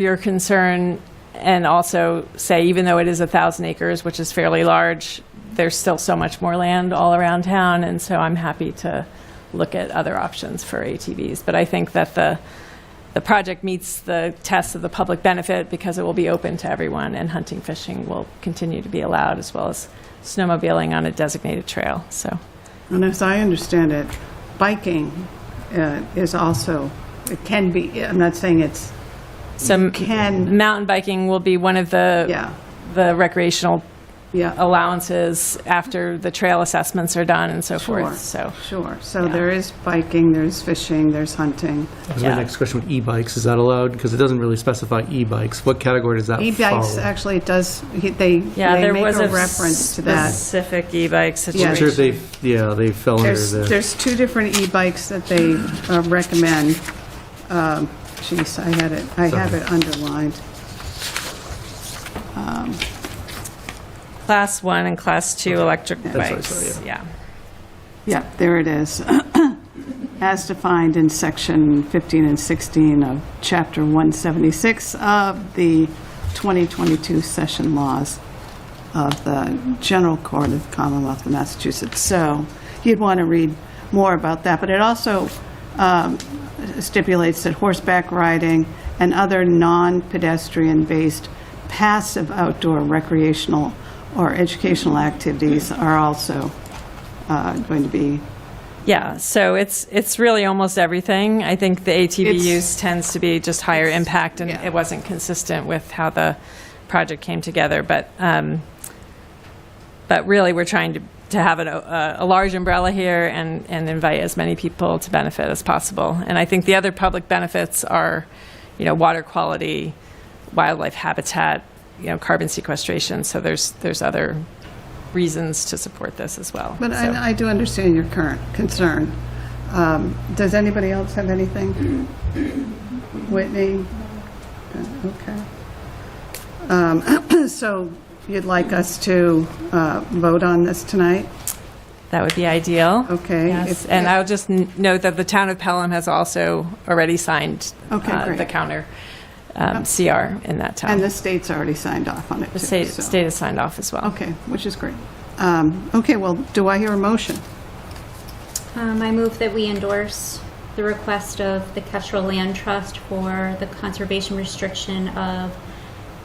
your concern and also say, even though it is 1,000 acres, which is fairly large, there's still so much more land all around town, and so I'm happy to look at other options for ATVs. But I think that the project meets the test of the public benefit because it will be open to everyone, and hunting, fishing will continue to be allowed, as well as snowmobiling on a designated trail. So, And as I understand it, biking is also, it can be, I'm not saying it's, some can, mountain biking will be one of the yeah, the recreational yeah. allowances after the trail assessments are done and so Sure, forth. So, sure. So yeah. there is biking, there's fishing, there's hunting. That was Yeah. my next question with e-bikes. Is that allowed? Because it doesn't really specify e-bikes. What category does that E-bikes, follow? actually, it does, they there make was a reference to that. specific e-bike I'm situation. sure they fell under the... There's two different e-bikes that they recommend. Geez, I have it underlined. Class 1 and Class 2 electric That's what I bikes. saw, Yeah. Yeah, there it is. As defined in section 15 and 16 of chapter 176 of the 2022 session laws of the General Court of the Commonwealth of Massachusetts. So you'd want to read more about that. But it also stipulates that horseback riding and other non-pedestrian-based passive outdoor recreational or educational activities are also going to be. Yeah, so it's really almost everything. I think the ATV It's- use tends to be just higher impact, and yeah. it wasn't consistent with how the project came together. But really, we're trying to have a large umbrella here and invite as many people to benefit as possible. And I think the other public benefits are, water quality, wildlife habitat, carbon sequestration. So there's other reasons to support this as well. But So- I do understand your current concern. Does anybody else have anything? Whitney? Okay. So you'd like us to vote on this tonight? That would be ideal. Okay. Yes. And I'll just note that the town of Pelham has also already signed Okay, great. the counter CR in that town. And the state's already signed off on it, too. The state so- has signed off as well. Okay, which is great. Okay, well, do I hear a motion? I move that we endorse the request of the Kestrel Land Trust for the conservation restriction of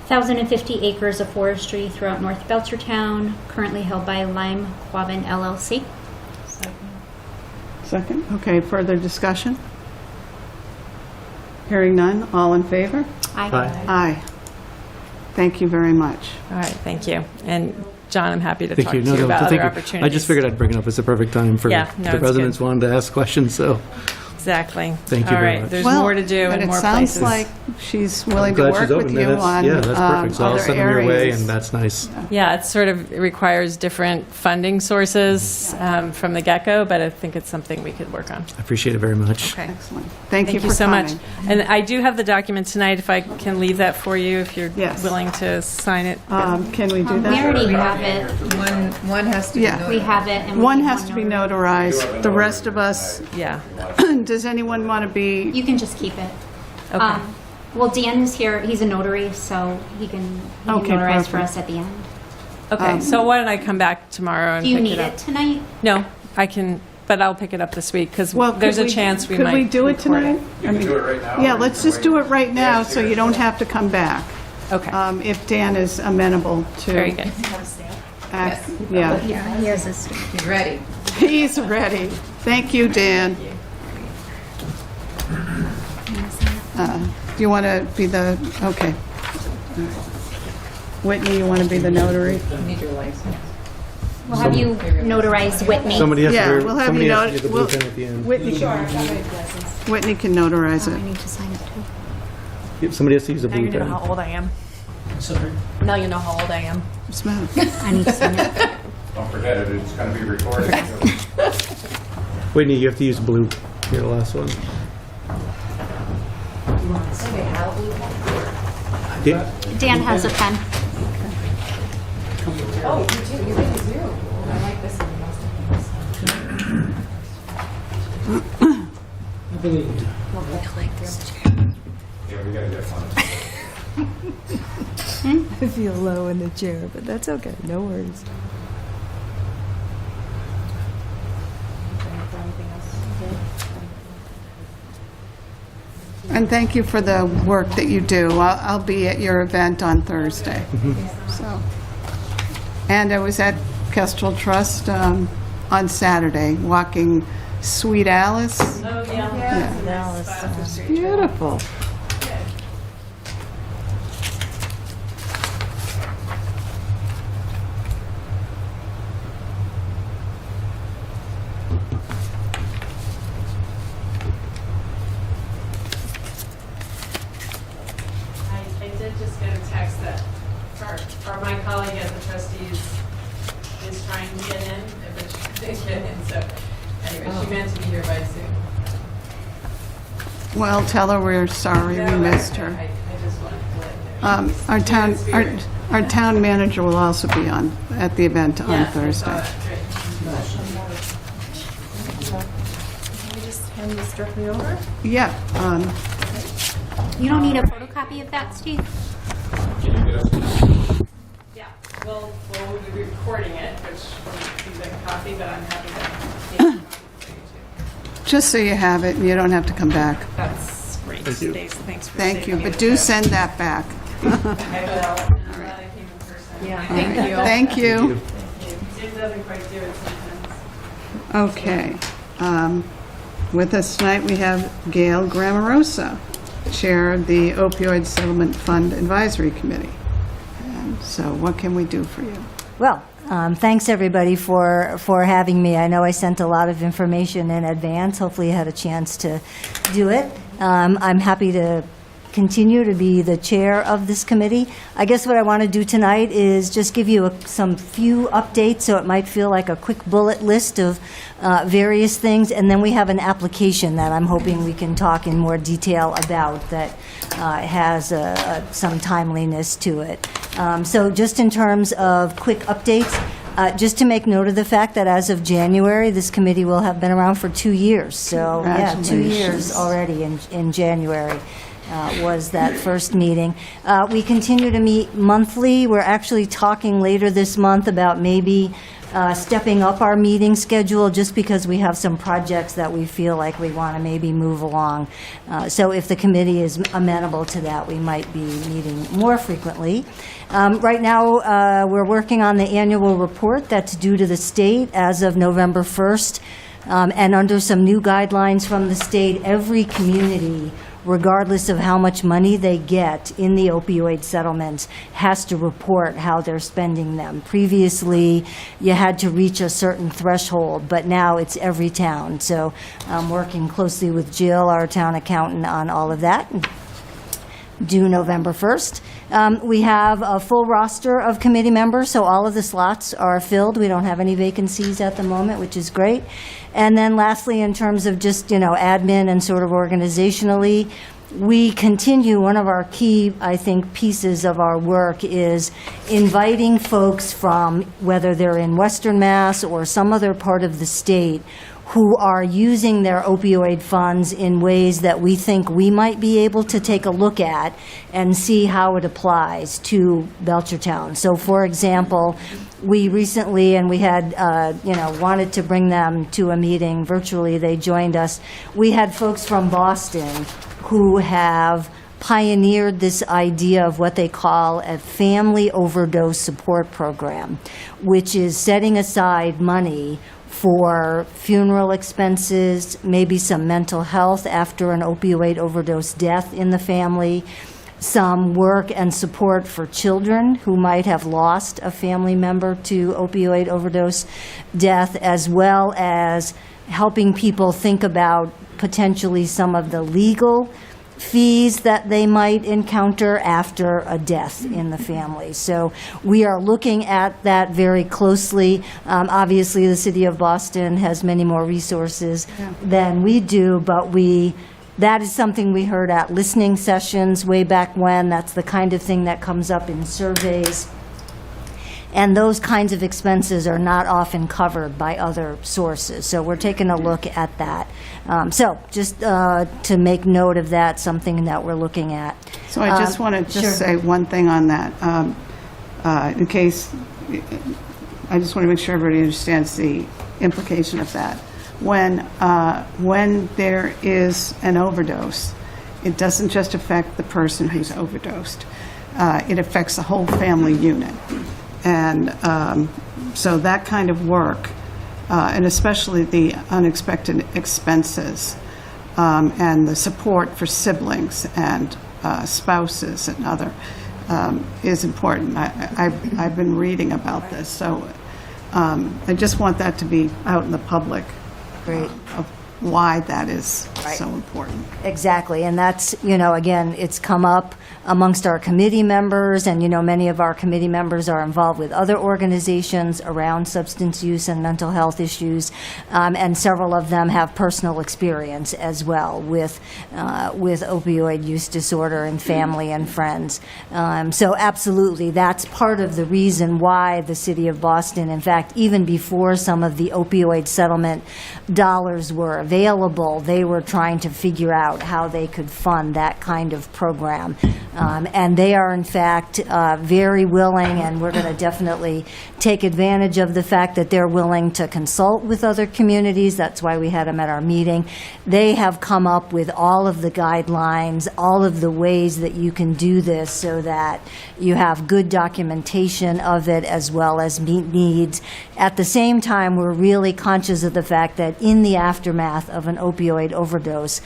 1,050 acres of forestry throughout North Belchertown, currently held by Lime Quabbin LLC. Second? Okay, further discussion? Hearing none, all in favor? Aye. Aye. Thank you very much. All right, thank you. And John, I'm happy to Thank talk you. to you about thank other you. opportunities. I just figured I'd bring it up. It's the perfect time for Yeah, no, the it's residents good. wanting to ask questions, so Exactly. Thank you All very right, much. there's Well, more to do but and more it sounds places. like she's willing to glad work she's with open. you on That's perfect. So I'll other send them your way, areas. and that's nice. Yeah, it sort of requires different funding sources from the get-go, but I think it's something we could work on. I appreciate it very much. Okay. Excellent. Thank you for so coming. much. And I do have the document tonight, if I can leave that for you, if you're Yes. willing to sign it. Can we do We that? already have it. One has to be Yeah. noted. We have it. And we One need has to be notarized. The rest of us, Yeah. does anyone want to be? You can just keep it. Okay. Well, Dan is here. He's a notary, so he can Okay, notarize for perfect. us at the end. Okay, so why don't I come back tomorrow and Do you pick need it up? it tonight? No, I can, but I'll pick it up this week, because Well, could there's a we- chance we could might we do it record tonight? I mean, do it right now. Yeah, let's just do it right now, so you don't have to come back. Okay, If Dan is amenable to. very good. Yeah, He has his. He's ready. he's ready. Thank you, Dan. Do you want to be the, okay. Whitney, you want to be the notary? You need your license. We'll have you notarize Whitney. Somebody has Yeah, to, we'll have somebody you has to not- get the we'll- blue pen at the end. Whitney can notarize I it. need to sign it too. Yep, somebody has to use a Now blue you know pen. how old I am. Now you know how old I am. What's the matter? I need to sign it. Don't forget it, it's going to be recorded. Whitney, you have to use blue. Here, the last one. Yeah. Dan has a pen. Oh, you do. You really do. I like this one. Yeah, we got to get fun. I feel low in the chair, but that's okay. No worries. And thank you for the work that you do. I'll be at your event on Thursday. So, and I was at Kestrel Trust on Saturday, walking Sweet Alice. Oh, yeah. It's beautiful. I did just get a text that our my colleague at the trustees is trying to get in, but she didn't get in, so anyway, she meant to be here by Zoom. Well, tell her we're sorry we missed her. I just wanted to let you know. Our town manager will also be at the event on Yes, I saw Thursday. that. Great. Can you just hand this directly over? Yeah, You don't need a photocopy of that, Steve? Yeah, we'll be recording it, which is a copy, but I'm happy to take a copy for you too. just so you have it and you don't have to come back. That's great. Thank you. Stace, thanks for Thank you, saving me but the do trip. send that back. I will. I'm glad I came in person. Yeah, Thank you. Thank you. Zoom doesn't quite do it sometimes. Okay. With us tonight, we have Gail Grammarosa, Chair of the Opioid Settlement Fund Advisory Committee. And so what can we do for you? Well, thanks everybody for having me. I know I sent a lot of information in advance. Hopefully you had a chance to do it. I'm happy to continue to be the chair of this committee. I guess what I want to do tonight is just give you some few updates, so it might feel like a quick bullet list of various things, and then we have an application that I'm hoping we can talk in more detail about that has some timeliness to it. So just in terms of quick updates, just to make note of the fact that as of January, this committee will have been around for 2 years. So, yeah, 2 years Congratulations. already in January. Was that first meeting. We continue to meet monthly. We're actually talking later this month about maybe stepping up our meeting schedule just because we have some projects that we feel like we want to maybe move along. So if the committee is amenable to that, we might be meeting more frequently. Right now, we're working on the annual report that's due to the state as of November 1st. And under some new guidelines from the state, every community, regardless of how much money they get in the opioid settlements, has to report how they're spending them. Previously, you had to reach a certain threshold, but now it's every town. So I'm working closely with Jill, our town accountant, on all of that. Due November 1st. We have a full roster of committee members, so all of the slots are filled. We don't have any vacancies at the moment, which is great. And then lastly, in terms of just, admin and sort of organizationally, we continue, one of our key, I think, pieces of our work is inviting folks from, whether they're in Western Mass or some other part of the state, who are using their opioid funds in ways that we think we might be able to take a look at and see how it applies to Belchertown. So, for example, we recently, and we had, wanted to bring them to a meeting virtually. They joined us. We had folks from Boston who have pioneered this idea of what they call a family overdose support program, which is setting aside money for funeral expenses, maybe some mental health after an opioid overdose death in the family, some work and support for children who might have lost a family member to opioid overdose death, as well as helping people think about potentially some of the legal fees that they might encounter after a death in the family. So we are looking at that very closely. Obviously, the city of Boston has many more resources than we do, but that is something we heard at listening sessions way back when. That's the kind of thing that comes up in surveys. And those kinds of expenses are not often covered by other sources. So we're taking a look at that. So just to make note of that, something that we're looking at. So I just want to Sure. say one thing on that. in case, I just want to make sure everybody understands the implication of that. When there is an overdose, it doesn't just affect the person who's overdosed. It affects the whole family unit. And so that kind of work, and especially the unexpected expenses and the support for siblings and spouses and other, is important. I've been reading about this, so I just want that to be out in the public. Great. Of why that is Right. so important. Exactly, and that's, again, it's come up amongst our committee members, and, many of our committee members are involved with other organizations around substance use and mental health issues, and several of them have personal experience as well with opioid use disorder in family and friends. So absolutely, that's part of the reason why the city of Boston, in fact, even before some of the opioid settlement dollars were available, they were trying to figure out how they could fund that kind of program. And they are, in fact, very willing, and we're going to definitely take advantage of the fact that they're willing to consult with other communities. That's why we had them at our meeting. They have come up with all of the guidelines, all of the ways that you can do this so that you have good documentation of it as well as meet needs. At the same time, we're really conscious of the fact that in the aftermath of an opioid overdose,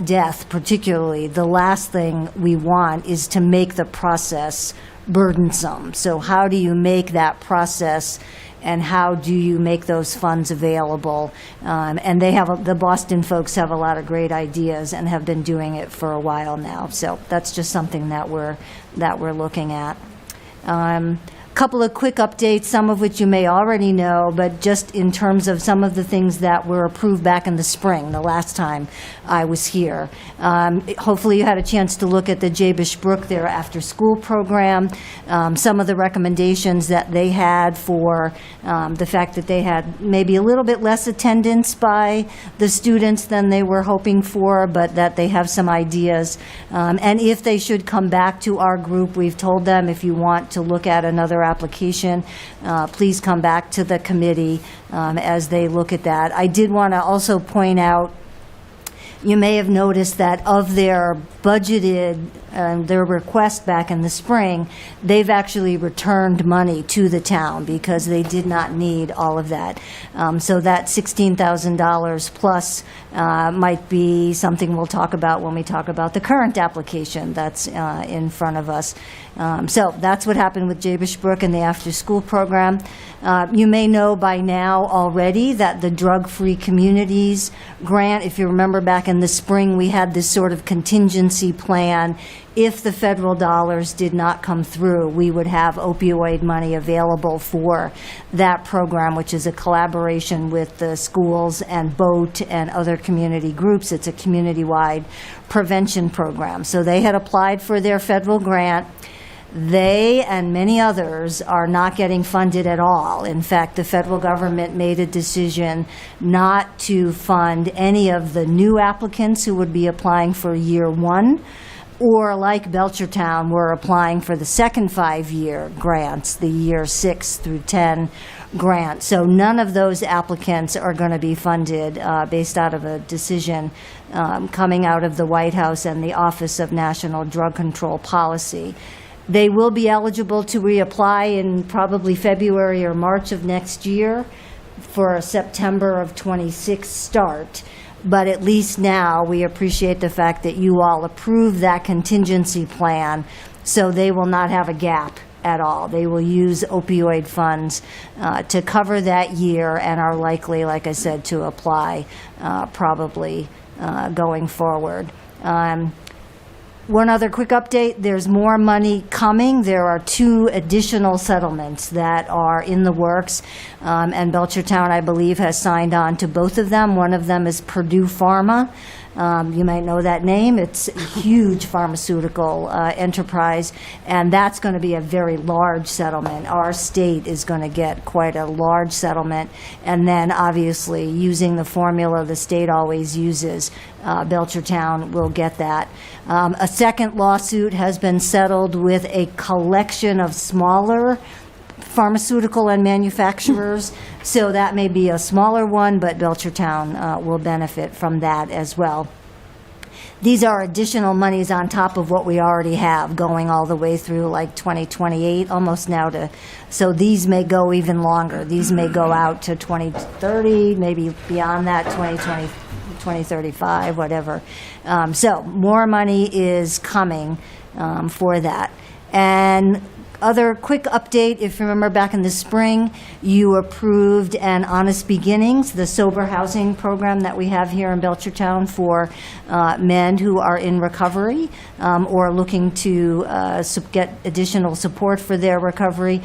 death particularly, the last thing we want is to make the process burdensome. So how do you make that process, and how do you make those funds available? And the Boston folks have a lot of great ideas and have been doing it for a while now. So that's just something that we're looking at. Couple of quick updates, some of which you may already know, but just in terms of some of the things that were approved back in the spring, the last time I was here. Hopefully you had a chance to look at the Jabesh Brook, their after-school program, some of the recommendations that they had for the fact that they had maybe a little bit less attendance by the students than they were hoping for, but that they have some ideas. And if they should come back to our group, we've told them if you want to look at another application, please come back to the committee as they look at that. I did want to also point out, you may have noticed that of their budgeted, their request back in the spring, they've actually returned money to the town because they did not need all of that. So that $16,000 plus might be something we'll talk about when we talk about the current application that's in front of us. So that's what happened with Jabesh Brook and the after-school program. You may know by now already that the Drug-Free Communities grant, if you remember back in the spring, we had this sort of contingency plan. If the federal dollars did not come through, we would have opioid money available for that program, which is a collaboration with the schools and BOAT and other community groups. It's a community-wide prevention program. So they had applied for their federal grant. They and many others are not getting funded at all. In fact, the federal government made a decision not to fund any of the new applicants who would be applying for year one, or like Belchertown, were applying for the second 5-year grants, the year 6 through 10 grant. So none of those applicants are going to be funded based out of a decision coming out of the White House and the Office of National Drug Control Policy. They will be eligible to reapply in probably February or March of next year for a September of 26 start. But at least now, we appreciate the fact that you all approved that contingency plan, so they will not have a gap at all. They will use opioid funds to cover that year and are likely, like I said, to apply probably going forward. One other quick update, there's more money coming. There are 2 additional settlements that are in the works, and Belchertown, I believe, has signed on to both of them. One of them is Purdue Pharma, You might know that name. It's a huge pharmaceutical enterprise, and that's going to be a very large settlement. Our state is going to get quite a large settlement, and then obviously using the formula the state always uses, Belchertown will get that. A second lawsuit has been settled with a collection of smaller pharmaceutical and manufacturers, so that may be a smaller one, but Belchertown will benefit from that as well. These are additional monies on top of what we already have, going all the way through like 2028, almost now to, so these may go even longer. These may go out to 2030, maybe beyond that, 2020, 2035, whatever. So more money is coming for that. And other quick update, if you remember back in the spring, you approved an Honest Beginnings, the sober housing program that we have here in Belchertown for men who are in recovery or looking to get additional support for their recovery.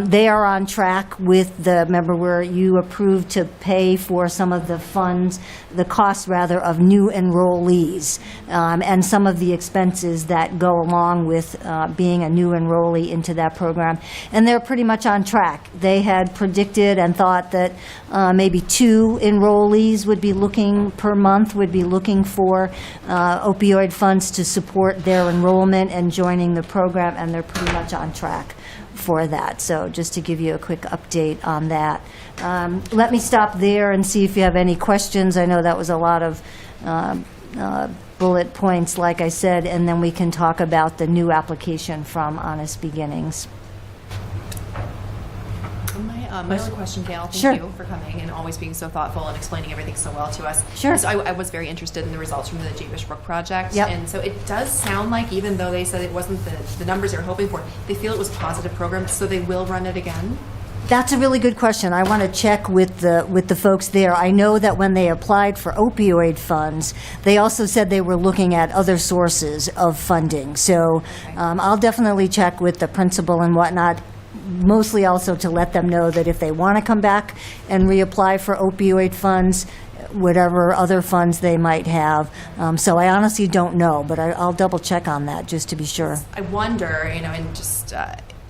They are on track with the, remember where you approved to pay for some of the funds, the cost rather, of new enrollees and some of the expenses that go along with being a new enrollee into that program, and they're pretty much on track. They had predicted and thought that maybe 2 enrollees would be looking per month, would be looking for opioid funds to support their enrollment and joining the program, and they're pretty much on track for that. So just to give you a quick update on that. Let me stop there and see if you have any questions. I know that was a lot of bullet points, like I said, and then we can talk about the new application from Honest Beginnings. My only question, Gail, thank Sure. you for coming and always being so thoughtful and explaining everything so well to us. Sure. So I was very interested in the results from the Jabesh Brook project. Yep. And so it does sound like, even though they said it wasn't the numbers they were hoping for, they feel it was a positive program, so they will run it again? That's a really good question. I want to check with the folks there. I know that when they applied for opioid funds, they also said they were looking at other sources of funding. So I'll definitely check with the principal and whatnot, mostly also to let them know that if they want to come back and reapply for opioid funds, whatever other funds they might have. So I honestly don't know, but I'll double check on that just to be sure. I wonder, and just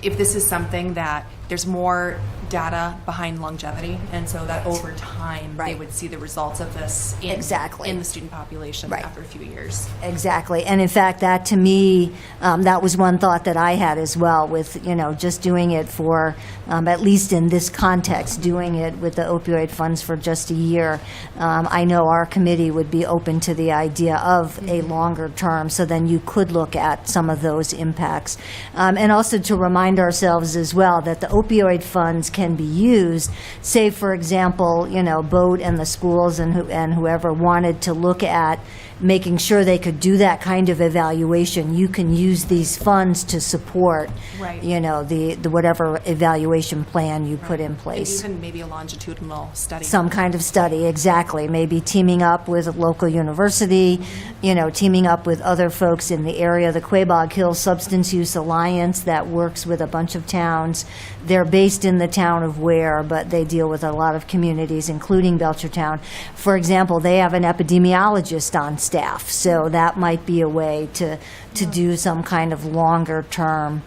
if this is something that there's more data behind longevity, and so that over time they Right. would see the results of this Exactly. in the student population Right. after a few years. Exactly. And in fact, that to me, that was one thought that I had as well with, just doing it for, at least in this context, doing it with the opioid funds for just a year. I know our committee would be open to the idea of a longer term, so then you could look at some of those impacts. And also to remind ourselves as well that the opioid funds can be used, say, for example, Boat and the schools and whoever wanted to look at making sure they could do that kind of evaluation. You can use these funds to support, Right. the whatever evaluation plan you put in And place. even maybe a longitudinal study. Some kind of study, exactly. Maybe teaming up with a local university, teaming up with other folks in the area. The Quabog Hill Substance Use Alliance that works with a bunch of towns. They're based in the town of Ware, but they deal with a lot of communities, including Belchertown. For example, they have an epidemiologist on staff, so that might be a way to do some kind of longer-term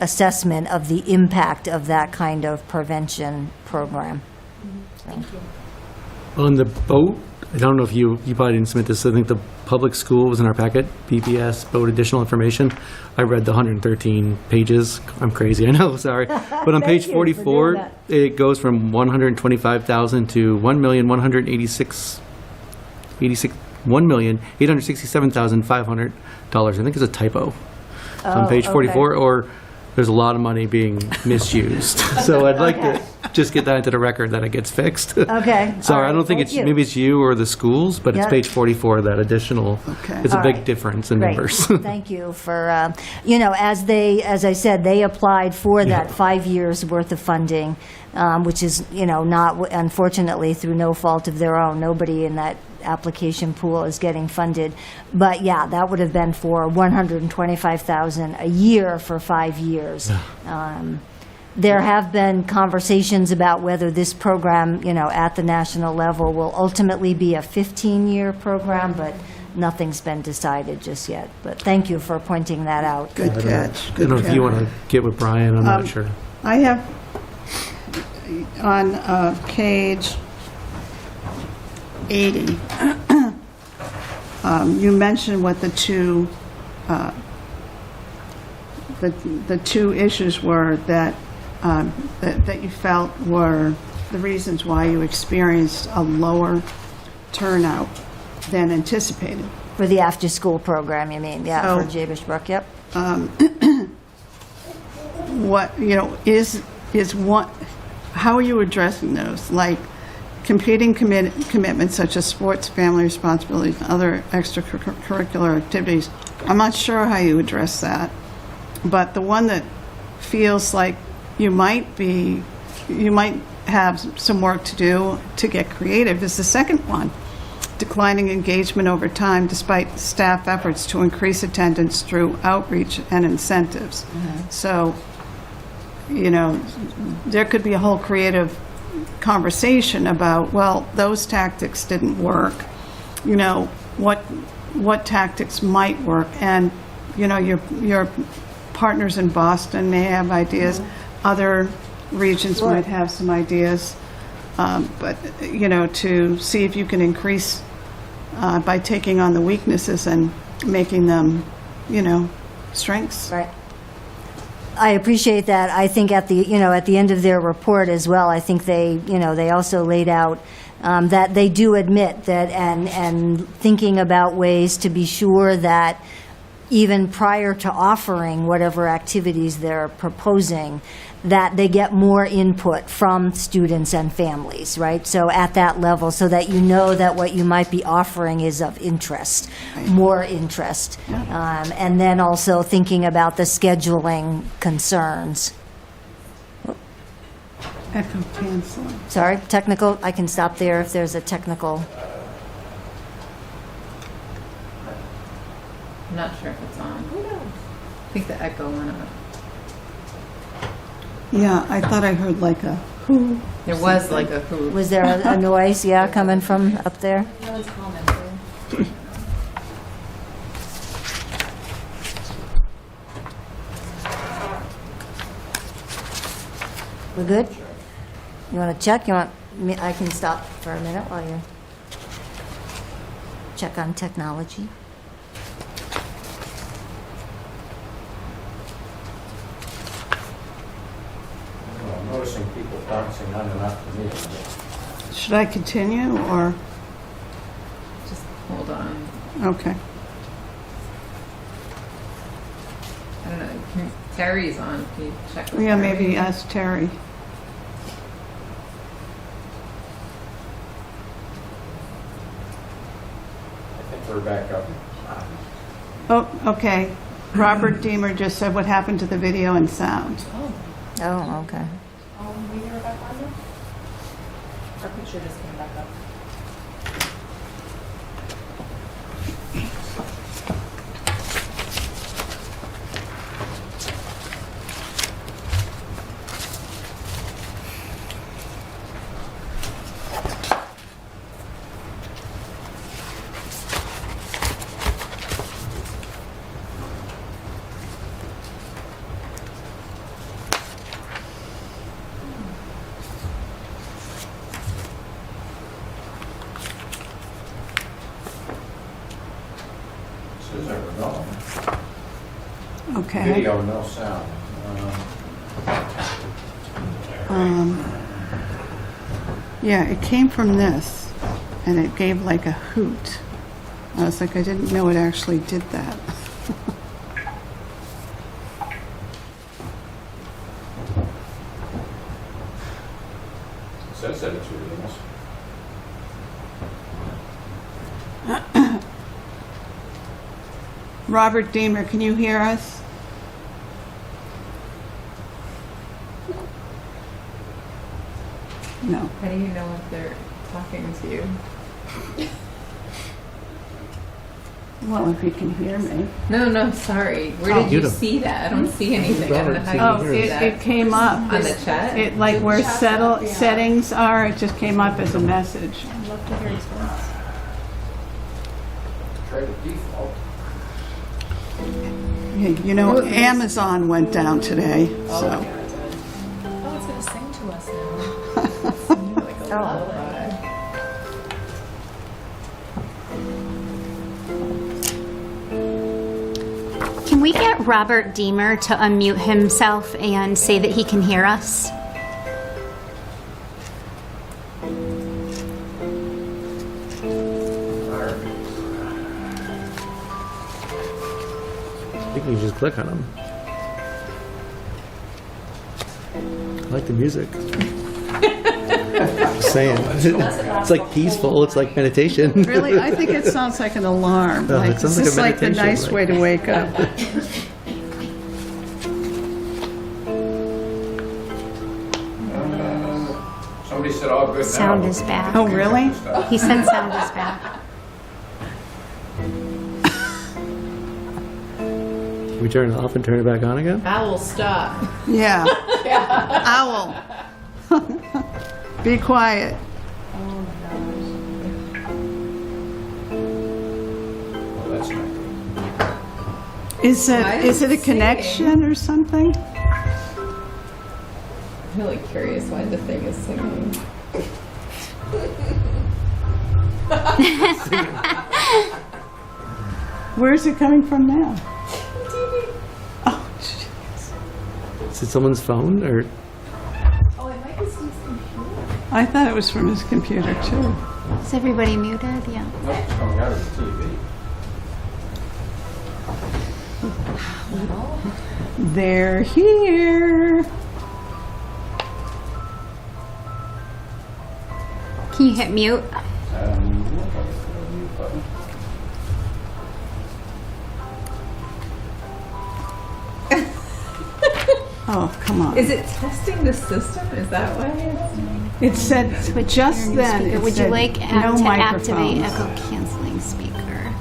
assessment of the impact of that kind of prevention program. On the boat, I don't know if you probably didn't submit this, I think the public school was in our packet, BPS, boat additional information. I read the 113 pages. I'm crazy, I know, sorry. But on page you for doing 44, that. it goes from 125,000 to 1,867,500 dollars. I think it's a typo. On page 44, or there's a lot of money being misused. So I'd like to just get that into the record that it gets fixed. Okay. Sorry, All right, I don't think thank it's, you. maybe it's you or the schools, but it's Yeah. page 44, that additional. Okay. It's a All big right. difference in Great. numbers. Thank you for, as I said, they applied for that 5 years' worth of funding, which is, not, unfortunately, through no fault of their own. Nobody in that application pool is getting funded. But yeah, that would have been for $125,000 a year for 5 years. there have been conversations about whether this program, at the national level will ultimately be a 15-year program, but nothing's been decided just yet. But thank you for pointing that out. Good catch. I don't know if you want to get with Brian, I'm not sure. I have on page 80, you mentioned what the two issues were that you felt were the reasons why you experienced a lower turnout than anticipated. For the after-school program, you mean? Yeah, So- for Jabesh Brook, yep. What, is one, how are you addressing those? Like competing commitments such as sports, family responsibilities, and other extracurricular activities. I'm not sure how you address that, but the one that feels like you might have some work to do to get creative is the second one. Declining engagement over time despite staff efforts to increase attendance through outreach and incentives. So, there could be a whole creative conversation about, well, those tactics didn't work. What tactics might work, and your partners in Boston may have ideas. Other regions might have some ideas. But, to see if you can increase by taking on the weaknesses and making them, strengths. Right. I appreciate that. I think at the end of their report as well, I think they also laid out that they do admit that and thinking about ways to be sure that even prior to offering whatever activities they're proposing, that they get more input from students and families, right? So at that level, so that that what you might be offering is of interest, more interest. And then also thinking about the scheduling concerns. Echo canceling. Sorry, technical, I can stop there if there's a technical. I'm not sure if it's on. I think the echo went up. Yeah, I thought I heard like a who. There was like a who. Was there a noise, coming from up there? No one's commenting. We're good? You want to check? I can stop for a minute while you check on technology. I'm noticing people bouncing on and off the meeting. Should I continue or, Just hold on. okay. I don't know. Terry's on. Can you check with Yeah, Terry? maybe ask Terry. I think we're back up. Oh, okay. Robert Deemer just said what happened to the video and sound. Oh, okay. We hear back on there? Our picture just came back up. Says there were no Okay. video, no sound. Yeah, it came from this, and it gave like a hoot. I was like, I didn't know it actually did that. It says that it's reading us. Robert Deemer, can you hear us? No. How do you know if they're talking to you? Well, if you can hear me. No, sorry. Where did you Beautiful. see that? I don't see anything. I don't know how Oh, you see that. it came up. On the chat? It, like where settings are, it just came up as a message. I'd love to hear his voice. Try to default. You know, Amazon went down today, so. Oh, it's going to sing to us now. Like a lullaby. Can we get Robert Deemer to unmute himself and say that he can hear us? I think you can just click on them. I like the music. Just saying. It's like peaceful. It's like meditation. Really, I think it sounds like an alarm. Oh, it Like, sounds this like is a like the meditation, nice like- way to wake up. Somebody said all good now. Sound is back. Oh, really? He said sound is back. Can we turn it off and turn it back on again? Owl, stop. Yeah. Owl. Be quiet. Well, that's not good. Is Why it is a it connection or something? I'm really curious why the thing is singing. Where's it coming from now? Oh, jeez. Is it someone's phone or? Oh, it might be Steve's computer. I thought it was from his computer, too. Is everybody muted? Yeah. Nope, it's coming out of the TV. They're here. Can you hit mute? Look at the mute button. Oh, come on. Is it testing the system? Is that why it's... It said, just then, Speaker. it Would you said like no to activate microphones. echo canceling speaker?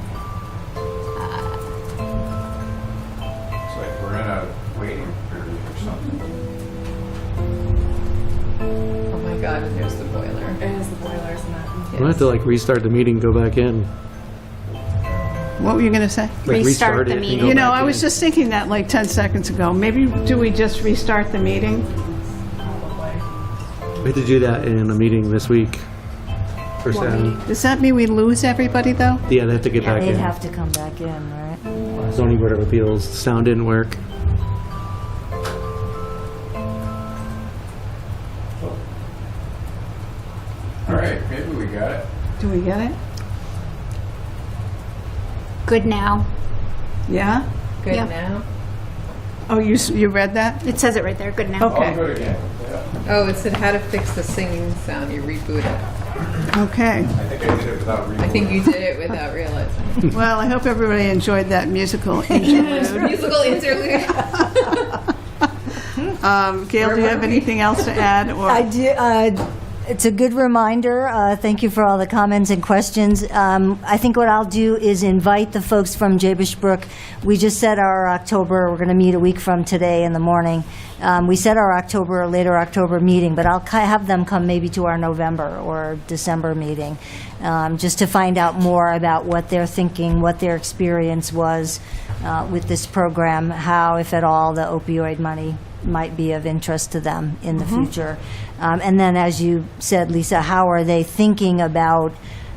It's like we're in a waiting period or something. Oh my god, and there's the boiler. There's the boilers and that. We'll have to like restart the meeting, go back in. What were you going to say? Like Restart the it and meeting. go You know, back I was in. just thinking that like 10 seconds ago. Maybe do we just restart the meeting? We had to do that in a meeting this week. For sound. Does that mean we lose everybody, though? Yeah, they have to get back They'd in. have to come back in, right? Zoning Board of Appeals, sound didn't work. All right, maybe we got it. Do we get it? Good now. Yeah? Good Yeah. now? Oh, you read that? It says it right there. Good now. Okay. All good again. Yeah. Oh, it said how to fix the singing sound. You reboot it. Okay. I think I did it without rebooting. I think you did it without realizing. Well, I hope everybody enjoyed that musical interlude. Musical interlude. Gail, do you have anything else to add? Or I do. It's a good reminder. Thank you for all the comments and questions. I think what I'll do is invite the folks from Jabesh Brook. We just set our October, we're going to meet a week from today in the morning. We set our October, later October meeting, but I'll have them come maybe to our November or December meeting, just to find out more about what they're thinking, what their experience was with this program, how, if at all, the opioid money might be of interest to them in the future. And then, as you said, Lisa, how are they thinking about,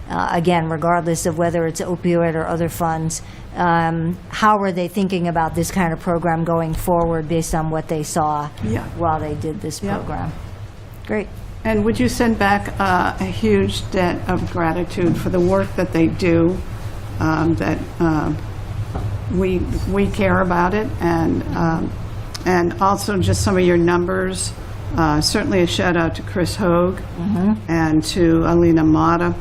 again, regardless of whether it's opioid or other funds, how are they thinking about this kind of program going forward based on what they saw Yeah. while they did this Yeah. program? Great. And would you send back a huge debt of gratitude for the work that they do, that we care about it, and also just some of your numbers. Certainly a shout out to Chris Hogue and to Alina Mata.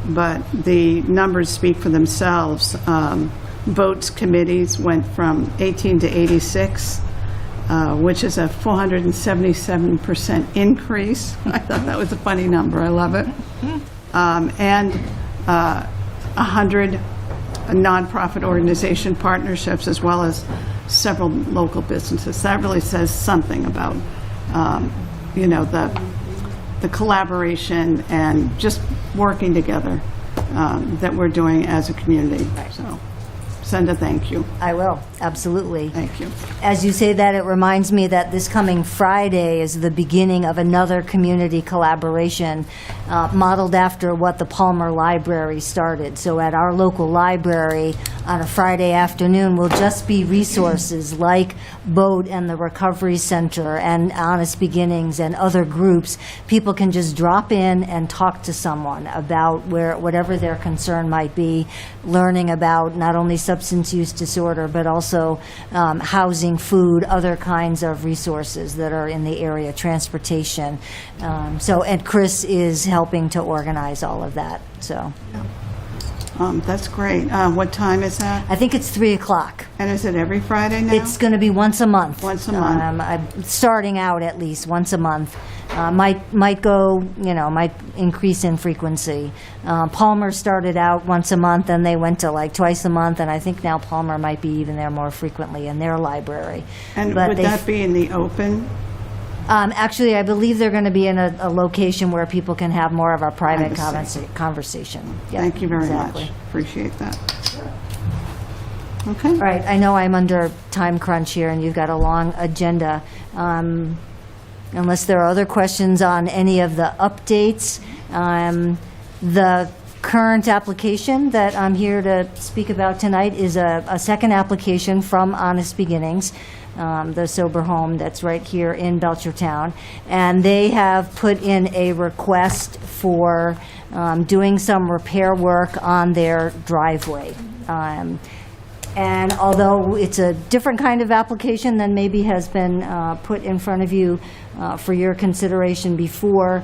But the numbers speak for themselves. Votes committees went from 18 to 86, which is a 477% increase. I thought that was a funny number. I love it. And 100 nonprofit organization partnerships, as well as several local businesses. That really says something about, you know, the collaboration and just working together that we're doing as a community. So send a thank you. I will, absolutely. Thank you. As you say that, it reminds me that this coming Friday is the beginning of another community collaboration modeled after what the Palmer Library started. So at our local library on a Friday afternoon will just be resources like BOAT and the Recovery Center and Honest Beginnings and other groups. People can just drop in and talk to someone about whatever their concern might be, learning about not only substance use disorder, but also housing, food, other kinds of resources that are in the area, transportation. And Chris is helping to organize all of that, so. That's great. What time is that? I think it's 3 o'clock. And is it every Friday now? It's going to be once a month. Once a month. I'm starting out at least once a month. Might go, you know, might increase in frequency. Palmer started out once a month, and they went to like twice a month, and I think now Palmer might be even there more frequently in their library. And But would that be in the open? Actually, I believe they're going to be in a location where people can have more of a private Privacy. conversation. Yeah, Thank you very exactly. much. Appreciate that. Okay. All right, I know I'm under time crunch here, and you've got a long agenda. Unless there are other questions on any of the updates, the current application that I'm here to speak about tonight is a second application from Honest Beginnings, the sober home that's right here in Belchertown. And they have put in a request for doing some repair work on their driveway. And although it's a different kind of application than maybe has been put in front of you for your consideration before,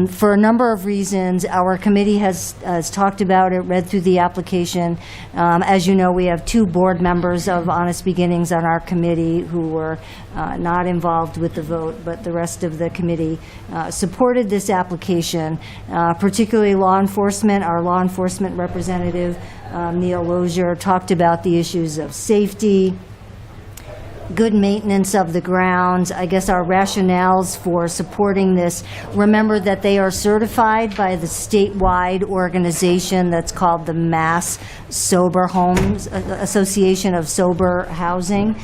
for a number of reasons, our committee has talked about it, read through the application. As you know, we have 2 board members of Honest Beginnings on our committee who were not involved with the vote, but the rest of the committee supported this application, particularly law enforcement. Our law enforcement representative, Neil Lozier, talked about the issues of safety, good maintenance of the grounds. I guess our rationales for supporting this, remember that they are certified by the statewide organization that's called the Mass Sober Homes Association of Sober Housing.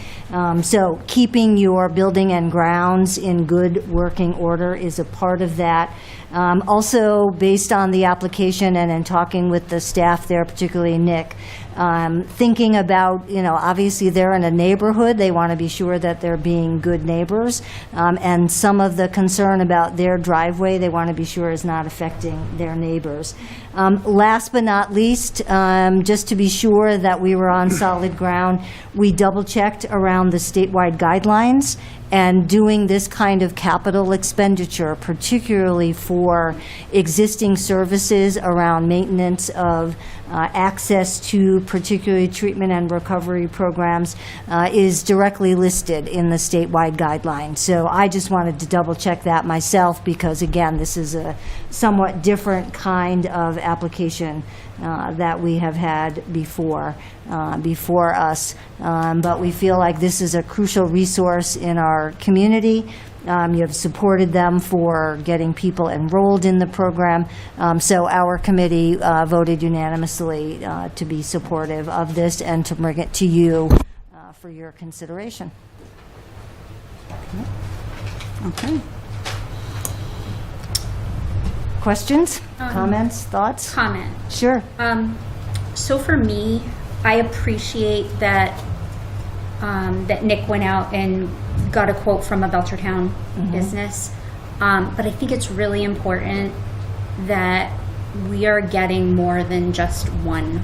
So keeping your building and grounds in good working order is a part of that. Also, based on the application and in talking with the staff there, particularly Nick, thinking about, you know, obviously they're in a neighborhood, they want to be sure that they're being good neighbors, and some of the concern about their driveway, they want to be sure is not affecting their neighbors. Last but not least, just to be sure that we were on solid ground, we double-checked around the statewide guidelines, and doing this kind of capital expenditure, particularly for existing services around maintenance of access to particularly treatment and recovery programs, is directly listed in the statewide guidelines. So I just wanted to double check that myself because, again, this is a somewhat different kind of application that we have had before us. But we feel like this is a crucial resource in our community. You have supported them for getting people enrolled in the program. So our committee voted unanimously to be supportive of this and to bring it to you for your consideration. Okay. Questions, comments, thoughts? Comment. Sure. So for me, I appreciate that that Nick went out and got a quote from a Belchertown business. But I think it's really important that we are getting more than just one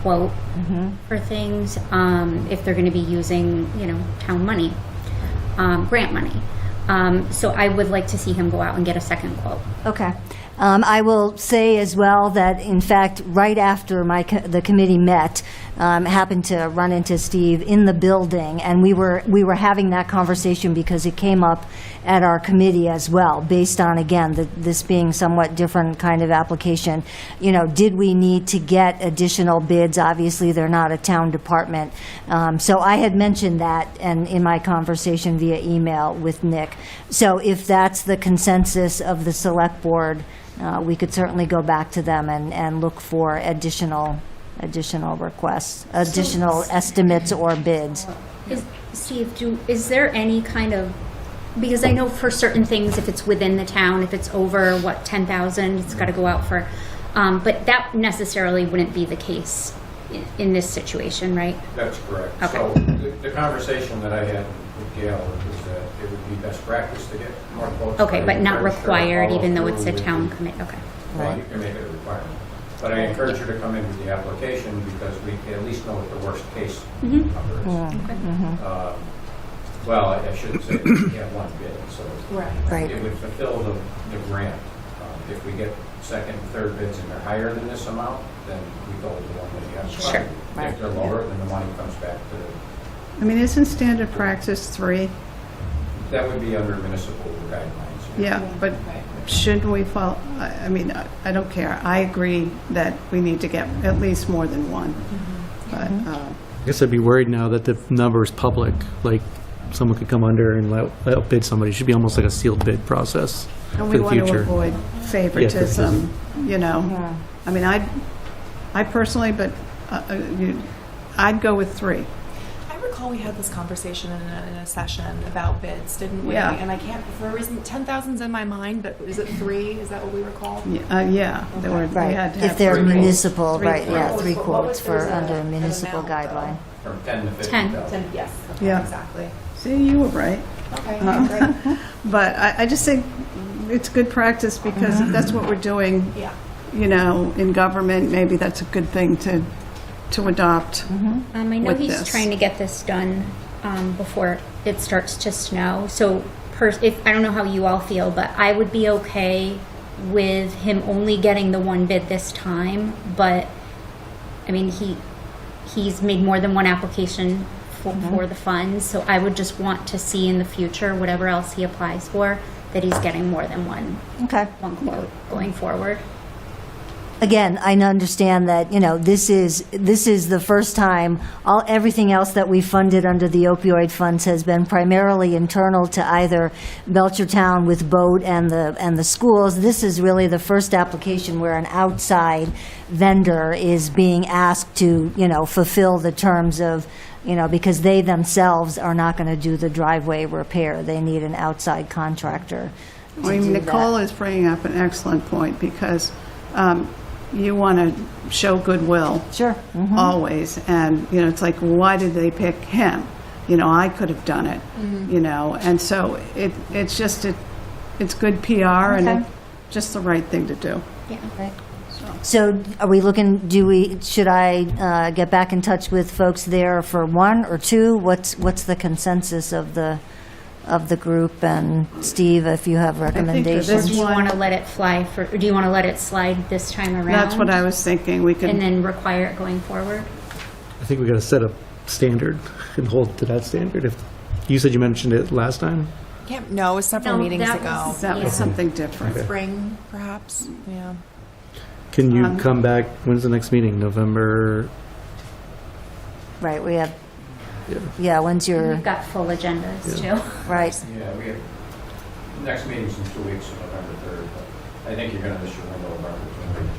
quote for things if they're going to be using, you know, town money, grant money. So I would like to see him go out and get a second quote. Okay. I will say as well that, in fact, right after the committee met, happened to run into Steve in the building, and we were having that conversation because it came up at our committee as well, based on, again, this being somewhat different kind of application. You know, did we need to get additional bids? Obviously, they're not a town department. So I had mentioned that and in my conversation via email with Nick. So if that's the consensus of the select board, we could certainly go back to them and look for additional requests, additional estimates or bids. Steve, is there any kind of, because I know for certain things, if it's within the town, if it's over, 10,000, it's got to go out for, but that necessarily wouldn't be the case in this situation, right? That's correct. Okay. So the conversation that I had with Gail was that it would be best practice to get more quotes. Okay, but not I encourage her to required, follow even though it's through a with town the- commit, okay. Well, you can make it a requirement. But I encourage her to come in with the application because we at least know what the worst case number is. Well, I shouldn't say we have one bid, so Right. it would fulfill the grant. If we get second and third bids and they're higher than this amount, then we go with the one that you have. Sure. If they're lower, then the money comes back to, I mean, isn't standard practice 3? that would be under municipal guidelines. Yeah, but shouldn't we follow, I mean, I don't care. I agree that we need to get at least more than one. But, I guess I'd be worried now that the number is public, like someone could come under and outbid somebody. It should be almost like a sealed bid process and for we the want to future. avoid favoritism, you know? I mean, I personally, but I'd go with 3. I recall we had this conversation in a session about bids, didn't we? Yeah. And I can't, for a reason, 10,000's in my mind, but is it 3? Is that what we recall? Yeah, there were, we Right, had to have if they're 3 municipal, 3 right, yeah, quotes. 3 quotes for There's under a an municipal amount, though. guideline. From 10 to 10. 50,000. Yes. Yeah. Exactly. See, you were right. Okay, great. But I just think it's good practice because if that's what we're doing, Yeah. you know, in government, maybe that's a good thing to adopt. I know with he's this. trying to get this done before it starts to snow. So, if I don't know how you all feel, but I would be okay with him only getting the one bid this time. But I mean, he's made more than one application for the funds, so I would just want to see in the future, whatever else he applies for, that he's getting more than one quote going forward. Again, I understand that, you know, this is the first time, everything else that we funded under the opioid funds has been primarily internal to either Belchertown with Boat and the schools. This is really the first application where an outside vendor is being asked to, you know, fulfill the terms of, you know, because they themselves are not going to do the driveway repair. They need an outside contractor to I mean, do Nicole that. is bringing up an excellent point because you want to show goodwill Sure. always. And, you know, it's like, why did they pick him? You know, I could have done it, you know. And so it's just, it's good PR and Okay. it's just the right thing to do. Yeah. So are we looking, should I get back in touch with folks there for 1 or 2? What's the consensus of the group? And Steve, if you have for this recommendations? Do you one- want to let it fly or do you want to let it slide this time around? That's what I was thinking. We And can, then require it going forward? I think we got to set a standard and hold to that standard. If you said you mentioned it last time, No, it was several No, meetings that ago. was- that was something different. Spring, perhaps, yeah. can you come back? When's the next meeting? November? Right, we have, yeah, when's your, We've got full agendas too. right, Yeah, we have, next meeting's in 2 weeks, on November 3rd, but I think you're going to miss your window of opportunity.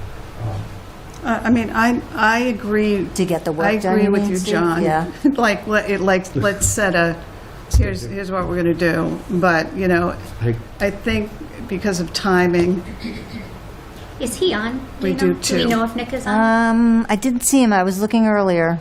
I mean, I agree. to get the I work done, agree you with mean, you, Steve? John. Yeah. Like, let's set a, here's what we're going to do. But, you know, I think because of timing, Is he on? We you do know? Do we too. know if Nick is on? I didn't see him, I was looking earlier.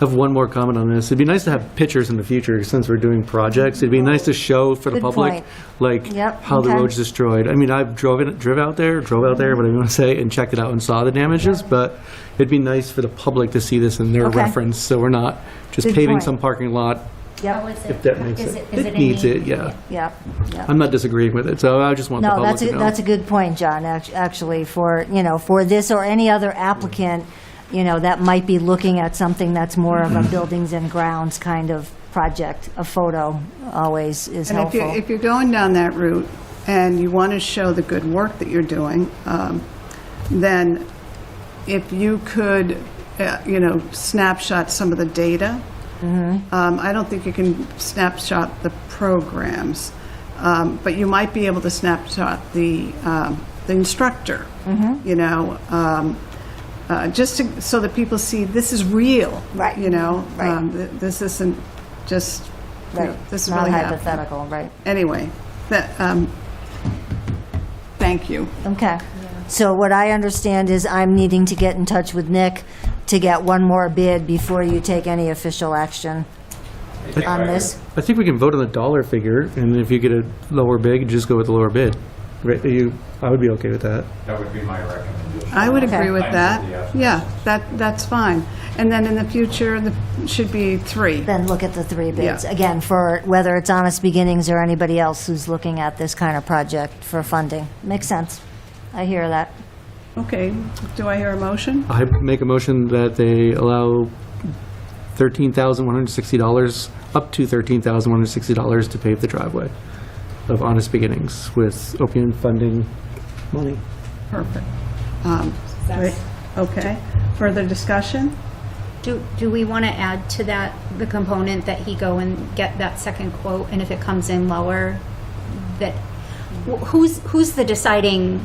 I have one more comment on this. It'd be nice to have pictures in the future since we're doing projects. It'd be nice to show for the Good public, point. like, Yep, how the okay. road's destroyed. I mean, I've drove out there, whatever you want to say, and checked it out and saw the damages, but it'd be nice for the public to see this in their Okay. reference, so we're not just Good paving point. some parking lot Yep, if that makes Is sense. it It a needs need? it, yeah. yep, yep. I'm not disagreeing with it, so I just want the No, public that's to a, know. that's a good point, John, actually, for, for this or any other applicant, that might be looking at something that's more of a buildings and grounds kind of project. A photo always is And helpful. if you're going down that route and you want to show the good work that you're doing, then if you could, snapshot some of the data. I don't think you can snapshot the programs, but you might be able to snapshot the instructor, just so that people see this is real. Right. Right. This isn't just, Right. this is Not really happening. hypothetical, right. Anyway, thank you. Okay. So what I understand is I'm needing to get in touch with Nick to get one more bid before you take any official action on this. I think we can vote on the dollar figure, and if you get a lower bid, just go with the lower bid. Right, I would be okay with that. That would be my recommendation. I would agree with Time that. for the essence. Yeah, that's fine. And then in the future, there should be 3. Then look at the 3 bids. Yeah. Again, for whether it's Honest Beginnings or anybody else who's looking at this kind of project for funding. Makes sense. I hear that. Okay, do I hear a motion? I make a motion that they allow $13,160, up to $13,160 to pave the driveway of Honest Beginnings with OPM funding money. Perfect. Wait, okay, further discussion? Do we want to add to that the component that he go and get that second quote, and if it comes in lower, that who's the deciding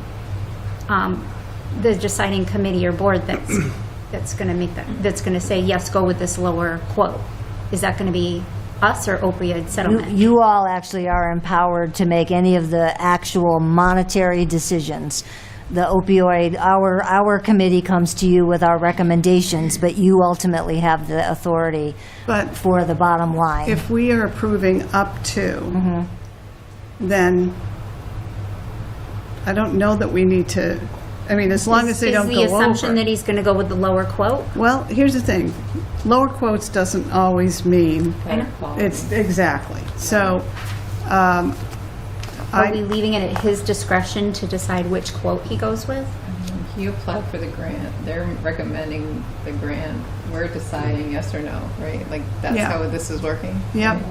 committee or board that's going to make that's going to say yes, go with this lower quote? Is that going to be us or opioid settlement? You all actually are empowered to make any of the actual monetary decisions. The opioid, our committee comes to you with our recommendations, but you ultimately have the authority But for the bottom line. if we are approving up to, then I don't know that we need to, as long as they don't go Is the assumption over. that he's going to go with the lower quote? Well, here's the thing, lower quotes doesn't always mean, I know. it's, exactly. So, Are we leaving it at his discretion to decide which quote he goes with? He applied for the grant. They're recommending the grant. We're deciding yes or no, right? Like, that's Yeah. how this is working? Yep.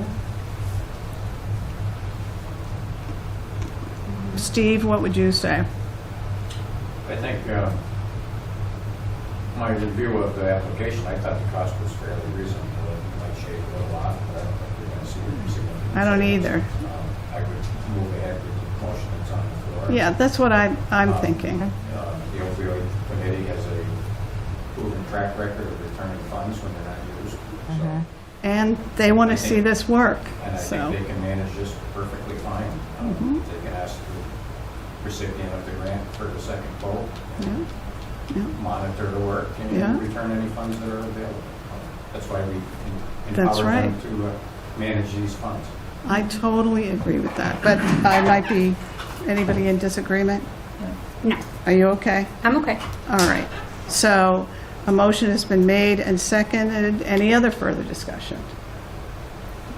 Steve, what would you say? I think my review of the application, I thought the cost was fairly reasonable. It might shave a little off, but I don't think we're going to see a significant. I don't either. I would move ahead with the motion that's on the floor. Yeah, that's what I'm thinking. The opioid committee has a proven track record of returning funds when they're not used. So, And they want to see this work, and I so. Mm-hmm. think they can manage this perfectly fine. They can ask the recipient of the grant for the second quote, and monitor the work, and Yeah. return any funds that are available. That's why we That's empower them right. to manage these funds. I totally agree with that, but I might be, anybody in disagreement? No, Are you okay? I'm okay. All right. So a motion has been made and seconded. Any other further discussion?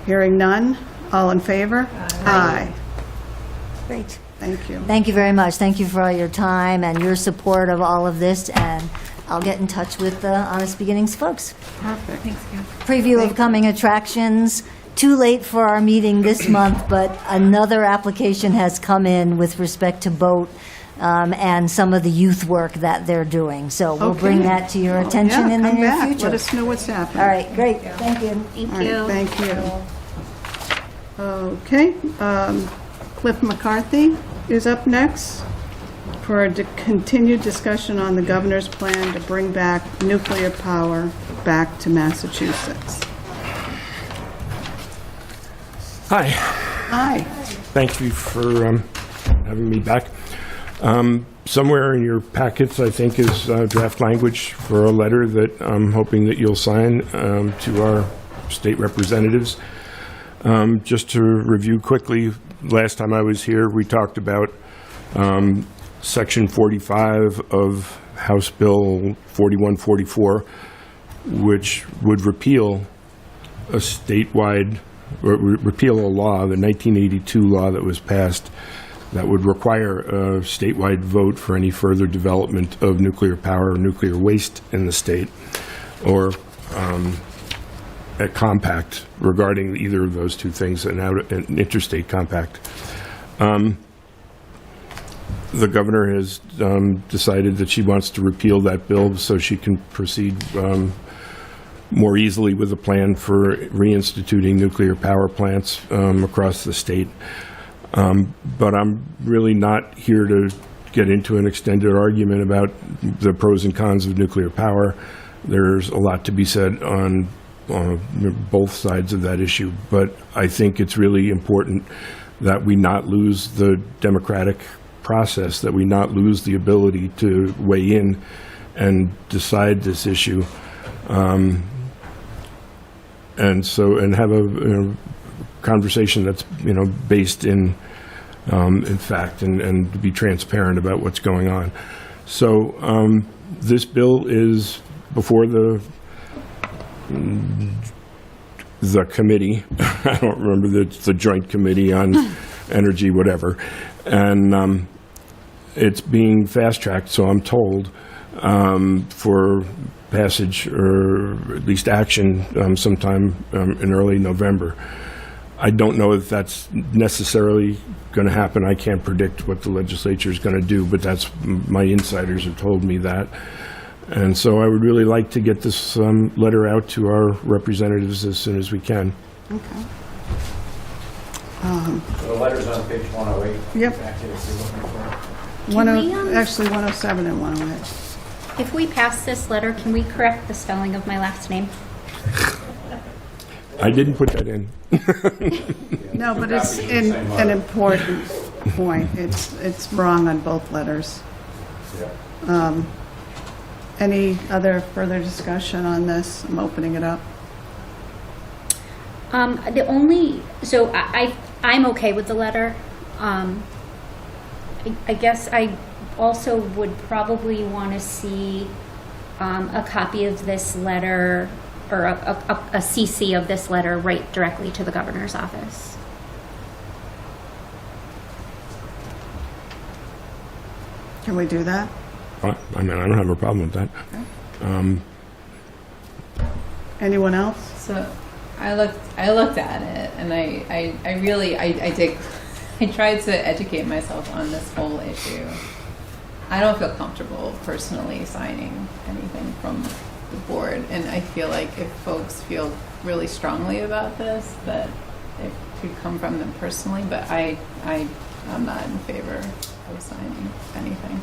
Hearing none. All in favor? Aye. Great. Thank you. Thank you very much. Thank you for all your time and your support of all of this, and I'll get in touch with the Honest Beginnings folks. Perfect. Preview of coming attractions. Too late for our meeting this month, but another application has come in with respect to boat and some of the youth work that they're doing. So we'll bring Okay. that to your attention in the come near back. future. Let us know what's happening. All right, great. Thank you. Thank All right, you. thank you. Okay, Cliff McCarthy is up next for a continued discussion on the governor's plan to bring back nuclear power back to Massachusetts. Hi, Hi. thank you for having me back. Somewhere in your packets, I think, is draft language for a letter that I'm hoping that you'll sign to our state representatives. Just to review quickly, last time I was here, we talked about Section 45 of House Bill 4144, which would repeal a statewide repeal a law, the 1982 law that was passed that would require a statewide vote for any further development of nuclear power or nuclear waste in the state, or a compact regarding either of those two things, an interstate compact. The governor has decided that she wants to repeal that bill so she can proceed more easily with a plan for reinstituting nuclear power plants across the state. But I'm really not here to get into an extended argument about the pros and cons of nuclear power. There's a lot to be said on both sides of that issue, but I think it's really important that we not lose the democratic process, that we not lose the ability to weigh in and decide this issue, and have a conversation that's based in fact, and to be transparent about what's going on. So this bill is before the committee. I don't remember the joint committee on energy, whatever, and it's being fast-tracked, so I'm told, for passage or at least action sometime in early November. I don't know if that's necessarily going to happen. I can't predict what the legislature is going to do, but that's my insiders have told me that. And so I would really like to get this letter out to our representatives as soon as we can. Okay. So the letter's on page 108. Yep. Packet if you're looking for it. Actually, 107 and 108. If we pass this letter, can we correct the spelling of my last name? I didn't put that in. No, but it's an important point. It's wrong on both letters. Yeah. Any other further discussion on this? I'm opening it up. I'm okay with the letter. I guess I also would probably want to see a copy of this letter, or a CC of this letter right directly to the governor's office. Can we do that? I mean, I don't have a problem with that. Anyone else? So I looked at it, and I tried to educate myself on this whole issue. I don't feel comfortable personally signing anything from the board, and I feel like if folks feel really strongly about this, that it could come from them personally, but I'm not in favor of signing anything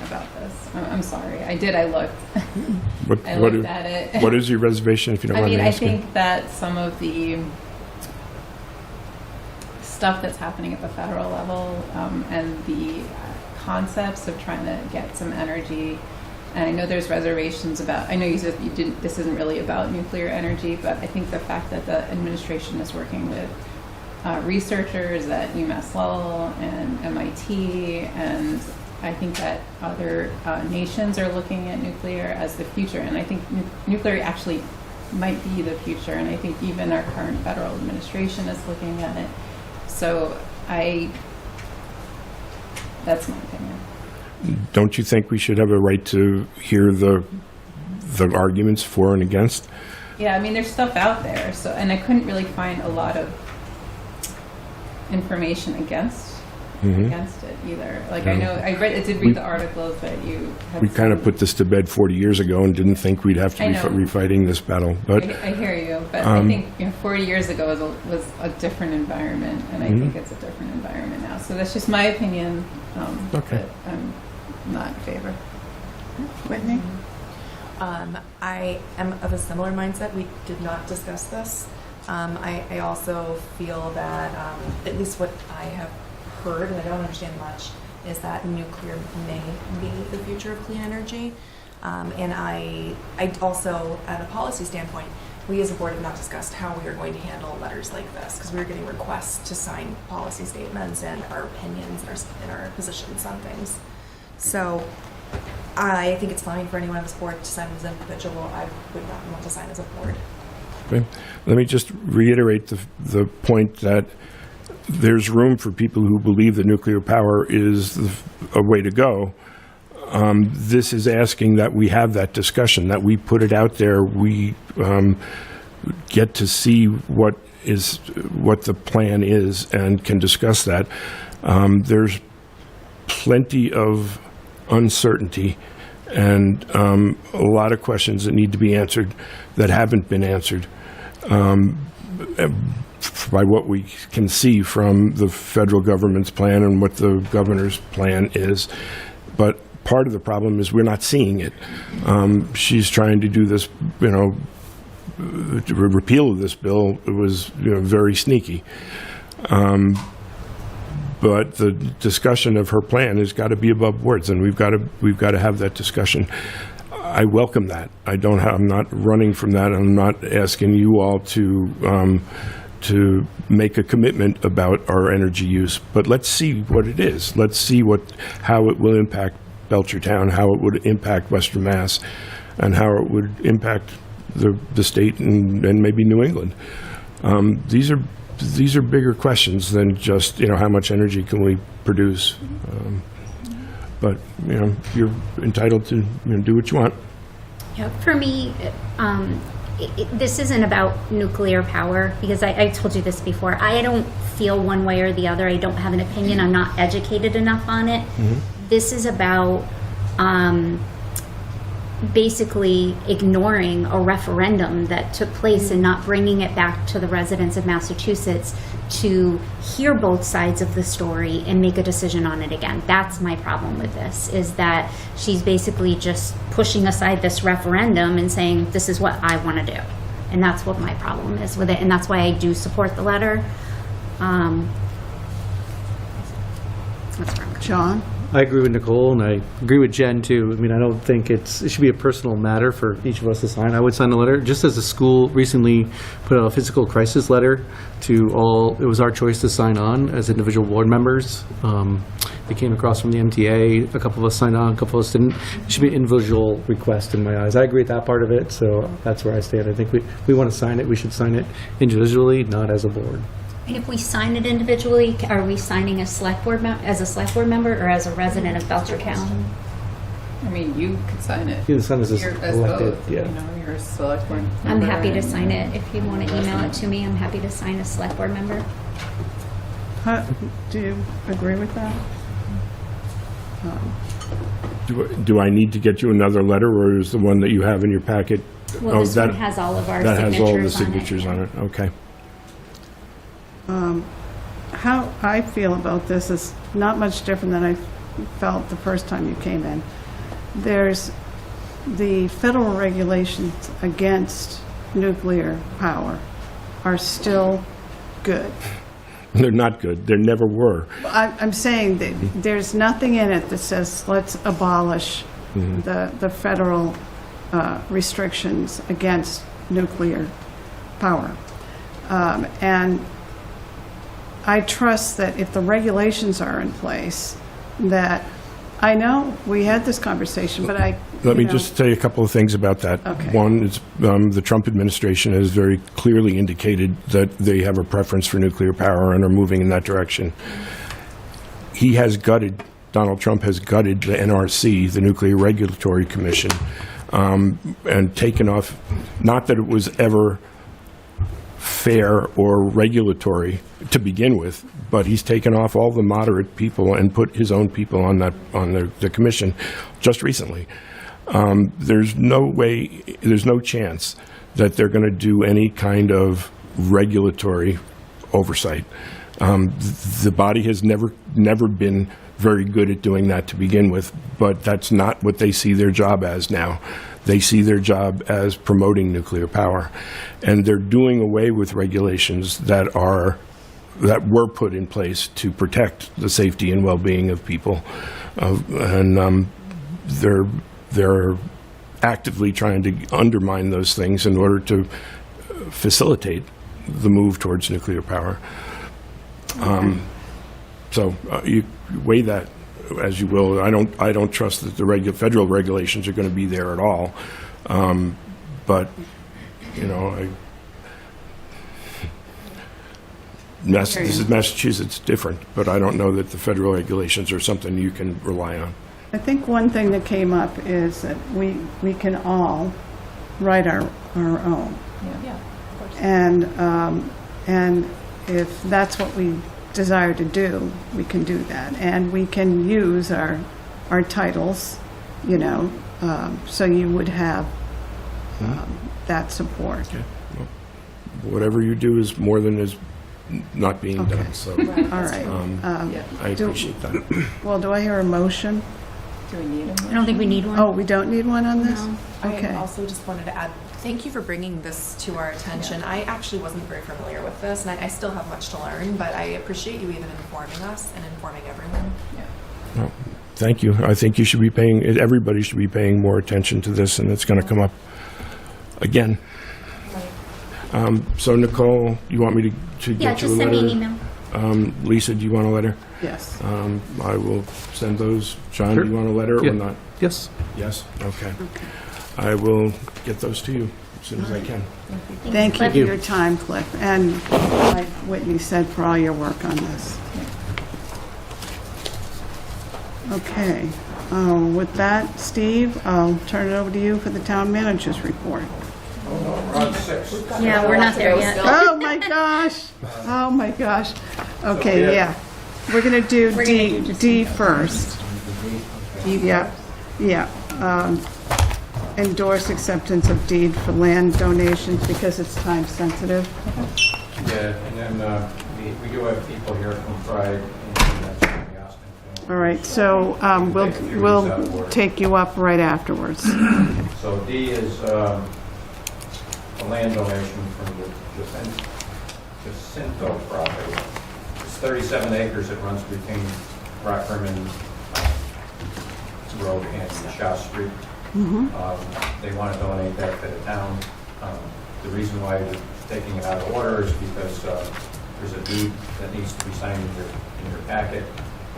about this. I'm sorry. I looked. I looked at it. What is your reservation, if you don't mind me asking? I think that some of the stuff that's happening at the federal level, and the concepts of trying to get some energy, and I know there's reservations about, I know you said this isn't really about nuclear energy, but I think the fact that the administration is working with researchers at UMass Lowell and MIT, and I think that other nations are looking at nuclear as the future, and I think nuclear actually might be the future, and I think even our current federal administration is looking at it. So that's my opinion. Don't you think we should have a right to hear the arguments for and against? Yeah, I mean, there's stuff out there, so, and I couldn't really find a lot of information against it either. Like, I know I did read the articles that you had. We kind of put this to bed 40 years ago and didn't think we'd have to be refighting this battle. But I hear you, but I think 40 years ago was a different environment, and I think it's a different environment now. So that's just my opinion. Okay. But I'm not in favor. Whitney? I am of a similar mindset. We did not discuss this. I also feel that, at least what I have heard, and I don't understand much, is that nuclear may be the future of clean energy. And I also, at a policy standpoint, we as a board have not discussed how we are going to handle letters like this, because we are getting requests to sign policy statements and our opinions and our positions on things. So I think it's fine for anyone on this board to sign as an individual. I would not want to sign as a board. Okay. Let me just reiterate the point that there's room for people who believe that nuclear power is a way to go. This is asking that we have that discussion, that we put it out there, we get to see what the plan is and can discuss that. There's plenty of uncertainty and a lot of questions that need to be answered that haven't been answered by what we can see from the federal government's plan and what the governor's plan is. But part of the problem is we're not seeing it. She's trying to do this, repeal of this bill. It was very sneaky. But the discussion of her plan has got to be above words, and we've got to have that discussion. I welcome that. I'm not running from that. I'm not asking you all to make a commitment about our energy use. But let's see what it is. Let's see how it will impact Belchertown, how it would impact Western Mass, and how it would impact the state and maybe New England. These are bigger questions than just how much energy can we produce. But you're entitled to do what you want. Yeah, for me, this isn't about nuclear power, because I told you this before. I don't feel one way or the other. I don't have an opinion. I'm not educated enough on it. Mm-hmm. This is about basically ignoring a referendum that took place and not bringing it back to the residents of Massachusetts to hear both sides of the story and make a decision on it again. That's my problem with this, is that she's basically just pushing aside this referendum and saying, this is what I want to do. And that's what my problem is with it. And that's why I do support the letter. That's where I'm going. John? I agree with Nicole, and I agree with Jen, too. I mean, I don't think it should be a personal matter for each of us to sign. I would sign the letter, just as the school recently put out a physical crisis letter to all. It was our choice to sign on as individual board members. It came across from the MTA. A couple of us signed on, a couple of us didn't. It should be an individual request in my eyes. I agree with that part of it, so that's where I stand. I think we want to sign it. We should sign it individually, not as a board. And if we sign it individually, are we signing as a select board member or as a resident of Belchertown? I mean, you could sign it. You can sign as You're elected, both, yeah. You're a select board member. I'm happy to sign it. If you want to email it to me, I'm happy to sign as select board member. Do you agree with that? Do I need to get you another letter, or is the one that you have in your packet? Well, this one has all of our that signatures has all the on signatures it. on it. Okay. How I feel about this is not much different than I felt the first time you came in. There's the federal regulations against nuclear power are still good. They're not good. There never were. I'm saying that there's nothing in it that says let's abolish the federal restrictions against nuclear power. And I trust that if the regulations are in place, that I know we had this conversation, but Let me just tell you a couple of things about that. Okay. One is the Trump administration has very clearly indicated that they have a preference for nuclear power and are moving in that direction. Donald Trump has gutted the NRC, the Nuclear Regulatory Commission, and taken off, not that it was ever fair or regulatory to begin with, but he's taken off all the moderate people and put his own people on the commission just recently. There's no chance that they're going to do any kind of regulatory oversight. The body has never been very good at doing that to begin with, but that's not what they see their job as now. They see their job as promoting nuclear power, and they're doing away with regulations that were put in place to protect the safety and well-being of people, and they're actively trying to undermine those things in order to facilitate the move towards nuclear power. So you weigh that as you will. I don't trust that the federal regulations are going to be there at all. But This is Massachusetts, different, but I don't know that the federal regulations are something you can rely on. I think one thing that came up is that we can all write our own. Yeah, of course. And if that's what we desire to do, we can do that. And we can use our titles, you know, so you would have that support. Okay. Well, whatever you do is more than is not being Okay. done, so All right. I appreciate that. Well, do I hear a motion? Do we need a I don't think we need one. Oh, we don't need one on this? Okay. I also just wanted to add, thank you for bringing this to our attention. I actually wasn't very familiar with this, and I still have much to learn, but I appreciate you even informing us and informing everyone. Well, thank you. I think you should be paying, everybody should be paying more attention to this, and it's going to come up again. So Nicole, you want me to Yeah, get you a just letter? send me an email. Lisa, do you want a letter? Yes. I will send those. John, Sure. do you want a letter Yeah. or not? Yes. Yes? Okay. I will get those to you as soon as I can. Thank you Cliff. for your time, Cliff, and like Whitney said, for all your work on this. Okay. With that, Steve, I'll turn it over to you for the town manager's report. We're on 6. Yeah, we're not there yet. Oh, my gosh. Oh, my gosh. Okay, yeah. We're going to do D first. Yeah, yeah. Endorse acceptance of deed for land donations because it's time sensitive. Yeah, and then we do have people here from Pride and that's from the Austin family. All right, so we'll take you up right afterwards. So D is a land donation from the Jacinto property. It's 37 acres. It runs between Rock Rimmon Road and Shaw Street. They want to donate that to the town. The reason why we're taking it out of order is because there's a deed that needs to be signed in your packet.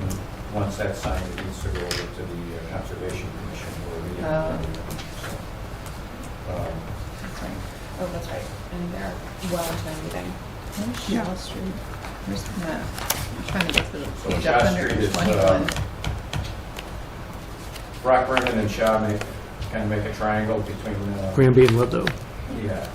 And once that's signed, it needs to go over to the Conservation Commission where we Oh, that's right. And they're well into their meeting. Shaw Street. Where's the map? I'm trying to get to the So page Shaw up under Street is, 21. Rock Rimmon and Shaw kind of make a triangle between, Granby and Ludlow. yeah.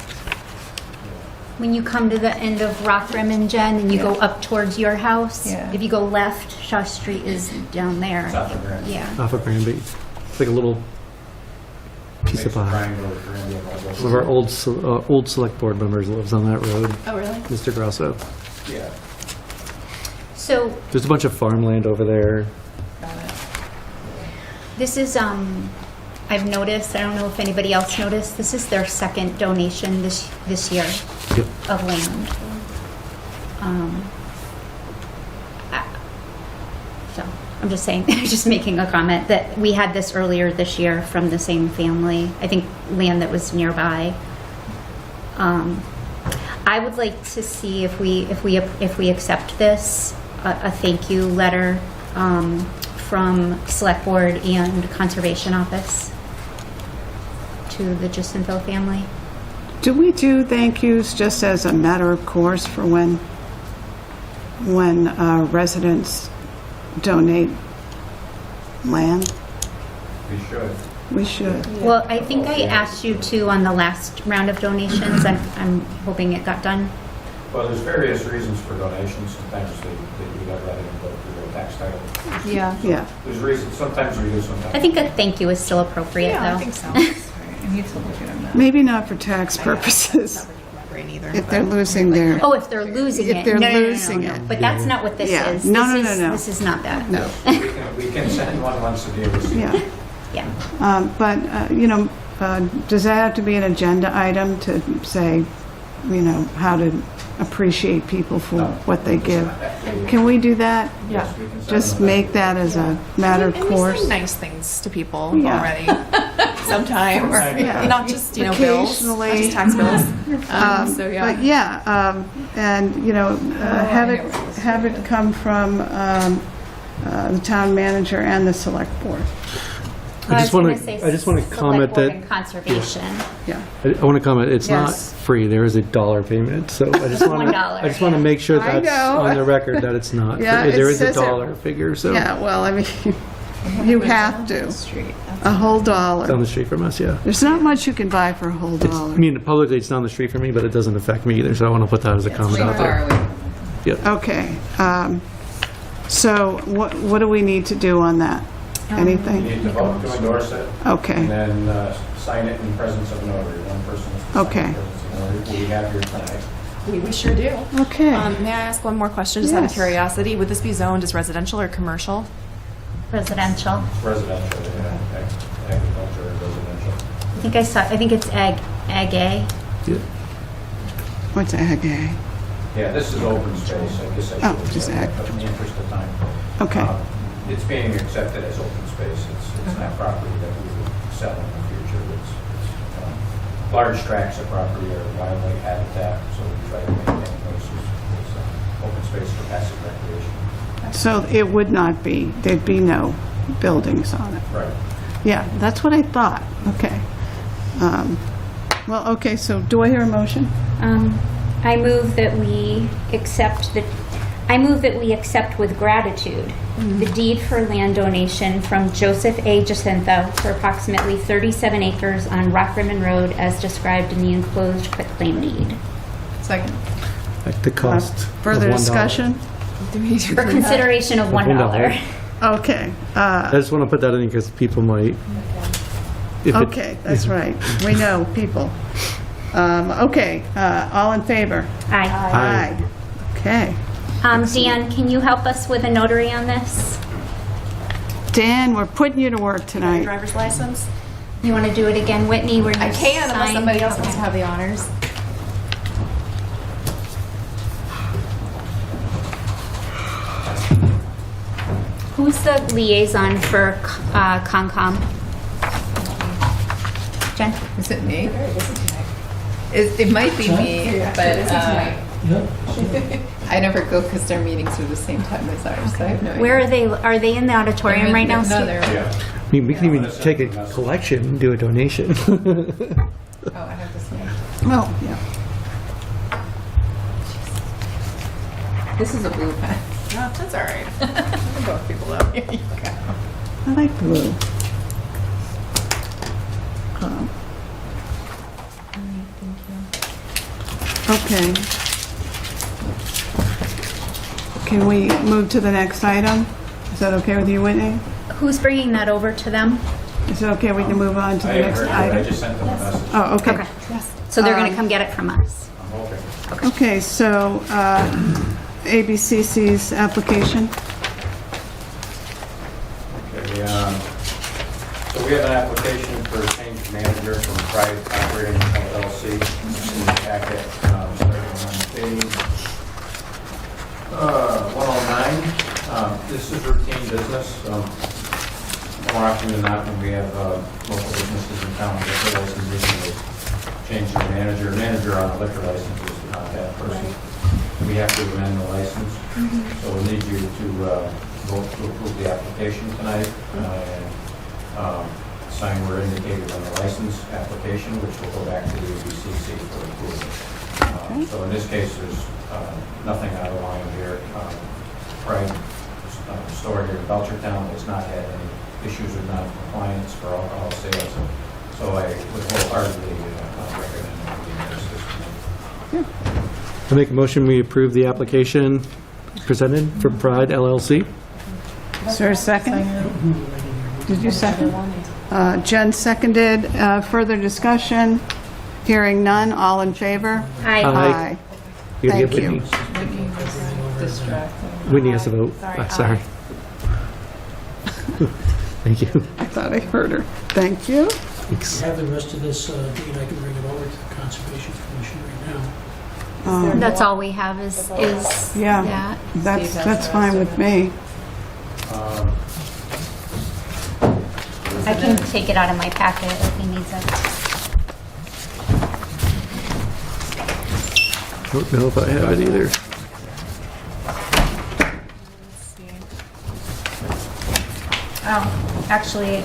When you come to the end of Rock Rimmon, Jen, and you go up towards your house, Yeah. if you go left, Shaw Street is down there. South of Grand. Yeah. Off of Granby. It's like a little piece of Makes a pie. triangle with Granby and Ludlow. One of our old select board members lives on that road, Oh, really? Mr. Grosso. Yeah. So There's a bunch of farmland over there. Got it. this is, I've noticed, I don't know if anybody else noticed, this is their second donation this year Yep. of land. So, I'm just saying, just making a comment that we had this earlier this year from the same family. I think land that was nearby. I would like to see if we accept this, a thank you letter from Select Board and Conservation Office to the Jacinto family. Do we do thank yous just as a matter of course for when residents donate land? We should. We should. Well, I think I asked you to on the last round of donations. I'm hoping it got done. Well, there's various reasons for donations. Sometimes they do that rather than go through the tax title. Yeah. Yeah. There's reasons, sometimes we do, sometimes. I think a thank you is still appropriate, Yeah, though. I think so. I need to look at them now. Maybe not for tax purposes, Not really remembering either. if but- they're losing their, Oh, if they're losing If it. they're No, no, no, no, losing no. it. But that's not what this Yeah. is. No, This no, is- no, no. This is not that. no, We can send one once a year. yeah. Yeah. But, does that have to be an agenda item to say, how to appreciate people for No. what they give? Can we do that? Yes, we can send Just them. make that as a matter of And we course? say nice things to people Yeah. already. Sometimes, Yeah. not just bills, not Occasionally. just tax bills. So yeah. But yeah, and, have it come from the town manager and the select board. I just was want gonna say to, I just want to Select comment Board that, and Conservation. Yeah. I want to comment, it's not Yes. free, there is a dollar payment, so I just want to, $1, I just want to make sure I that's know. on the record that it's not. Yeah, There it is a says it. dollar figure, so, Yeah, well, I mean, you have to. A whole it's down dollar. the street from us, yeah. There's not much you can buy for a whole It's, I dollar. mean, publicly, it's down the street from me, but it doesn't affect me either, so I want to put that as a comment out Far there. away. Okay, so what do we need to do on that? You Anything? need to vote to endorse it, and Okay, then sign it in presence of a notary. One person is to sign Okay. in presence of a notary. We have here tonight. We sure do. okay. May I ask one more question, just out of Yes. curiosity? Would this be zoned as residential or commercial? Residential. Residential, yeah, agriculture, residential. I think it's Ag A. Yeah. What's ag A? Yeah, this is open space, I guess I should Oh, have just said ag. that, but in the interest of time. Okay, It's being accepted as open space. It's not property that we would sell in the future. It's large tracts of property are wildlife habitat, so we try to maintain those as open space for passive recreation. so it would not be, there'd be no buildings on it. Right. Yeah, that's what I thought. Okay. Well, okay, so do I hear a motion? I move that we accept with gratitude the deed for land donation from Joseph A. Jacinto for approximately 37 acres on Rock Rimmon Road as described in the enclosed quitclaim deed. Second. Like the cost. Further of $1. discussion? For consideration of $1. Okay, I just want to put that in because people might. if it- okay, that's right. We know people. Okay, all in favor? Aye. Aye. Okay. Dan, can you help us with a notary on this? Dan, we're putting you to work tonight. Driver's license? You want to do it again, Whitney, where you I can, unless sign? somebody else wants Okay. to have the honors. Who's the liaison for Concom? Jen? Is it me? It might be me, but I never go because their meetings are the same time as ours, so I have no idea. Where are they? Are they in the auditorium right now, No, Steve? they're, Yeah. I mean, we can even take a collection and do a donation. oh, I have this one. Oh, yeah. This is a blue pen. No, that's all right. Both people up. Here you go. I like blue. Okay. Can we move to the next item? Is that okay with you, Whitney? Who's bringing that over to them? Is it okay we can move on to I the haven't next heard it. I item? just sent them a message. Oh, okay. Okay. So they're going to come get it from us. I'm hoping. Okay, so ABCC's application. Okay, so we have an application for a change of manager from private operating LLC. It's in the packet, starting on page 109. This is routine business. More often than not, when we have local businesses in town, liquor license recently changed the manager. Manager on the liquor license is not that person. We have to amend the license. So we'll need you to vote to approve the application tonight and sign where indicated on the license application, which will go back to the ABCC for approval. So in this case, there's nothing out of line here. Pride store here in Belchertown has not had any issues with non-compliance for alcohol sales. So I would wholeheartedly recommend that we endorse this. I make a motion, we approve the application presented from Pride LLC. Is there a second? Did you second? Jen seconded. Further discussion? Hearing none, all in favor? Aye. Aye. You gotta get Thank you. Whitney. Distracting. Whitney has to vote. Sorry, Sorry. Thank you. I thought I heard her. Thank you. Thanks. Have the rest of this deed, I can bring it over to the Conservation Commission right now. That's all we have is Yeah, that. that's fine with me. I can take it out of my packet if he needs it. Don't know if I have it either. Oh, actually,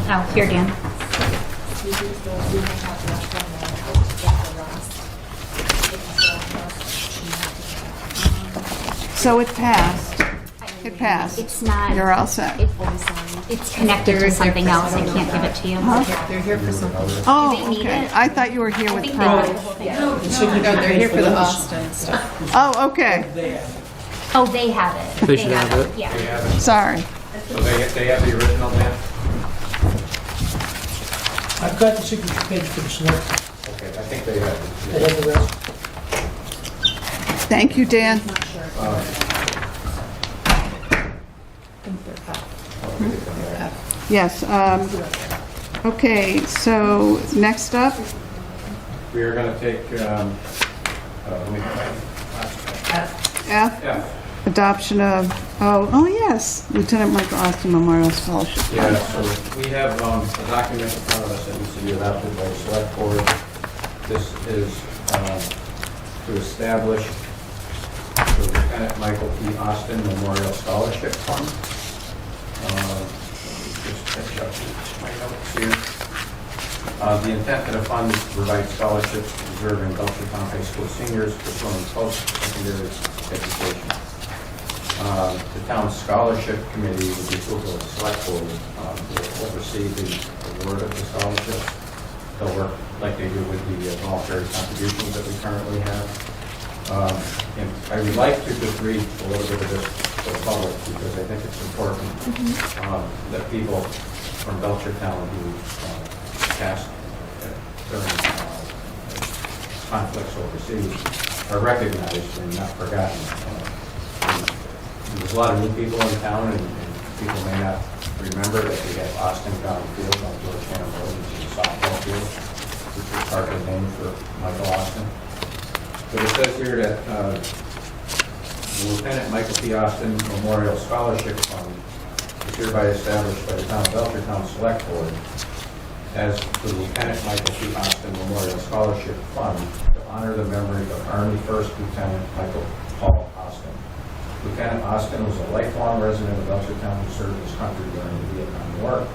Oh, here, Dan. So it passed. It passed. It's not. You're all set. It's connected to something else. I can't give it to you. They're here for something. Oh, they need okay. it? I thought you were here I with think Pride. No, they're here for the Austin stuff. Oh, okay. Oh, they have it. They should have it. They Yeah. have it. Sorry. So they have the original plan? I've got the signature page for the select. Okay, I think they have I it. have the rest. Thank you, Dan. Yes. Okay, so next up, We are going to take, let me- F, F. adoption of, oh, yes, Lieutenant Michael Austin Memorial Scholarship. Yeah, so we have a document in front of us that needs to be adopted by the select board. This is to establish the Lieutenant Michael P. Austin Memorial Scholarship Fund. Let me just catch up with my notes here. The intent of the fund is to provide scholarships to deserving Belchertown High School seniors pursuing post-secondary education. The town scholarship committee, with the approval of the select board, will oversee the award of the scholarship. They'll work like they do with the voluntary contributions that we currently have. And I would like to just read a little bit of this to the public because I think it's important that people from Belchertown who passed during conflicts overseas are recognized and not forgotten. There's a lot of new people in town, and people may not remember that we have Austin County Field on Georgetown Road, which is a softball field, which is partly named for Michael Austin. But it says here that the Lieutenant Michael P. Austin Memorial Scholarship Fund is hereby established by the town of Belchertown Select Board as the Lieutenant Michael P. Austin Memorial Scholarship Fund to honor the memory of Army First Lieutenant Michael Paul Austin. Lieutenant Austin was a lifelong resident of Belchertown who served his country during the Vietnam War.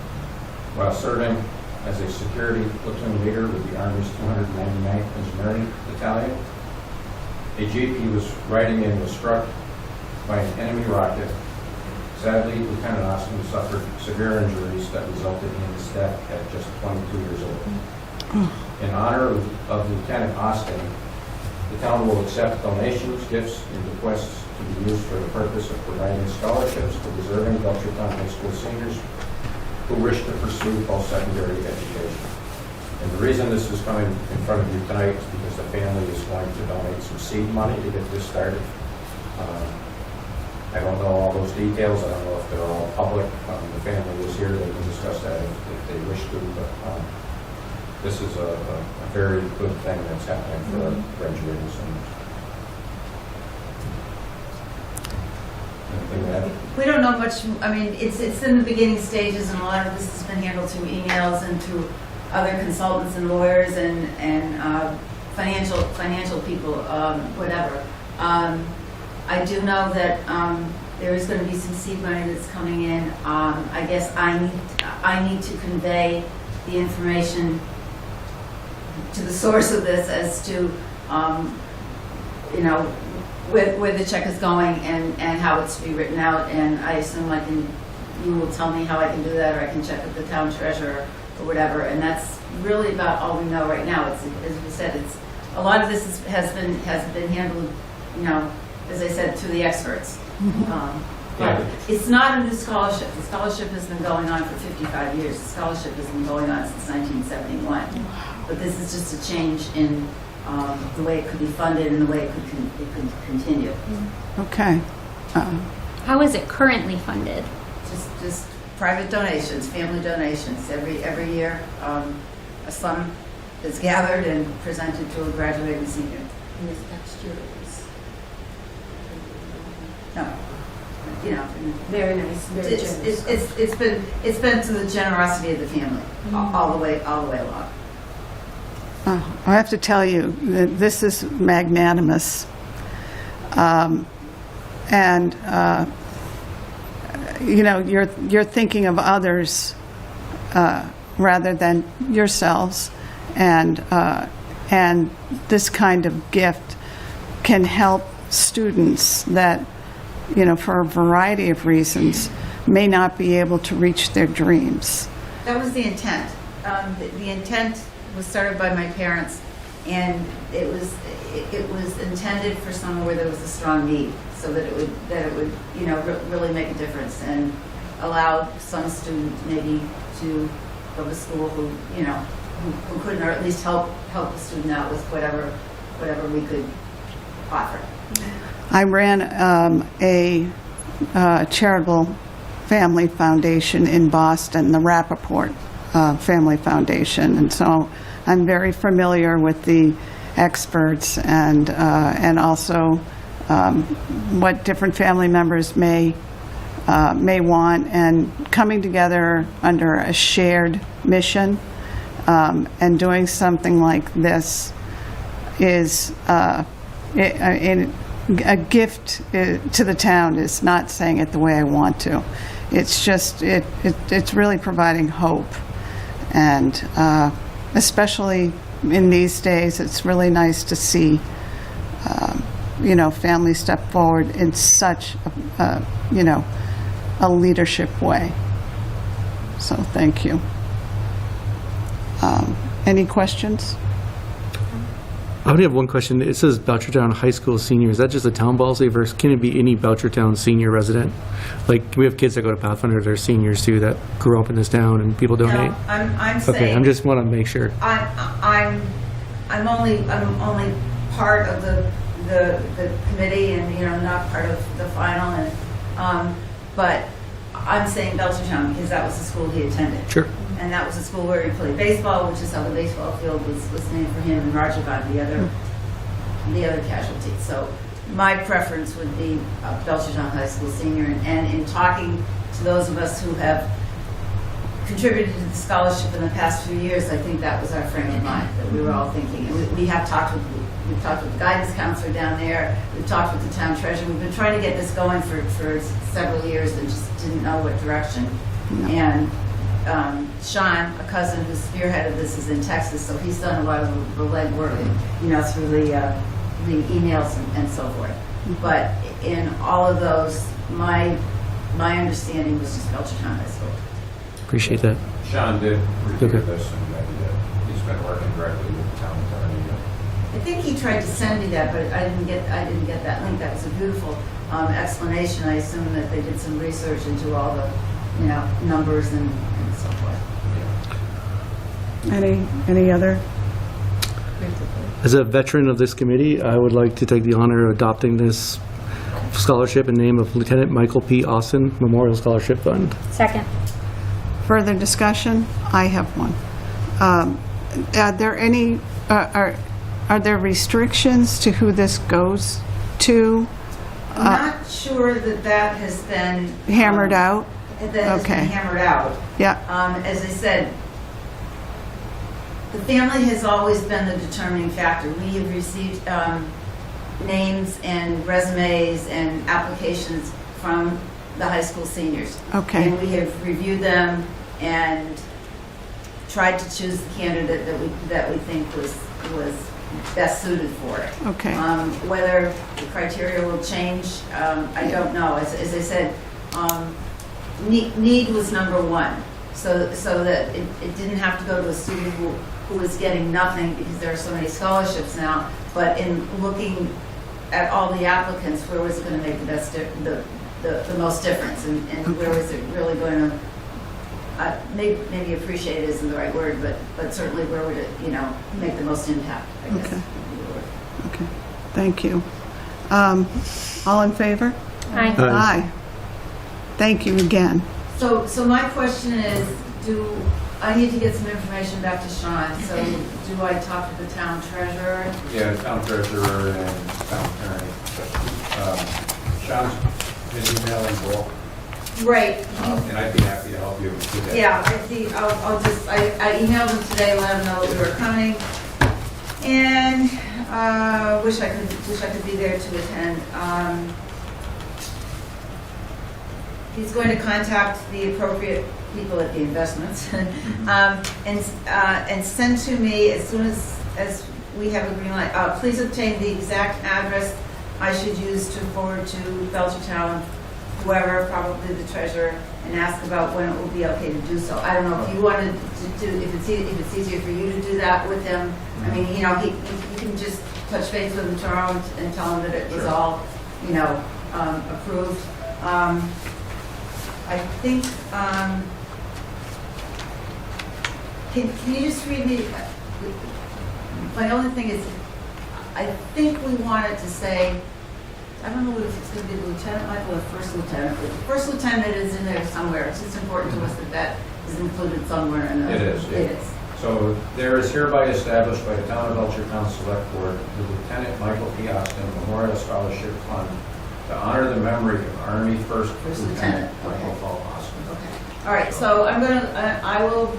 While serving as a security platoon leader with the Army's 299th Engineering Battalion, a jeep he was riding in was struck by an enemy rocket. Sadly, Lieutenant Austin suffered severe injuries that resulted in his death at just 22 years old. In honor of Lieutenant Austin, the town will accept donations, gifts, and bequests to be used for the purpose of providing scholarships to deserving Belchertown High School seniors who wish to pursue post-secondary education. And the reason this is coming in front of you tonight is because the family is going to donate some seed money to get this started. I don't know all those details. I don't know if they're all public. The family is here. They can discuss that if they wish to. But this is a very good thing that's happening for our graduating seniors. Anything to add? We don't know much, I mean, it's in the beginning stages, and a lot of this has been handled through emails and to other consultants and lawyers and financial people, whatever. I do know that there is going to be some seed money that's coming in. I guess I need to convey the information to the source of this as to, where the check is going and how it's to be written out. And I assume you will tell me how I can do that, or I can check with the town treasurer or whatever. And that's really about all we know right now. It's, as we said, a lot of this has been handled, as I said, to the experts. But it's not a new scholarship. The scholarship has been going on for 55 years. The scholarship has been going on since 1971. But this is just a change in the way it could be funded and the way it could continue. Okay. How is it currently funded? Just private donations, family donations. Every year, a sum is gathered and presented to a graduating senior. And this next year is No, very nice, very generous. it's been to the generosity of the family all the way along. I have to tell you that this is magnanimous. You're thinking of others rather than yourselves. And this kind of gift can help students that, for a variety of reasons, may not be able to reach their dreams. That was the intent. The intent was started by my parents, and it was intended for somewhere where there was a strong need, so that it would really make a difference and allow some student maybe to go to school who couldn't, or at least help the student out with whatever we could offer. I ran a charitable family foundation in Boston, the Rappaport Family Foundation, and so I'm very familiar with the experts and also what different family members may want, and coming together under a shared mission and doing something like this is a gift to the town. Is not saying it the way I want to. It's just, it's really providing hope. And especially in these days, it's really nice to see, families step forward in such, a leadership way. So thank you. Any questions? I only have one question. It says Belchertown High School senior. Is that just a town policy versus can it be any Belchertown senior resident? Like, we have kids that go to Pathfinder that are seniors too that grew up in this town and people donate? No, I'm saying. Okay, I'm just want to make sure. I'm only part of the committee and, not part of the final, and, but I'm saying Belchertown because that was the school he attended. Sure. And that was the school where he played baseball, which is how the baseball field was named for him, and Roger got the other casualty. So my preference would be Belchertown High School senior, and in talking to those of us who have contributed to the scholarship in the past few years, I think that was our frame of mind, that we were all thinking. And we've talked with the guidance counselor down there, we've talked with the town treasurer, we've been trying to get this going for several years and just didn't know what direction. No. And Sean, a cousin who spearheaded this, is in Texas, so he's done a lot of the legwork, through the emails and so forth. But in all of those, my understanding was just Belchertown High School. Appreciate that. Sean did review Okay. this, and he's been working directly with the town attorney. I think he tried to send me that, but I didn't get that link. That was a beautiful explanation. I assume that they did some research into all the, numbers and so forth. Any other? As a veteran of this committee, I would like to take the honor of adopting this scholarship in name of Lieutenant Michael P. Austin Memorial Scholarship Fund. Second. Further discussion? I have one. Are there any, are there restrictions to who this goes to? I'm not sure that has been Hammered out? That has Okay. been hammered out. Yeah, As I said, the family has always been the determining factor. We have received names and resumes and applications from the high school seniors. okay, And we have reviewed them and tried to choose the candidate that we think was best suited for it. okay, Whether the criteria will change, I don't know. As I said, need was number one, so that it didn't have to go to a student who was getting nothing because there are so many scholarships now. But in looking at all the applicants, where was it going to make the most difference, and where was it really going to maybe appreciate isn't the right word, but certainly where would it make the most impact, I guess. Okay. okay. Thank you. All in favor? Aye. Aye. Thank you again. So my question is, do I need to get some information back to Sean? So do I talk to the town treasurer? Yeah, town treasurer and town attorney. Sean's been emailing Paul, Right. and I'd be happy to help you with that. Yeah, I emailed him today, let him know that we were coming, and wish I could be there to attend. He's going to contact the appropriate people at the investments, and send to me as soon as we have a green light. Please obtain the exact address I should use to forward to Belchertown, whoever, probably the treasurer, and ask about when it will be okay to do so. I don't know if you wanted to do, if it's easier for you to do that with him. I mean, you know, you can just touch base with him tomorrow and tell him that it was all, you know, approved. I think, can you just read me, my only thing is, I think we wanted to say, I don't know if it's going to be Lieutenant Michael or First Lieutenant. But the First Lieutenant is in there somewhere. It's just important to us that that is included somewhere in the... It is. It is. So there is hereby established by the Town of Belchertown Select Board the Lieutenant Michael P. Austin Memorial Scholarship Fund to honor the memory of Army First Lieutenant Michael Paul Austin. Okay. All right. So I'm going to, I'll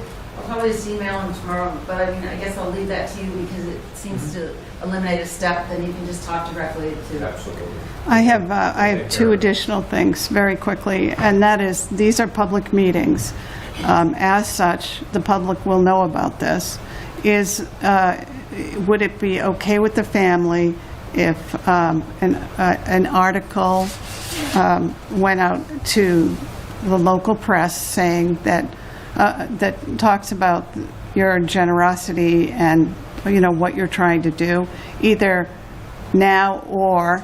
probably just email him tomorrow, but I mean, I guess I'll leave that to you because it seems to eliminate a step. Then you can just talk directly to... Absolutely. I have two additional things very quickly, and that is, these are public meetings. As such, the public will know about this. Would it be okay with the family if an article went out to the local press saying that talks about your generosity and, you know, what you're trying to do, either now or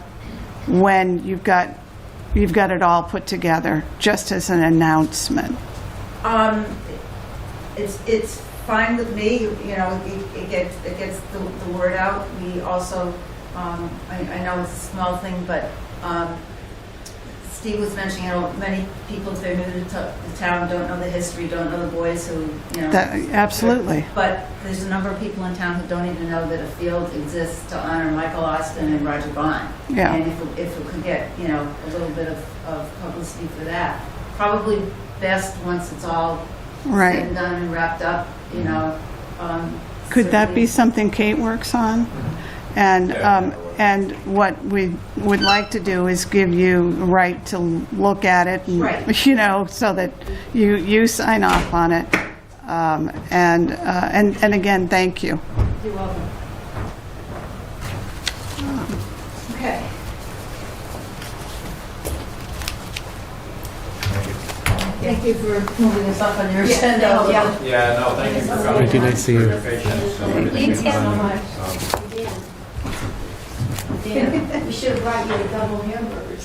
when you've got it all put together, just as an announcement? It's fine with me. You know, it gets the word out. We also, I know it's a small thing, but Steve was mentioning, you know, many people, if they're new to the town, don't know the history, don't know the boys who, you know. Absolutely. But there's a number of people in town who don't even know that a field exists to honor Michael Austin and Roger Bond. Yeah. And if we could get, you know, a little bit of publicity for that, probably best once it's all Right. said and done and wrapped up, you know. Could that be certainly- something Kate works on? And what we would like to do is give you the right to look at it, and, Right. you know, so that you sign off on it. And again, thank you. You're welcome. Okay. Thank you for moving us up on your agenda. Yeah, no, thank you for coming. Thank you, nice to see you. For your patience. Thanks so much. We should have brought you a double hamburger.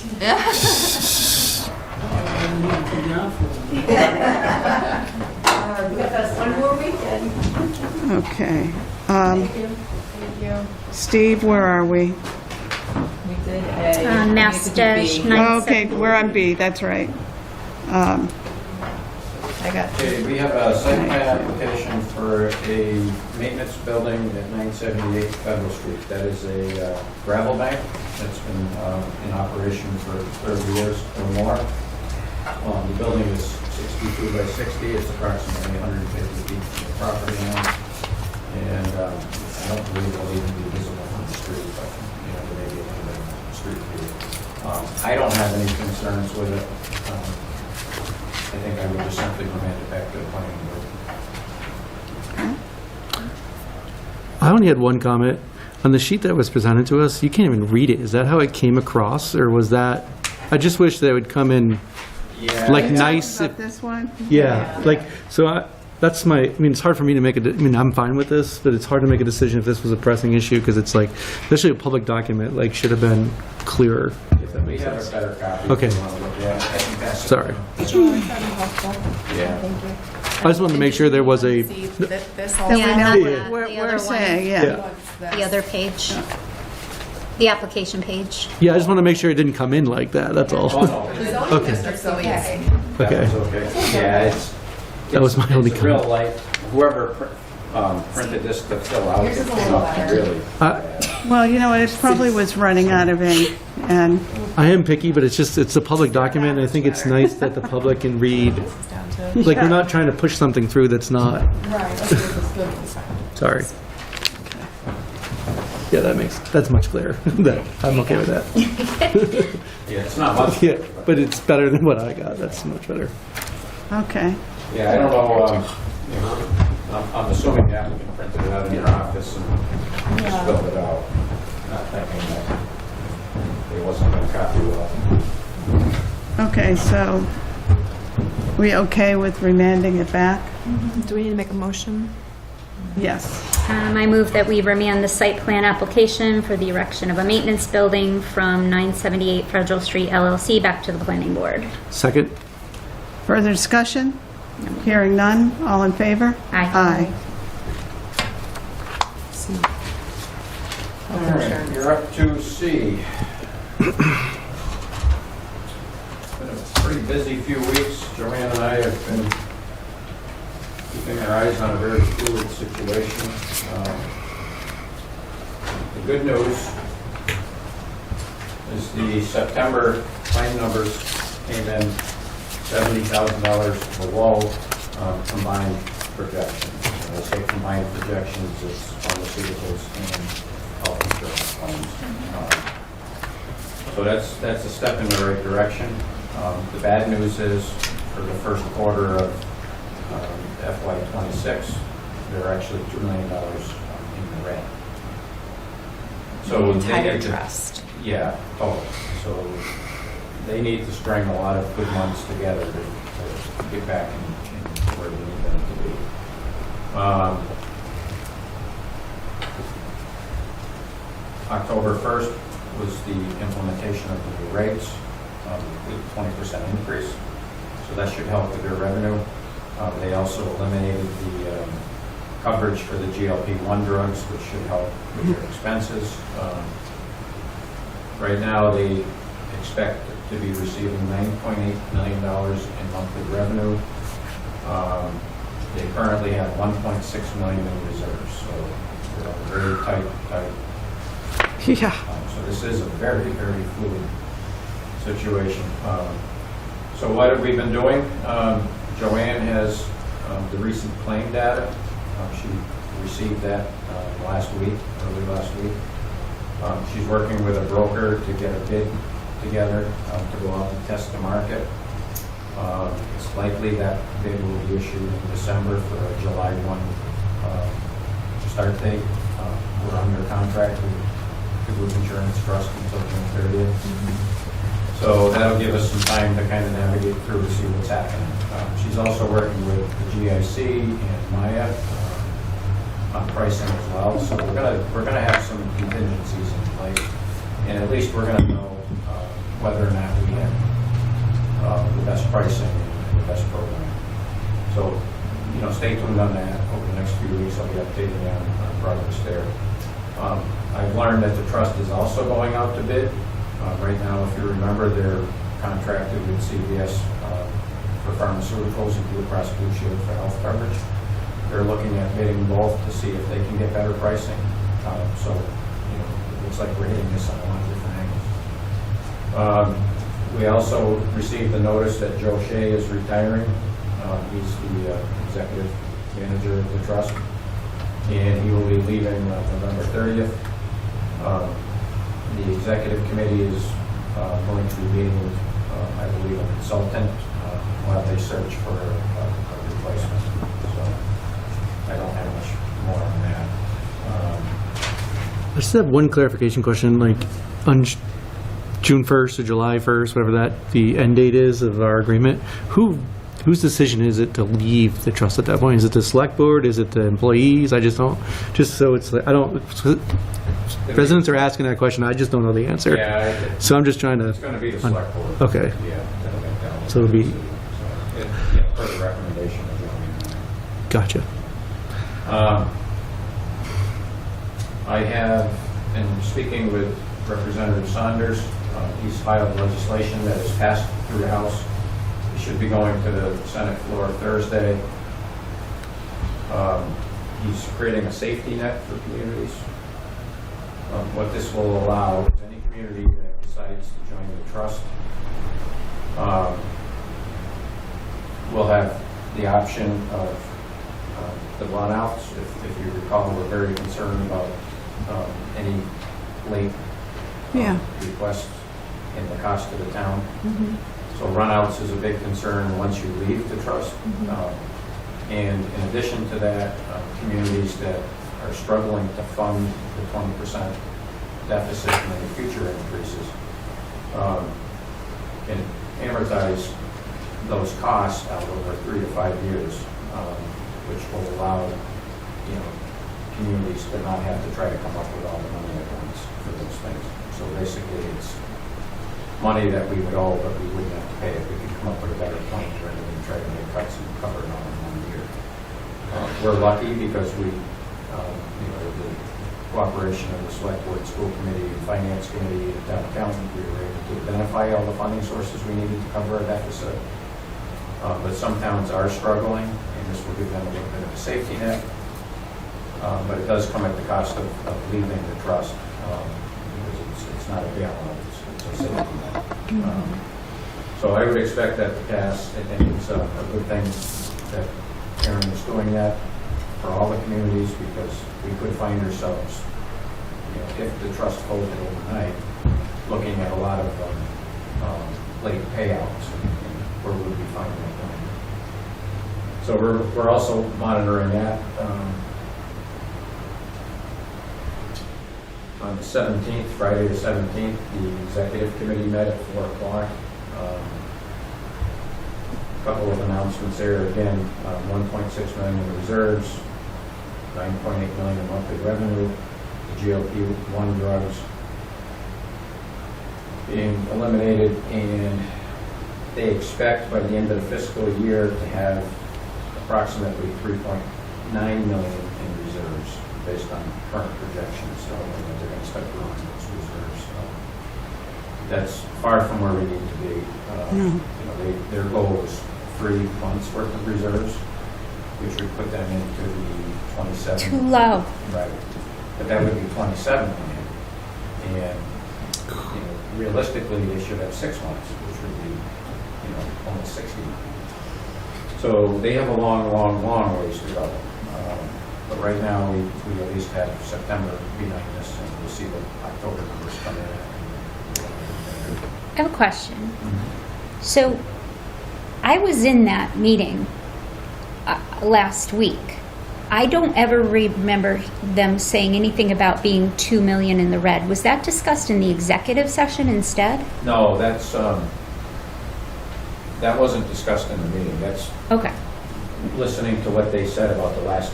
Come down for it. With us one more weekend. Okay. Thank you. Steve, where are we? We did a... Mass dash B. 9. Okay, we're on B, that's right. I got Okay, we have a site plan application for a maintenance building at 978 Federal Street. That is a gravel bank that's been in operation for 30 years or more. The building is 62 by 60. It's approximately 150 feet from the property line. And I don't believe it'll even be visible from the street, but, you know, there may be a little bit of street view. I don't have any concerns with it. I think I would just simply remand it back to the planning board. I only had one comment. On the sheet that was presented to us, you can't even read it. Is that how it came across, or was that... I just wish they would come in, Yeah. like, nice... About this one? Yeah, like, so that's my, I mean, it's hard for me to make I mean, I'm fine with this, but it's hard to make a decision if this was a pressing issue, because it's like, especially a public document, like, should have been clearer, if that We makes have a sense. better copy. Okay. If you want to look at it. I think that's... Sorry. Yeah. Thank you. I just wanted to make sure there was a, See this That also. we Yeah, know that- what the we're other saying, yeah. yeah. The other page. The application page. Yeah, I just want to make sure it didn't come in like that, that's all. Oh, no. The zoning Okay. district's okay. That Okay. was okay. Yeah, it's... That was my only It's real comment. light. Whoever printed this to fill out... Yours is a little better. Really... Well, you know, it probably was running out of ink, and I am picky, but it's just, it's a public document, and I think it's nice that the public can read. It's down to... Like, we're not trying to push something through that's not, Right, okay, that's good. It's fine. sorry. Yeah, that's much clearer. That, I'm okay with that. Yeah, it's not much. Yeah, but it's better than what I got. That's much better. okay. Yeah, I don't know, you know, I'm assuming the applicant printed it out in your office and just filled it out, not thinking that it wasn't going to copy well. Okay, so we okay with remanding it back? Do we need to make a motion? Yes. I move that we remand the site plan application for the erection of a maintenance building from 978 Federal Street LLC back to the planning board. Second? Further discussion? Hearing none, all in favor? Aye. All right, you're up to C. Been a pretty busy few weeks. Joanne and I have been keeping our eyes on a very fluid situation. The good news is the September claim numbers came in $70,000 below combined projections. When I say combined projections, it's pharmaceuticals and health insurance claims. So that's a step in the right direction. The bad news is for the first quarter of FY26, they're actually $2 million in the red. So The entire they need to- trust. Yeah, total. So they need to string a lot of good months together to get back in where we need them to be. October 1st was the implementation of the new rates, with 20% increase. So that should help with their revenue. They also eliminated the coverage for the GLP-1 drugs, which should help with their expenses. Right now, they expect to be receiving $9.8 million in monthly revenue. They currently have $1.6 million in reserves, so they're a very tight. Yeah. So this is a very, very fluid situation. So what have we been doing? Joanne has the recent claim data. She received that early last week. She's working with a broker to get a bid together to go out and test the market. It's likely that bid will be issued in December for a July 1 start date. We're under contract with the Group Insurance Trust until June 30th. So that'll give us some time to kind of navigate through to see what's happening. She's also working with the GIC and Maya on pricing as well. So we're gonna have some contingencies in place, and at least we're gonna know whether or not we have the best pricing and the best program. So, stay tuned on that. Over the next few weeks, I'll be updating on progress there. I've learned that the trust is also going out to bid. Right now, if you remember, they're contracted with CVS for pharmaceuticals and Blue Cross Blue Shield for health coverage. They're looking at bidding both to see if they can get better pricing. So, it looks like we're hitting this on a lot of different angles. We also received the notice that Joe Shea is retiring. He's the executive manager of the trust, and he will be leaving November 30th. The executive committee is going to be meeting with, I believe, a consultant while they search for a replacement. So I don't have much more on that. I just have one clarification question, like on June 1st or July 1st, whatever the end date is of our agreement, whose decision is it to leave the trust at that point? Is it the select board? Is it the employees? I just don't, just so it's like, I don't, residents are asking that question, I just don't know the answer. Yeah, So I'm just trying to. it's going to be the select board. Okay. Yeah, that'll make that one. So it'll be- So, per the recommendation of Joanne. Gotcha. I have been speaking with Representative Saunders. He's filed legislation that is passed through the House. It should be going to the Senate floor Thursday. He's creating a safety net for communities. What this will allow is any community that decides to join the trust will have the option of the runouts. If you recall, we're very concerned about any late requests in the cost of the town. So runouts is a big concern once you leave the trust. And in addition to that, communities that are struggling to fund the 20% deficit and any future increases can amortize those costs out over 3 to 5 years, which will allow, communities to not have to try to come up with all the money at once for those things. So basically, it's money that we would owe, but we wouldn't have to pay if we could come up with a better plan rather than try to make cuts and cover it all in 1 year. We're lucky because we, the cooperation of the Select Board, School Committee, and Finance Committee, and Town Accountant, we were able to identify all the funding sources we needed to cover a deficit. But some towns are struggling, and this will give them a little bit of a safety net. But it does come at the cost of leaving the trust, because it's not a bailout, it's a safety net. So I would expect that to pass. I think it's a good thing that Aaron is doing that for all the communities, because we could find ourselves, if the trust folded overnight, looking at a lot of late payouts, and where would we find that money? So we're also monitoring that. On the 17th, Friday the 17th, the executive committee met at 4 o'clock. A couple of announcements there. Again, 1.6 million in reserves, 9.8 million in monthly revenue, the GLP-1 drugs being eliminated, and they expect by the end of the fiscal year to have approximately 3.9 million in reserves based on current projections. So they're going to start growing those reserves. That's far from where we need to be. Their goal was 3 months worth of reserves, which would put them into the 27. Too low. Right. But that would be 27 million. And realistically, they should have 6 months, which would be almost 60 million. So they have a long ways to go. But right now, we at least have September behind us, and we'll see what October numbers come in at. I have a question. So I was in that meeting last week. I don't ever remember them saying anything about being 2 million in the red. Was that discussed in the executive session instead? No, that's that wasn't discussed in the meeting. That's Okay. listening to what they said about the last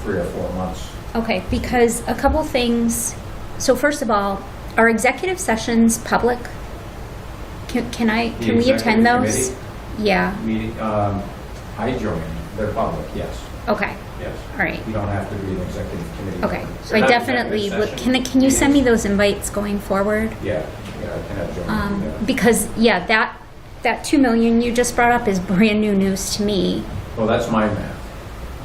3 or 4 months. Okay, because a couple things. So first of all, are executive sessions public? Can we attend those? Yeah. Meeting, I joined. They're public, yes. Okay. Yes. All right. You don't have to be an executive committee. Okay. So They're I not definitely executive would. session Can you send me meetings. those invites going forward? Yeah, I can have joined. Because that 2 million you just brought up is brand new news to me. Well, that's my math.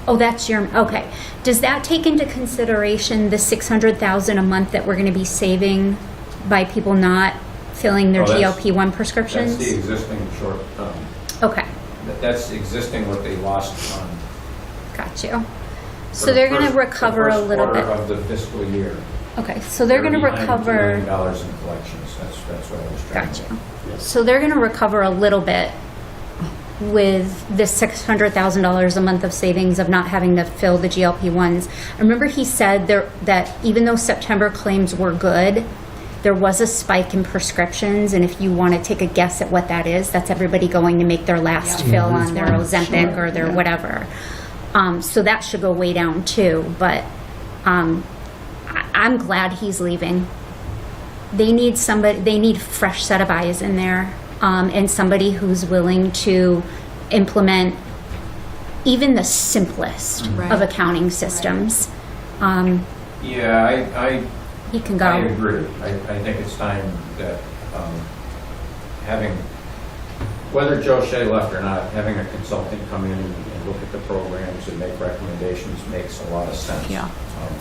Oh, that's your, okay. Does that take into consideration the 600,000 a month that we're going to be saving by people not filling their Oh, that's- GLP-1 prescriptions? That's the existing short, Okay, that's existing what they lost on. got you. So they're going to recover a little The bit. first quarter of the fiscal year. Okay, so they're going to behind $2 recover, million in collections. That's what I was trying got to. you. So they're going to recover a little bit with the $600,000 a month of savings of not having to fill the GLP-1s. I remember he said that even though September claims were good, there was a spike in prescriptions, and if you want to take a guess at what that is, that's everybody going to make their last fill on their Ozempic or their whatever. So that should go way down too, but I'm glad he's leaving. They need a fresh set of eyes in there, and somebody who's willing to implement even the simplest of accounting systems. Yeah, He can go. I agree. I think it's time that having, whether Joe Shea left or not, having a consultant come in and look at the programs and make recommendations makes a lot of sense. Yeah.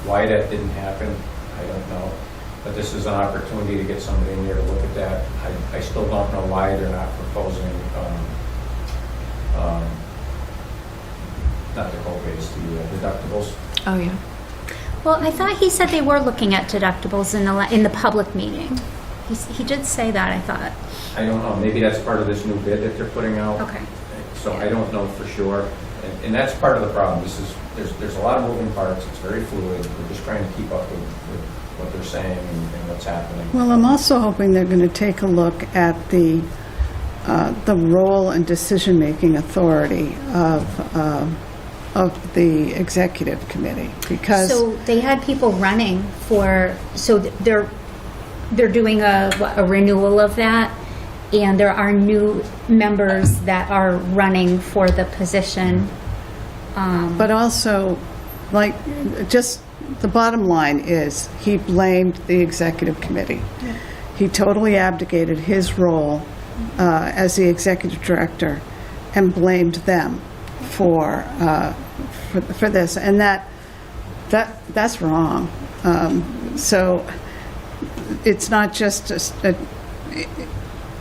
Why that didn't happen, I don't know. But this is an opportunity to get somebody in there to look at that. I still don't know why they're not proposing, not the co-pays, the deductibles. Oh, yeah. Well, I thought he said they were looking at deductibles in the public meeting. He did say that, I thought. I don't know, maybe that's part of this new bid that they're putting out. Okay. So I don't know for sure. And that's part of the problem. There's a lot of moving parts. It's very fluid. We're just trying to keep up with what they're saying and what's happening. Well, I'm also hoping they're going to take a look at the role and decision-making authority of the executive committee, because So they had people running for, so they're doing a renewal of that, and there are new members that are running for the position. but also, like, just the bottom line is, he blamed the executive committee. He totally abdicated his role as the executive director and blamed them for this, and that's wrong. So it's not just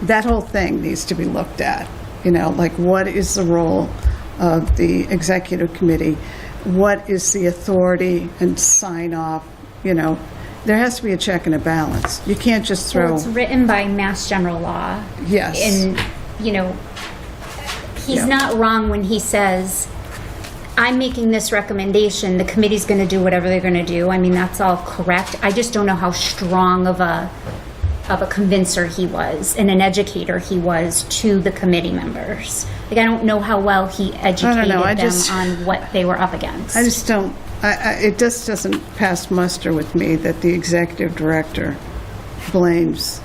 that whole thing needs to be looked at. Like, what is the role of the executive committee? What is the authority and sign off? There has to be a check and a balance. You can't just throw. Well, it's written by Mass General Law. Yes. And, he's not wrong when he says, I'm making this recommendation, the committee's going to do whatever they're going to do. I mean, that's all correct. I just don't know how strong of a convincer he was and an educator he was to the committee members. Like, I don't know how well he educated them on what they were up against. I just don't. It just doesn't pass muster with me that the executive director blames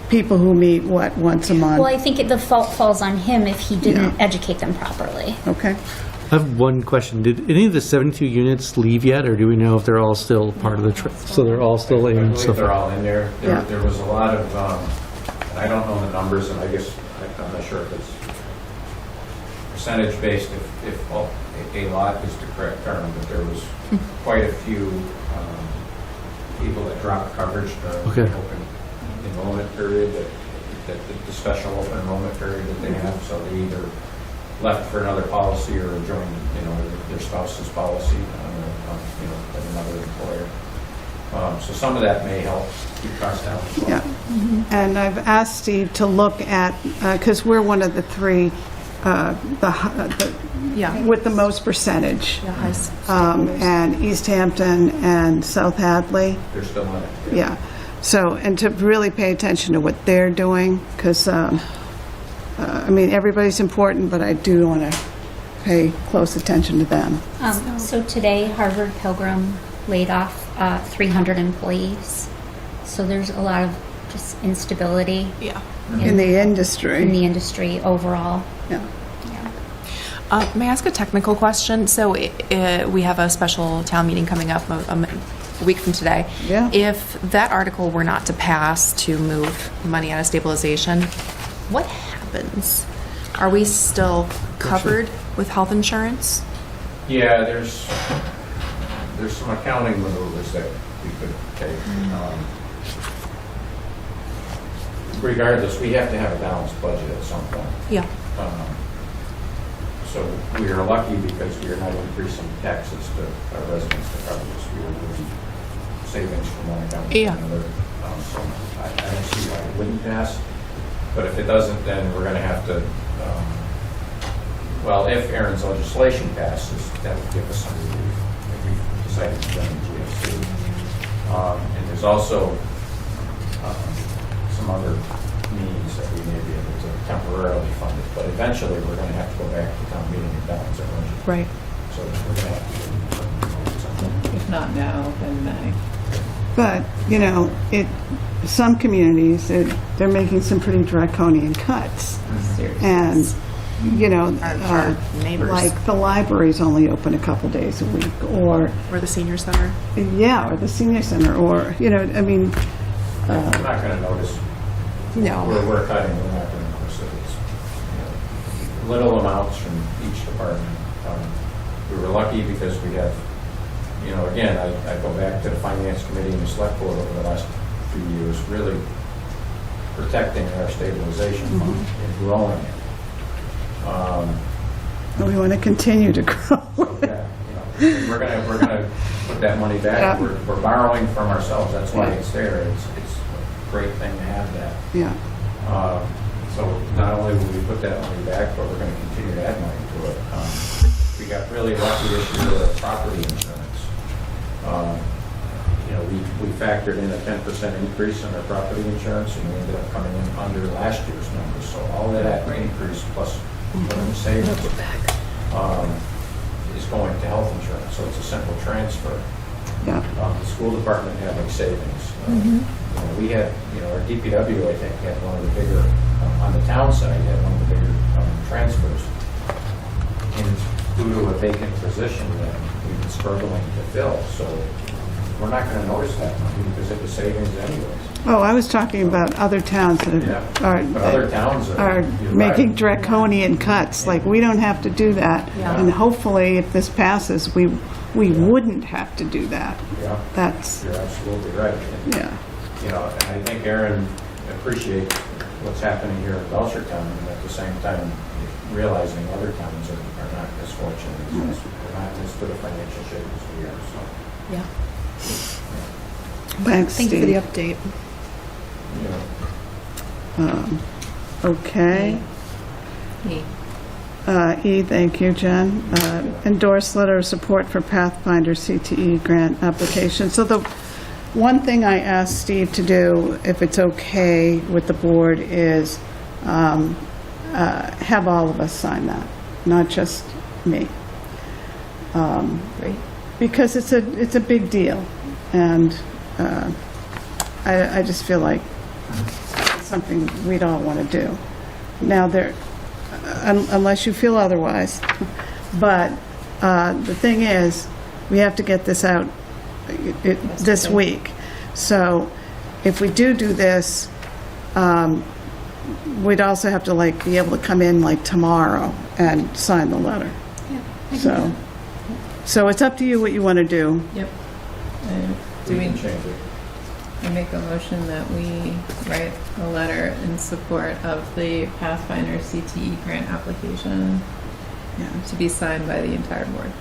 people who meet, once a month? Well, I think the fault falls on him if he didn't educate them properly. Okay. I have one question. Did any of the 72 units leave yet, or do we know if they're all still part of the trip? So they're all still I in believe so they're far? all in there. Yeah. There was a lot of, and I don't know the numbers, and I guess, I'm not sure if it's percentage based, if a lot is the correct term, but there was quite a few people that dropped coverage during the open enrollment period, that the special open enrollment period that they have, so they either left for another policy or joined, their spouse's policy at another employer. So some of that may help keep costs down as well. Yeah. And I've asked Steve to look at, because we're one of the three, with the most percentage. And East Hampton and South Hadley. They're still in it. Yeah. So, and to really pay attention to what they're doing, because, everybody's important, but I do want to pay close attention to them. So today, Harvard Pilgrim laid off 300 employees. So there's a lot of just instability. In the industry. In the industry overall. Yeah. May I ask a technical question? So we have a special town meeting coming up a week from today. Yeah. If that article were not to pass to move money out of stabilization, what happens? Are we still covered with health insurance? Yeah, there's some accounting maneuvers that we could take. Regardless, we have to have a balanced budget at some point. Yeah. So we are lucky because we are not increasing taxes to our residents to cover this. We are doing savings from one account to another. So I don't see why it wouldn't pass. But if it doesn't, then we're going to have to, if Aaron's legislation passes, that would give us some relief if we decided to join the GFC. And there's also some other means that we may be able to temporarily fund it. But eventually, we're going to have to go back to town meeting and balance our budget. Right. So we're going to have to do something. If not now, then May. But, some communities, they're making some pretty draconian cuts. Seriously. And, Our neighbors. like the library's only open a couple days a week, or Or the senior center? or the senior center, or, We're not going to notice. No. We're cutting, we're not going to notice it. It's, little amounts from each department. We were lucky because we have, again, I go back to the finance committee and the select board over the last few years, really protecting our stabilization fund and growing it. we want to continue to grow. We're gonna put that money back. Yeah. We're borrowing from ourselves. That's why it's there. It's great thing to have that. Yeah. So not only will we put that money back, but we're going to continue to add money to it. We got really lucky this year with property insurance. You know, we factored in a 10% increase in our property insurance, and we ended up coming in under last year's numbers. So all of that increase plus whatever savings is going to health insurance. So it's a simple transfer. Yeah. The school department had like savings. You know, we had, you know, our DPW, I think, had one of the bigger, on the town side, had one of the bigger transfers. And due to a vacant position that we've been struggling to fill. So we're not going to notice that money because it was savings anyways. Oh, I was talking about other towns that Yeah. But other towns are you're making right. draconian cuts. Like, we don't have to do that. And hopefully, if this passes, we wouldn't have to do that. Yeah, That's, you're absolutely right. And, yeah. you know, and I think Aaron appreciates what's happening here in Belchertown, and at the same time realizing other towns are not as fortunate as us. We're not in as good a financial shape as we are, so. Yeah. Thanks, Thank you for the Steve. update. You know, Okay. E, thank you, Jen. Endorse letter of support for Pathfinder CTE grant application. So the one thing I asked Steve to do, if it's okay with the board, is have all of us sign that, not just me. Great. Because it's a big deal, and I just feel like it's something we'd all want to do. Now, unless you feel otherwise, but the thing is, we have to get this out this week. So if we do this, we'd also have to like be able to come in like tomorrow and sign the letter. So it's up to you what you want to do. Yep. we can change it. I make a motion that we write a letter in support of the Pathfinder CTE grant application to be signed by the entire board.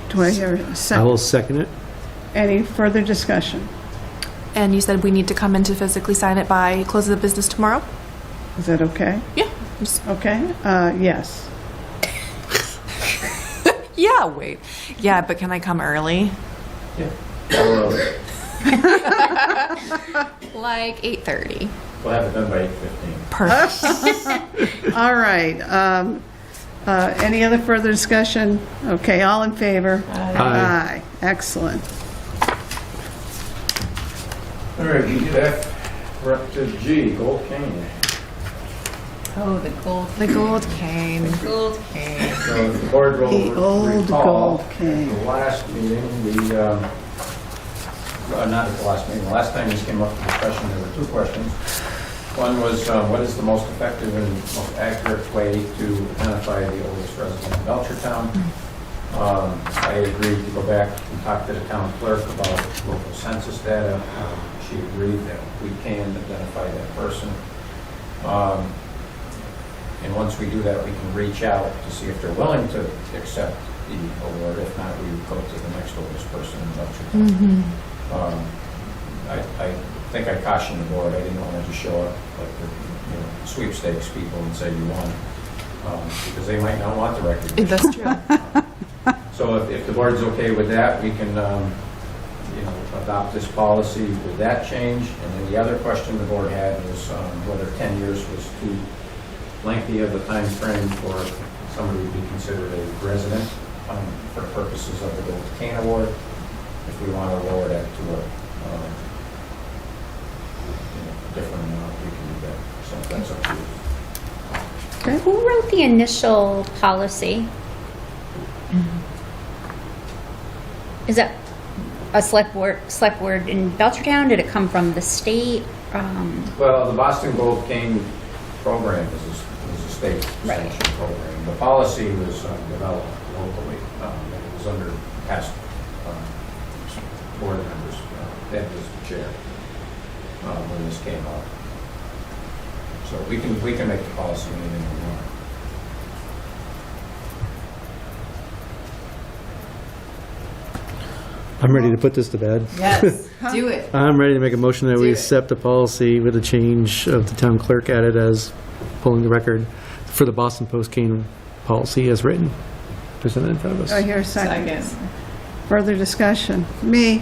Do I hear a I second? will second it. Any further discussion? And you said we need to come in to physically sign it by close of the business tomorrow? Is that okay? Yeah. Okay, yes. Yeah, wait. Yeah, but can I come early? Yeah. Like 8:30. We'll have it done by 8:15. Perfect. All right. Any other further discussion? Okay, all in favor? Aye. Excellent. All right, we did F. We're up to G, Gold Cane. Oh, the gold. The gold cane. Gold cane. So the board will The old recall, gold cane. at the last meeting, we, not at the last meeting, the last time this came up for discussion, there were two questions. One was, what is the most effective and most accurate way to identify the oldest resident of Belchertown? I agreed to go back and talk to the town clerk about local census data. She agreed that we can identify that person. And once we do that, we can reach out to see if they're willing to accept the award. If not, we would go to the next oldest person in Belchertown. I think I cautioned the board. I didn't want to just show up like the sweepstakes people and say you won, because they might not want the recognition. That's true. So if the board's okay with that, we can adopt this policy with that change. And then the other question the board had was whether 10 years was too lengthy of a time frame for somebody to be considered a resident for purposes of the Gold Cane Award. If we want to lower that to a different amount, we can do that. So that's up to you. Who wrote the initial policy? Is that a select board in Belchertown? Did it come from the state? Well, the Boston Gold Cane program is a state sanctioned program. The policy was developed locally. It was under past board members. Ed was the chair when this came up. So we can make the policy anything we want. I'm ready to put this to bed. Yes, do it. I'm ready to make a motion that Do we it. accept the policy with a change of the town clerk added as pulling the record for the Boston Post cane policy as written, presented in front of us. Do I hear a second? Second. Further discussion? Me?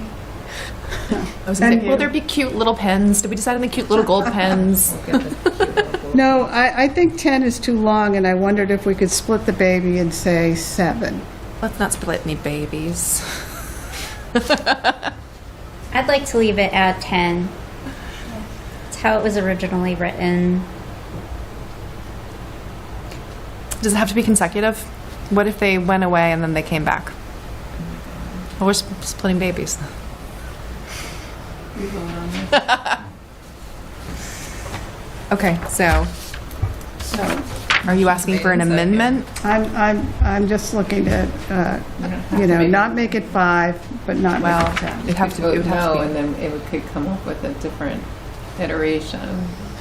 I was gonna And say, you. will there be cute little pens? Did we decide on the cute little gold pens? No, I think 10 is too long, and I wondered if we could split the baby and say 7. Let's not split any babies. I'd like to leave it at 10. It's how it was originally written. Does it have to be consecutive? What if they went away and then they came back? Well, we're splitting babies. Okay, so are you asking for an amendment? I'm just looking to, not make it 5, but not Well, make it 10. it'd have to, it would have No, to and then it could come up with a different iteration.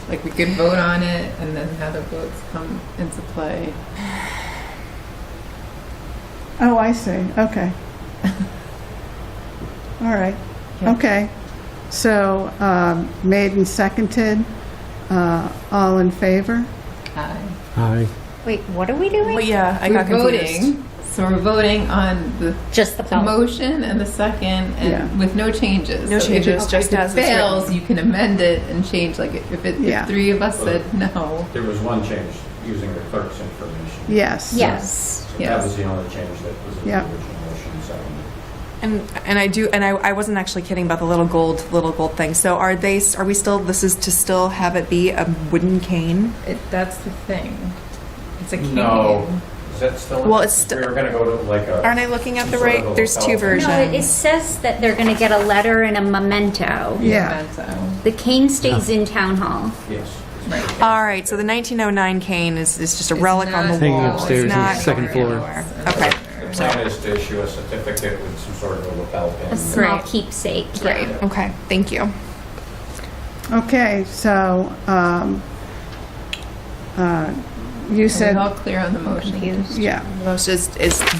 Like we could vote on it and then have the votes come into play. Oh, I see, okay. All right, okay. So, made and seconded, all in favor? Aye. Wait, what are we doing? Well, yeah, I We're got confused. voting, so we're voting on the Just the policy. motion and the second, and Yeah. with no changes. No So changes, if just it as it's fails, written. you can amend it and change. Like Yeah. if 3 of us said no, There was one change, using the clerk's information. Yes. Yes. So that was the only change that was in the Yeah. original motion, so. And I wasn't actually kidding about the little gold thing. So are we still, this is to still have it be a wooden cane? that's the thing. It's a cane. No, is that still? Well, it's We were gonna go to like a. Aren't I looking at the some sort right? of a There's lapel two thing. versions. No, it says that they're going to get a letter and a memento. Yeah. Memento. The cane stays in town hall. Yes. All right, so the 1909 cane is just a relic on the not- Hanging wall. upstairs It's on the not second going floor. anywhere. Okay, The plan is to issue a certificate with some sort of a lapel pin. A small Great. keepsake. great. Yeah. Okay, thank you. Okay, so, you Are we said, all clear on the motion? yeah, Most is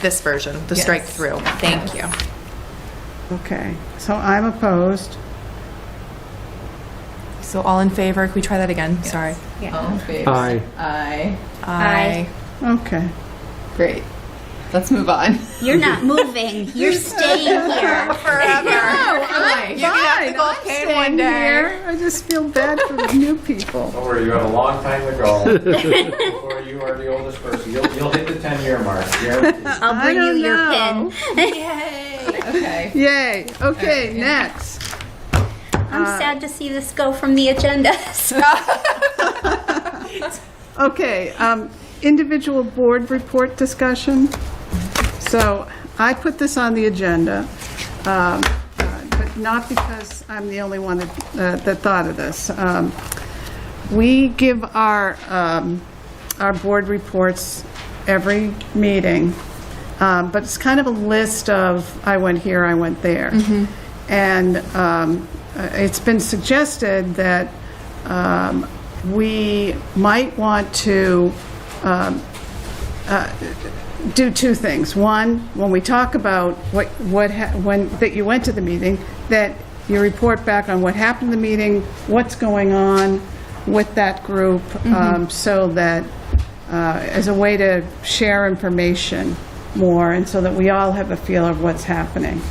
this version, the Yes. strike through. Thank you. okay. So I'm opposed. So all in favor? Can we try that again? Sorry. All in favor? Aye. Aye. Aye. Okay. Great. Let's move on. You're not moving. You're staying here. Forever. I'm You can have the fine. gold I'm cane staying one day. here. I just feel bad for the new people. Don't worry, you have a long time to go before you are the oldest person. You'll hit the 10-year mark, guaranteed. I'll bring don't you your know. pin. Okay. Yay, okay, next. I'm sad to see this go from the agenda. Okay, individual board report discussion. So I put this on the agenda, but not because I'm the only one that thought of this. We give our board reports every meeting, but it's kind of a list of, I went here, I went there. And it's been suggested that we might want to do 2 things. One, when we talk about that you went to the meeting, that you report back on what happened in the meeting, what's going on with that group, so that as a way to share information more, and so that we all have a feel of what's happening.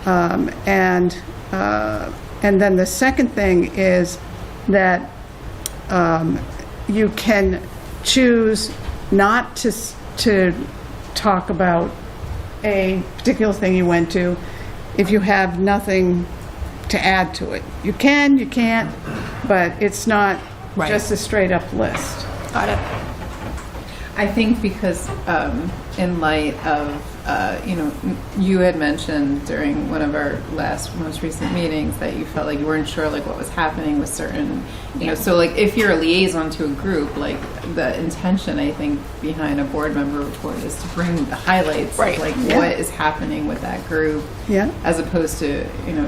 And then the second thing is that you can choose not to talk about a particular thing you went to if you have nothing to add to it. You can, you can't, but it's not Right. just a straight-up list. Got it. I think because in light of, you had mentioned during one of our most recent meetings that you felt like you weren't sure like what was happening with certain, so like if you're a liaison to a group, like the intention I think behind a board member report is to bring the highlights Right. of like Yeah. what is happening with that group. Yeah? As opposed to,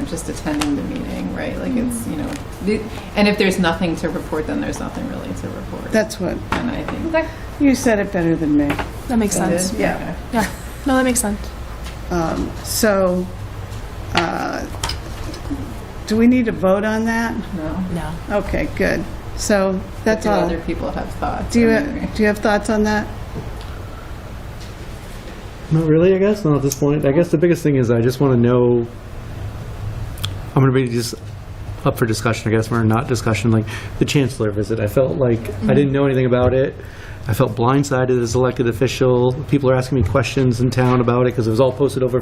just attending the meeting, right? Like it's, and if there's nothing to report, then there's nothing really to report. That's what, And I think. you said it better than me. That makes sense. Yeah. Yeah. No, that makes sense. So, Do we need to vote on that? No. No. Okay, good. So that's Do all. other people have thoughts? Do you Or- have thoughts on that? Not really, I guess, not at this point. I guess the biggest thing is I just want to know, I'm going to be just up for discussion, I guess, or not discussion, like the chancellor visit. I felt like I didn't know anything about it. I felt blindsided as elected official. People are asking me questions in town about it because it was all posted over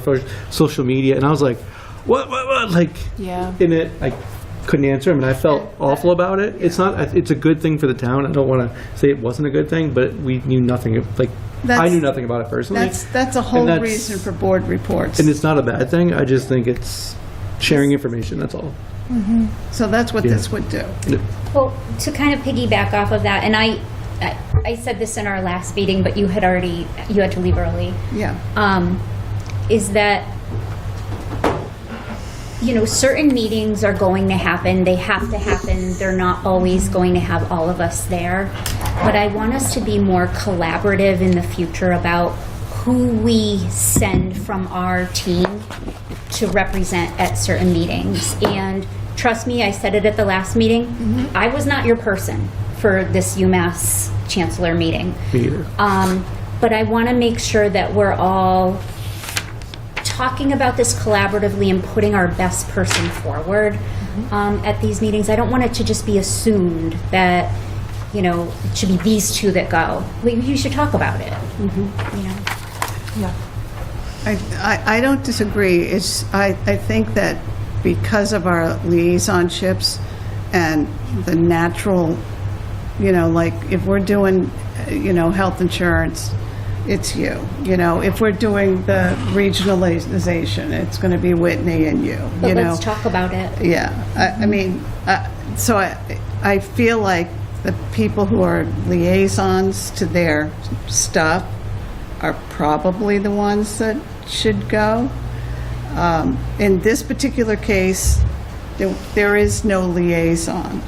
social media. And I was like, what? Like, Yeah. in it, I couldn't answer him, and I felt awful about it. It's not, it's a good thing for the town. I don't want to say it wasn't a good thing, but we knew nothing, like, I That's- knew nothing about it personally. That's a whole that's- reason for board reports. And it's not a bad thing, I just think it's sharing information, that's all. So that's what Yeah. this would do. Well, to kind of piggyback off of that, and I said this in our last meeting, but you had to leave early. Yeah. Is that, you know, certain meetings are going to happen. They have to happen. They're not always going to have all of us there. But I want us to be more collaborative in the future about who we send from our team to represent at certain meetings. And trust me, I said it at the last meeting. I was not your person for this UMass Chancellor meeting. Me either. But I want to make sure that we're all talking about this collaboratively and putting our best person forward at these meetings. I don't want it to just be assumed that, you know, it should be these two that go. You should talk about it. You know? Yeah. I don't disagree. I think that because of our liaisonships and the natural, you know, like if we're doing, you know, health insurance, it's you. You know, if we're doing the regionalization, it's going to be Whitney and you. But You know, let's talk about it. yeah. I mean, so I feel like the people who are liaisons to their stuff are probably the ones that should go. In this particular case, there is no liaison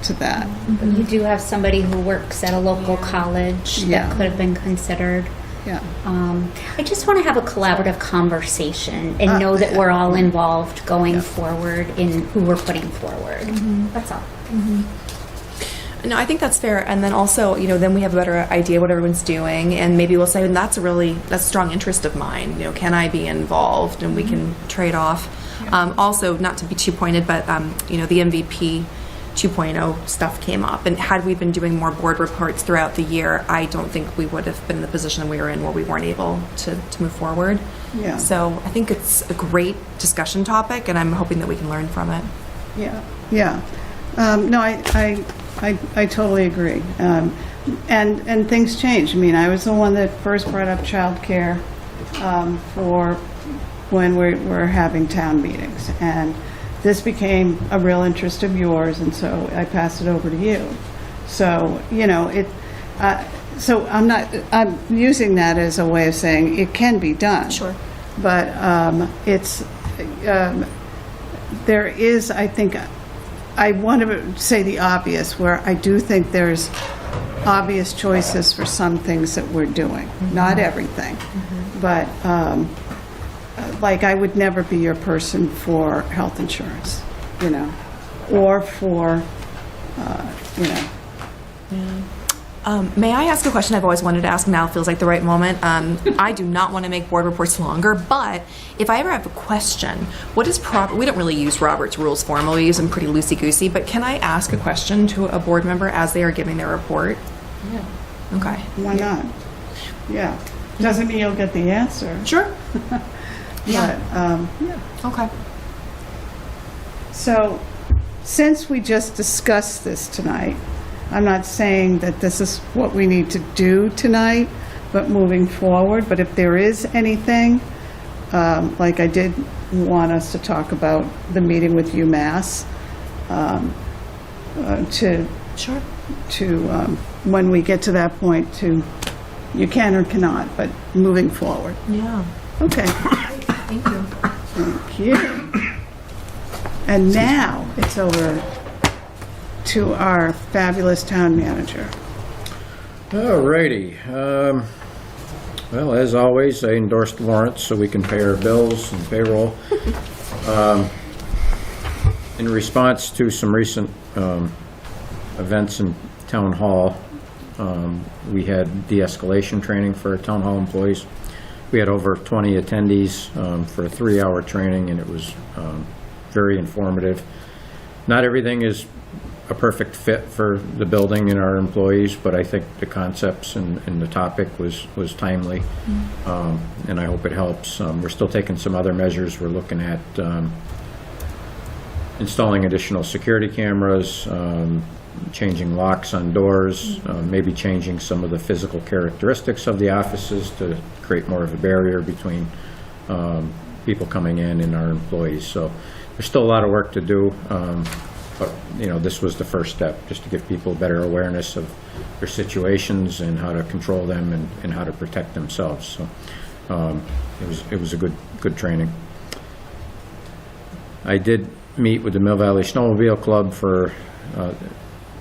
to that. But you do have somebody who works at a local college Yeah. that could have been considered. Yeah. I just want to have a collaborative conversation and know that we're all involved going forward in who we're putting forward. That's all. No, I think that's fair. And then also, you know, then we have a better idea what everyone's doing, and maybe we'll say, and that's a strong interest of mine. You know, can I be involved? And we can trade off. Also, not to be too pointed, but you know, the MVP 2.0 stuff came up, and had we been doing more board reports throughout the year, I don't think we would have been in the position we were in where we weren't able to move forward. Yeah. So I think it's a great discussion topic, and I'm hoping that we can learn from it. Yeah, yeah. No, I totally agree. And things change. I mean, I was the one that first brought up childcare for when we're having town meetings. And this became a real interest of yours, and so I passed it over to you. So, you know, so I'm using that as a way of saying it can be done. Sure. But there is, I think, I want to say the obvious, where I do think there's obvious choices for some things that we're doing. Not everything. But, like, I would never be your person for health insurance, you know, or for, you know. May I ask a question I've always wanted to ask? Now feels like the right moment. I do not want to make board reports longer, but if I ever have a question, what is proper? We don't really use Robert's rules formally. We use them pretty loosey-goosey, but can I ask a question to a board member as they are giving their report? Yeah. Okay. Why not? Yeah. Doesn't mean you'll get the answer. Sure. Yeah. But, yeah. Okay. So, since we just discussed this tonight, I'm not saying that this is what we need to do tonight, but moving forward. But if there is anything, like I did want us to talk about the meeting with UMass, Sure. when we get to that point, you can or cannot, but moving forward. Yeah. Okay. Thank you. Thank you. And now it's over to our fabulous town manager. All righty. Well, as always, I endorsed warrants so we can pay our bills and payroll. In response to some recent events in Town Hall, we had de-escalation training for our Town Hall employees. We had over 20 attendees for a 3-hour training, and it was very informative. Not everything is a perfect fit for the building and our employees, but I think the concepts and the topic was timely, and I hope it helps. We're still taking some other measures. We're looking at installing additional security cameras, changing locks on doors, maybe changing some of the physical characteristics of the offices to create more of a barrier between people coming in and our employees. So there's still a lot of work to do, but this was the first step, just to give people better awareness of their situations and how to control them and how to protect themselves. So it was a good training. I did meet with the Mill Valley Snowmobile Club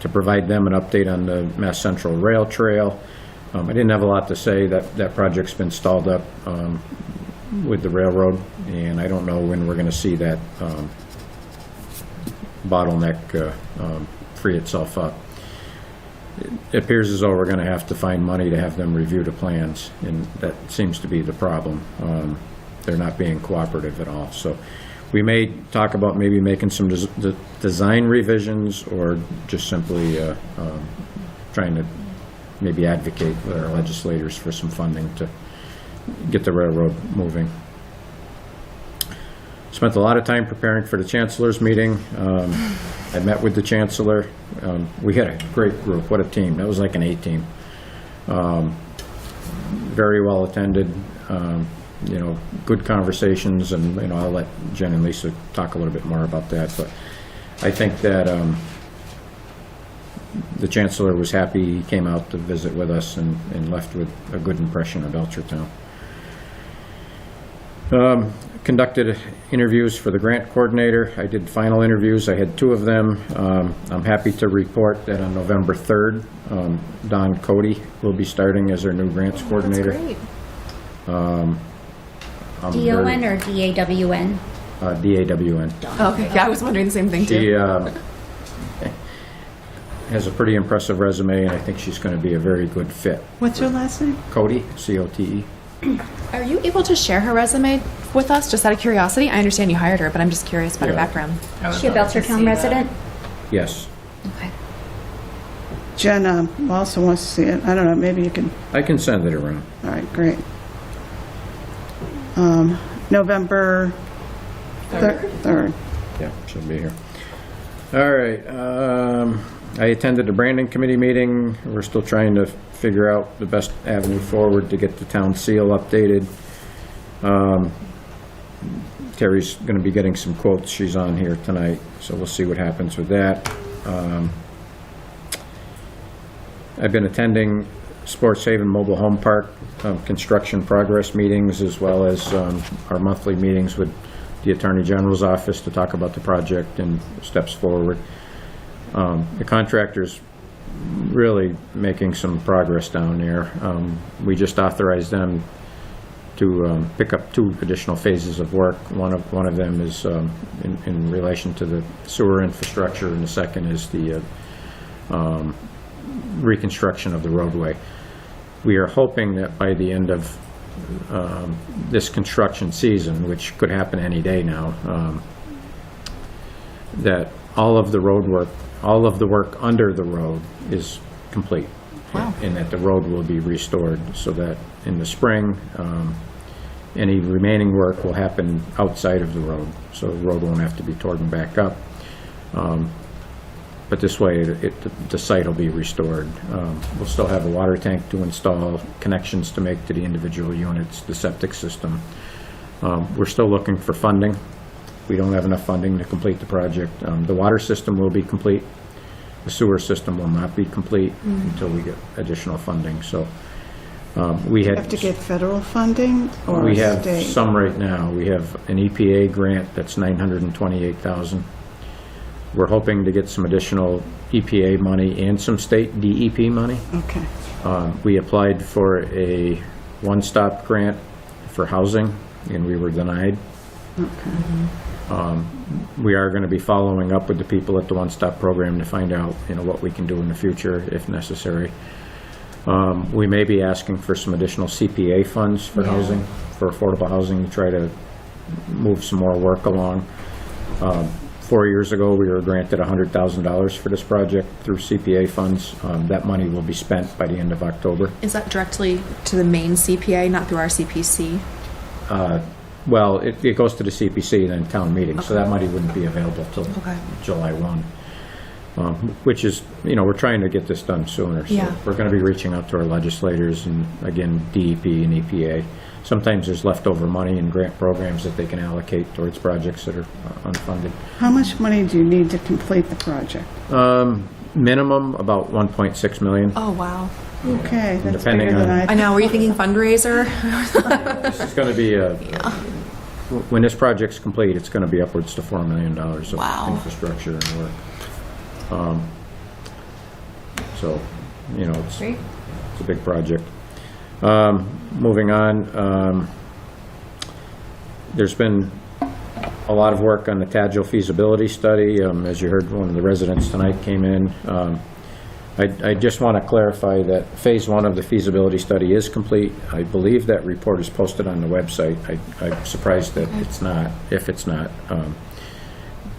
to provide them an update on the Mass Central Rail Trail. I didn't have a lot to say. That project's been stalled up with the railroad, and I don't know when we're going to see that bottleneck free itself up. It appears as though we're going to have to find money to have them review the plans, and that seems to be the problem. They're not being cooperative at all. So we may talk about maybe making some design revisions, or just simply trying to maybe advocate with our legislators for some funding to get the railroad moving. Spent a lot of time preparing for the Chancellor's meeting. I met with the Chancellor. We had a great group. What a team. That was like an A-team. Very well attended. Good conversations, and I'll let Jen and Lisa talk a little bit more about that. But I think that the Chancellor was happy. He came out to visit with us and left with a good impression of Belchertown. Conducted interviews for the grant coordinator. I did final interviews. I had 2 of them. I'm happy to report that on November 3rd, Don Cody will be starting as our new grants coordinator. That's great. D-O-N or D-A-W-N? D-A-W-N. Okay, yeah, I was wondering the same thing too. She has a pretty impressive resume, and I think she's going to be a very good fit. What's her last name? Cody, C-O-T-E. Are you able to share her resume with us, just out of curiosity? I understand you hired her, but I'm just curious about her Yeah. background. Is she a Belchertown resident? Yes. Okay. Jen also wants to see it. I don't know, maybe you can, I can send it around. all right, great. November 3rd. Yeah, she'll be here. All right. I attended the branding committee meeting. We're still trying to figure out the best avenue forward to get the town seal updated. Terry's going to be getting some quotes. She's on here tonight, so we'll see what happens with that. I've been attending Sports Haven Mobile Home Park construction progress meetings, as well as our monthly meetings with the Attorney General's office to talk about the project and steps forward. The contractor's really making some progress down there. We just authorized them to pick up 2 additional phases of work. One of them is in relation to the sewer infrastructure, and the second is the reconstruction of the roadway. We are hoping that by the end of this construction season, which could happen any day now, that all of the work under the road is complete. Wow. And that the road will be restored, so that in the spring, any remaining work will happen outside of the road, so the road won't have to be torn back up. But this way, the site will be restored. We'll still have a water tank to install, connections to make to the individual units, the septic system. We're still looking for funding. We don't have enough funding to complete the project. The water system will be complete. The sewer system will not be complete until we get additional funding. So we had... Have to get federal funding or We have state? some right now. We have an EPA grant that's $928,000. We're hoping to get some additional EPA money and some state DEP money. Okay. We applied for a one-stop grant for housing, and we were denied. Okay. We are going to be following up with the people at the One Stop program to find out, what we can do in the future if necessary. We may be asking for some additional CPA funds for housing, for affordable housing, to try to move some more work along. 4 years ago, we were granted $100,000 for this project through CPA funds. That money will be spent by the end of October. Is that directly to the main CPA, not through our CPC? Well, it goes to the CPC and then town meeting, so that money wouldn't be available till Okay. July 1. Which is, we're trying to get this done sooner. So Yeah. we're going to be reaching out to our legislators and, again, DEP and EPA. Sometimes there's leftover money in grant programs that they can allocate towards projects that are unfunded. How much money do you need to complete the project? Minimum, about $1.6 million. Oh, wow. Okay, that's Depending bigger than on- I know, were you thinking fundraiser? This is going to be when this project's complete, it's going to be upwards to $4 million of Wow. infrastructure and work. So, it's a big project. Moving on, there's been a lot of work on the Tadgil feasibility study. As you heard, one of the residents tonight came in. I just want to clarify that phase 1 of the feasibility study is complete. I believe that report is posted on the website. I'm surprised that it's not, if it's not.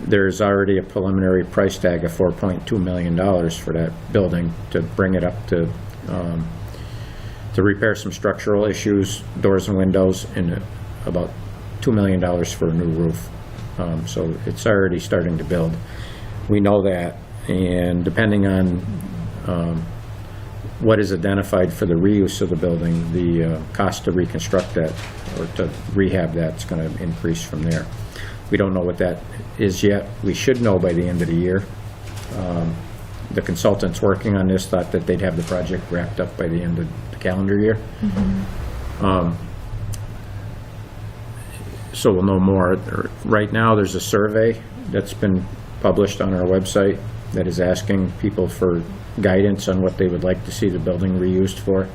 There's already a preliminary price tag of $4.2 million for that building to bring it up to repair some structural issues, doors and windows, and about $2 million for a new roof. So it's already starting to build. We know that, and depending on what is identified for the reuse of the building, the cost to reconstruct that or to rehab that's going to increase from there. We don't know what that is yet. We should know by the end of the year. The consultants working on this thought that they'd have the project wrapped up by the end of the calendar year. So we'll know more. Right now, there's a survey that's been published on our website that is asking people for guidance on what they would like to see the building reused for.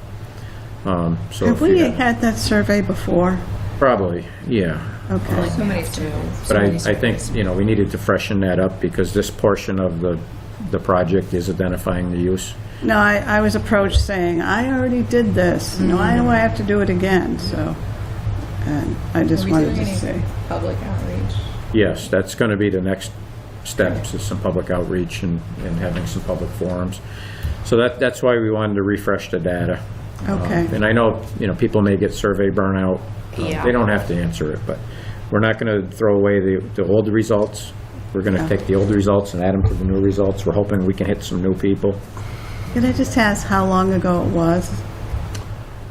So Have we had that survey before? Probably, yeah. Okay. So many students. But I think, we needed to freshen that up because this portion of the project is identifying the use. No, I was approached saying, I already did this. Why do I have to do it again? So, and I just wanted to say. Public outreach. Yes, that's going to be the next steps, is some public outreach and having some public forums. So that's why we wanted to refresh the data. Okay. And I know, people may get survey burnout. Yeah. They don't have to answer it, but we're not going to throw away the old results. We're going to take the old results and add them to the new results. We're hoping we can hit some new people. Can I just ask how long ago it was?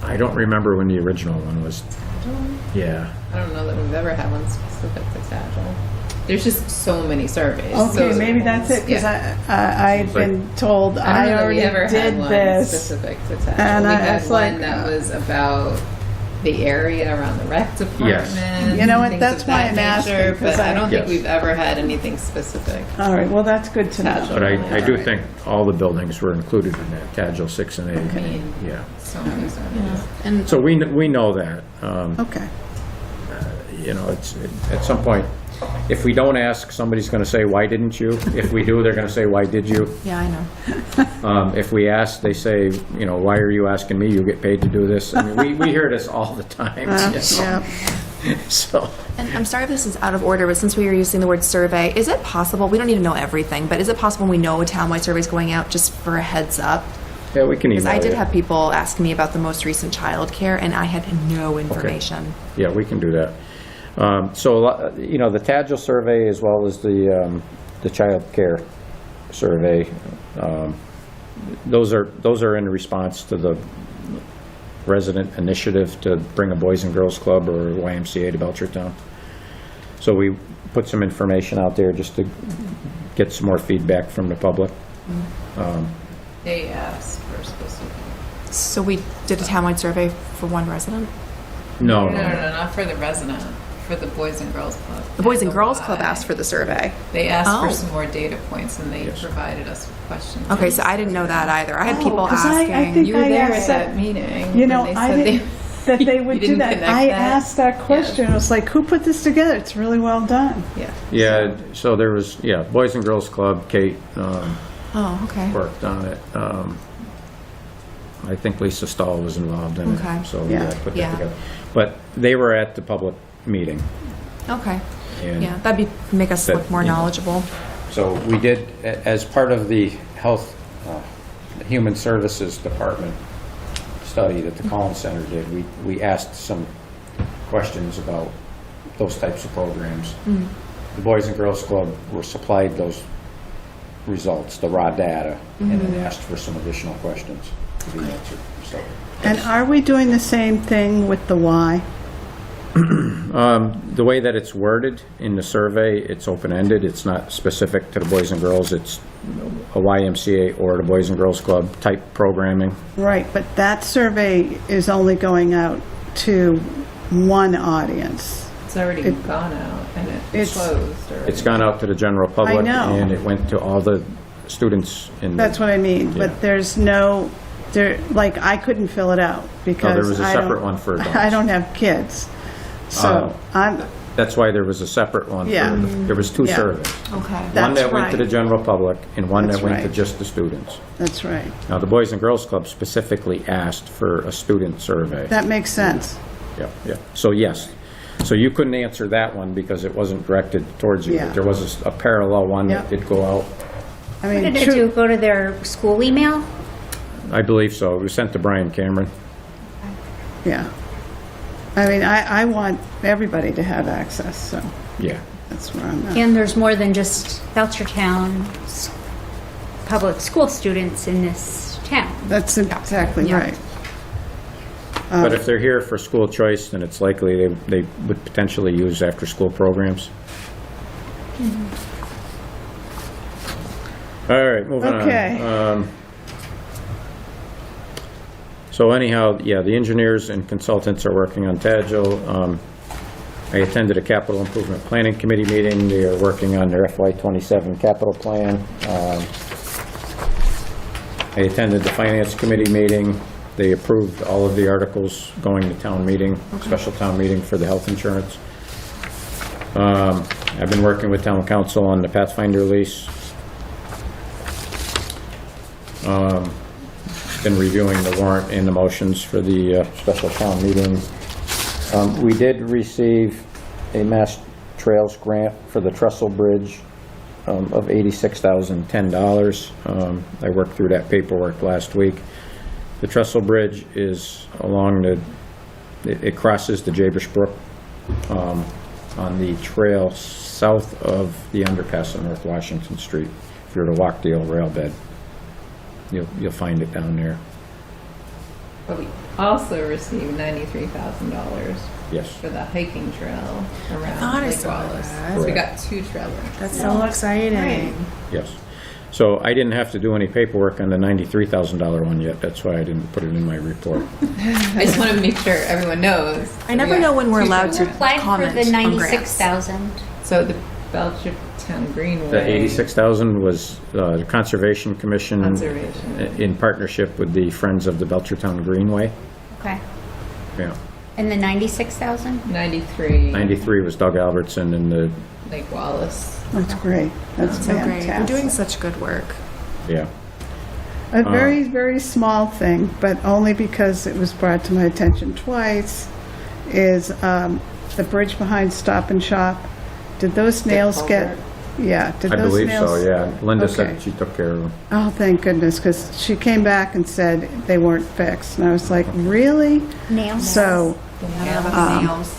I don't remember when the original one was. Yeah. I don't know that we've ever had one specific to Tadgil. There's just so many surveys. Okay, So- maybe that's it, because Yeah. I've been told I I don't know that already we ever did had one this. specific to Tadgil. And We I had was one like, that was about the area around the rec department. You know what, things that's of why that I'm asking, nature, 'cause But I don't think Yes. we've ever had anything specific. All right, well, that's good to know. Tadgil. But I do think all the buildings were included in that, Tadgil 6 and 8. I mean, Yeah. so many surveys. And So we know that. Okay. It's at some point, if we don't ask, somebody's going to say, why didn't you? If we do, they're going to say, why did you? yeah, I know. If we ask, they say, why are you asking me? You get paid to do this. I mean, we hear this all the time. Yeah. So, And I'm sorry if this is out of order, but since we were using the word survey, is it possible, we don't need to know everything, but is it possible when we know a townwide survey is going out, just for a heads up? yeah, we can email Because I did you. have people ask me about the most recent childcare, and I had no information. Yeah, we can do that. So, the Tadgil survey as well as the child care survey, those are in response to the resident initiative to bring a Boys and Girls Club or YMCA to Belchertown. So we put some information out there just to get some more feedback from the public. They asked for specific. So we did a townwide survey for one resident? No, No, not for the resident, for the Boys and Girls Club. The Boys and That's Girls why. Club asked for the survey. They asked Oh. for some more data points, and they Yes. provided us with questions. Okay, so I didn't know that either. I had people 'cause I asking. think You were I there asked at that- that meeting. You know, and they I said didn't, that they would You do didn't that. connect I that? asked that question. I was like, who put this together? It's really well done. Yeah. Yeah, so there was, Boys and Girls Club, Kate Oh, okay. worked on it. I think Lisa Stahl was involved in Okay. it, so we Yeah. put Yeah. that together. But they were at the public meeting. Okay. And Yeah, that'd make us That, look more you know, knowledgeable. So we did, as part of the Health, Human Services Department study that the Collins Center did, we asked some questions about those types of programs. The Boys and Girls Club were supplied those results, the raw data, and then asked for some additional questions to be answered. So And are we doing the same thing with the Y? the way that it's worded in the survey, it's open-ended. It's not specific to the Boys and Girls. It's a YMCA or the Boys and Girls Club type programming. Right, but that survey is only going out to one audience. It's already gone out and It's- closed. Or It's gone out to the general public, know. and it went to all the students in. That's what I mean, Yeah. but there's no, like, I couldn't fill it out because there was a I don't- separate one for adults. I don't have kids, so I'm, That's why there was a separate one. Yeah. There was two Yeah. surveys. Okay. One That's that went to the right. general public and one That's that went to right. just the students. that's right. Now, the Boys and Girls Club specifically asked for a student survey. That makes sense. Yeah. So yes. So you couldn't answer that one because it wasn't directed towards you. Yeah. But there was a parallel one that Yeah. did go out. I What mean, did it do? Go to their school email? I believe so. It was sent to Brian Cameron. yeah. I mean, I want everybody to have access, so Yeah. that's where I'm at. And there's more than just Belchertown public school students in this town. That's exactly Yeah. right. But if they're here for school choice, then it's likely they would potentially use after-school programs. All right, moving on. Okay. So anyhow, yeah, the engineers and consultants are working on Tadjil. I attended a capital improvement planning committee meeting. They are working on their FY27 capital plan. I attended the finance committee meeting. They approved all of the articles going to town meeting, special town meeting for the health insurance. I've been working with town council on the Pathfinder lease. Been reviewing the warrant and the motions for the special town meeting. We did receive a Mass Trails grant for the Trestle Bridge of $86,010. I worked through that paperwork last week. The Trestle Bridge is along it crosses the Jabesh Brook on the trail south of the underpass on North Washington Street. If you were to walk the old rail bed, you'll find it down there. But we also received $93,000 Yes. for the hiking trail around thought I Lake saw Wallace. that. So we got 2 trailers. That's so exciting. Yes. So I didn't have to do any paperwork on the $93,000 one yet. That's why I didn't put it in my report. I just want to make sure everyone knows. I never know when we're allowed Who to applied for comment the on grants. 96,000? So the Belchertown Greenway. The $86,000 was the Conservation Commission Conservation. in partnership with the Friends of the Belchertown Greenway. Okay. Yeah. And the 96,000? 93. 93 was Doug Albertson and the, Lake Wallace. That's great. That's So great. You're fantastic. doing such good work. yeah. A very, very small thing, but only because it was brought to my attention twice, is the bridge behind Stop and Shop. Did those nails get, yeah, did I those believe nails? so, yeah. Linda Okay. said she took care of them. Oh, thank goodness, because she came back and said they weren't fixed. And I was like, really? Nails? So, Nails.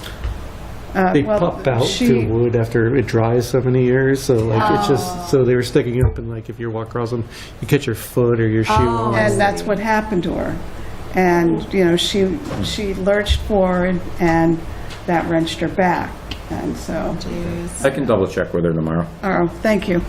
They well, pop out she- to wood after it dries so many years, so like it's just, so they were sticking up, and like if you walk across them, you catch your foot or your shoe on. And that's what happened to her. And, you know, she lurched forward, and that wrenched her back. And so, I can double check with her tomorrow. oh, thank you.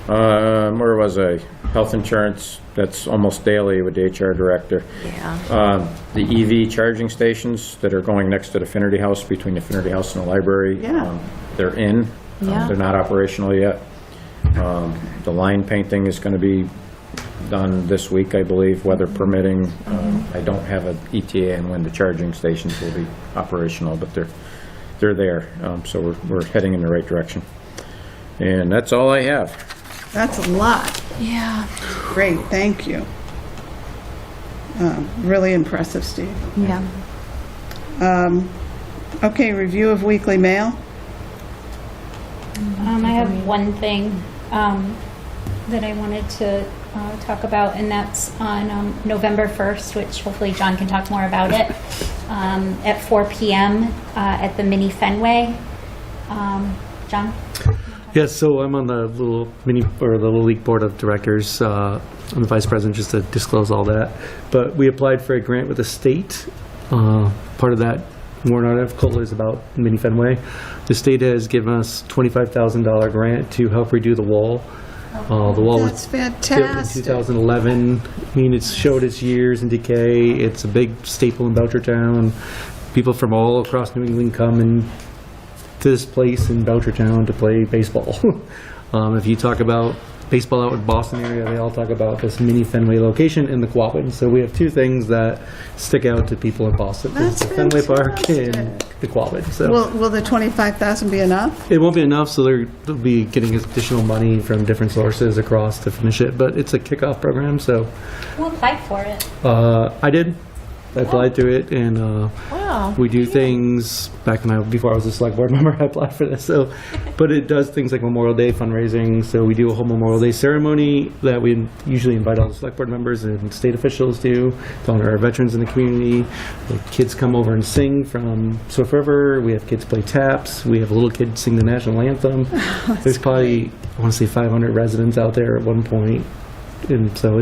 Where was I? Health insurance, that's almost daily with the HR director. Yeah. The EV charging stations that are going next to the Finnerty House, between the Finnerty House and the library. Yeah. They're in. Yeah. They're not operational yet. The line painting is going to be done this week, I believe, weather permitting. I don't have an ETA on when the charging stations will be operational, but they're there. So we're heading in the right direction. And that's all I have. That's a lot. Yeah. Great, thank you. Really impressive, Steve. Yeah. Okay, review of weekly mail. I have one thing that I wanted to talk about, and that's on November 1st, which hopefully John can talk more about it, at 4 p.m. At the mini Fenway. John? Yes, so I'm on the Little League Board of Directors. I'm the vice president, just to disclose all that. But we applied for a grant with the state. Part of that warrant article is about Mini Fenway. The state has given us $25,000 grant to help redo the wall. The wall That's was built in fantastic. 2011. I mean, it's showed its years in decay. It's a big staple in Belchertown. People from all across New England come and to this place in Belchertown to play baseball. If you talk about baseball out in Boston area, they all talk about this mini Fenway location in the Quabbin. So we have two things that stick out to people in Boston. That's It's the Fenway Park fantastic. and the Quabbin. So Will the 25,000 be enough? it won't be enough, so they'll be getting additional money from different sources across to finish it. But it's a kickoff program, so Who applied for it? I did. I applied to it, and Wow. we do things before I was a select board member. I applied for this, but it does things like Memorial Day fundraising. So we do a whole Memorial Day ceremony that we usually invite all the select board members and state officials to honor our veterans in the community. The kids come over and sing from Swift River. We have kids play taps. We have a little kid sing the national anthem. There's probably, I want to say, 500 residents out there at one point. And so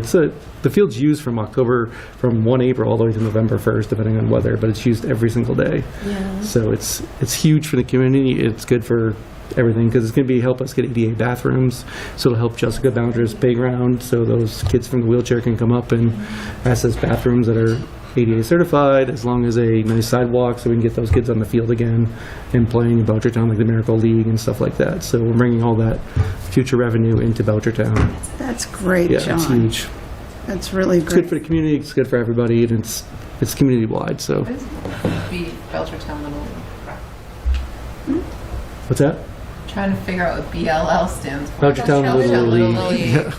the field's used from 1 April all the way to November 1st, depending on weather, but it's used every single day. Yeah. So it's huge for the community. It's good for everything because it's going to help us get ADA bathrooms. So it'll help Jessica Bounder's playground, so those kids from the wheelchair can come up and access bathrooms that are ADA certified, as long as a nice sidewalk, so we can get those kids on the field again and playing in Belchertown, like the Miracle League and stuff like that. So we're bringing all that future revenue into Belchertown. That's great, Yeah, John. it's huge. That's really It's good for great. the community, it's good for everybody, and it's community-wide, so. What is Belchertown Little League? What's that? Trying to figure out what BLL stands for. Belchertown Little League. Yeah.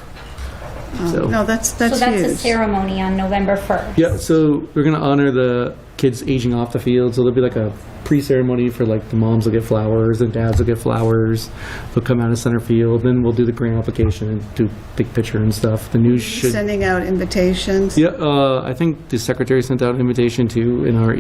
So- No, that's So that's a huge. ceremony on November 1st. Yeah, so we're gonna honor the kids aging off the field, so there'll be like a pre-ceremony for like the moms will get flowers and dads will get flowers. They'll come out of center field, then we'll do the grant application and do big picture and stuff. The news should. Sending out invitations. Yeah, I think the secretary sent out an invitation too in our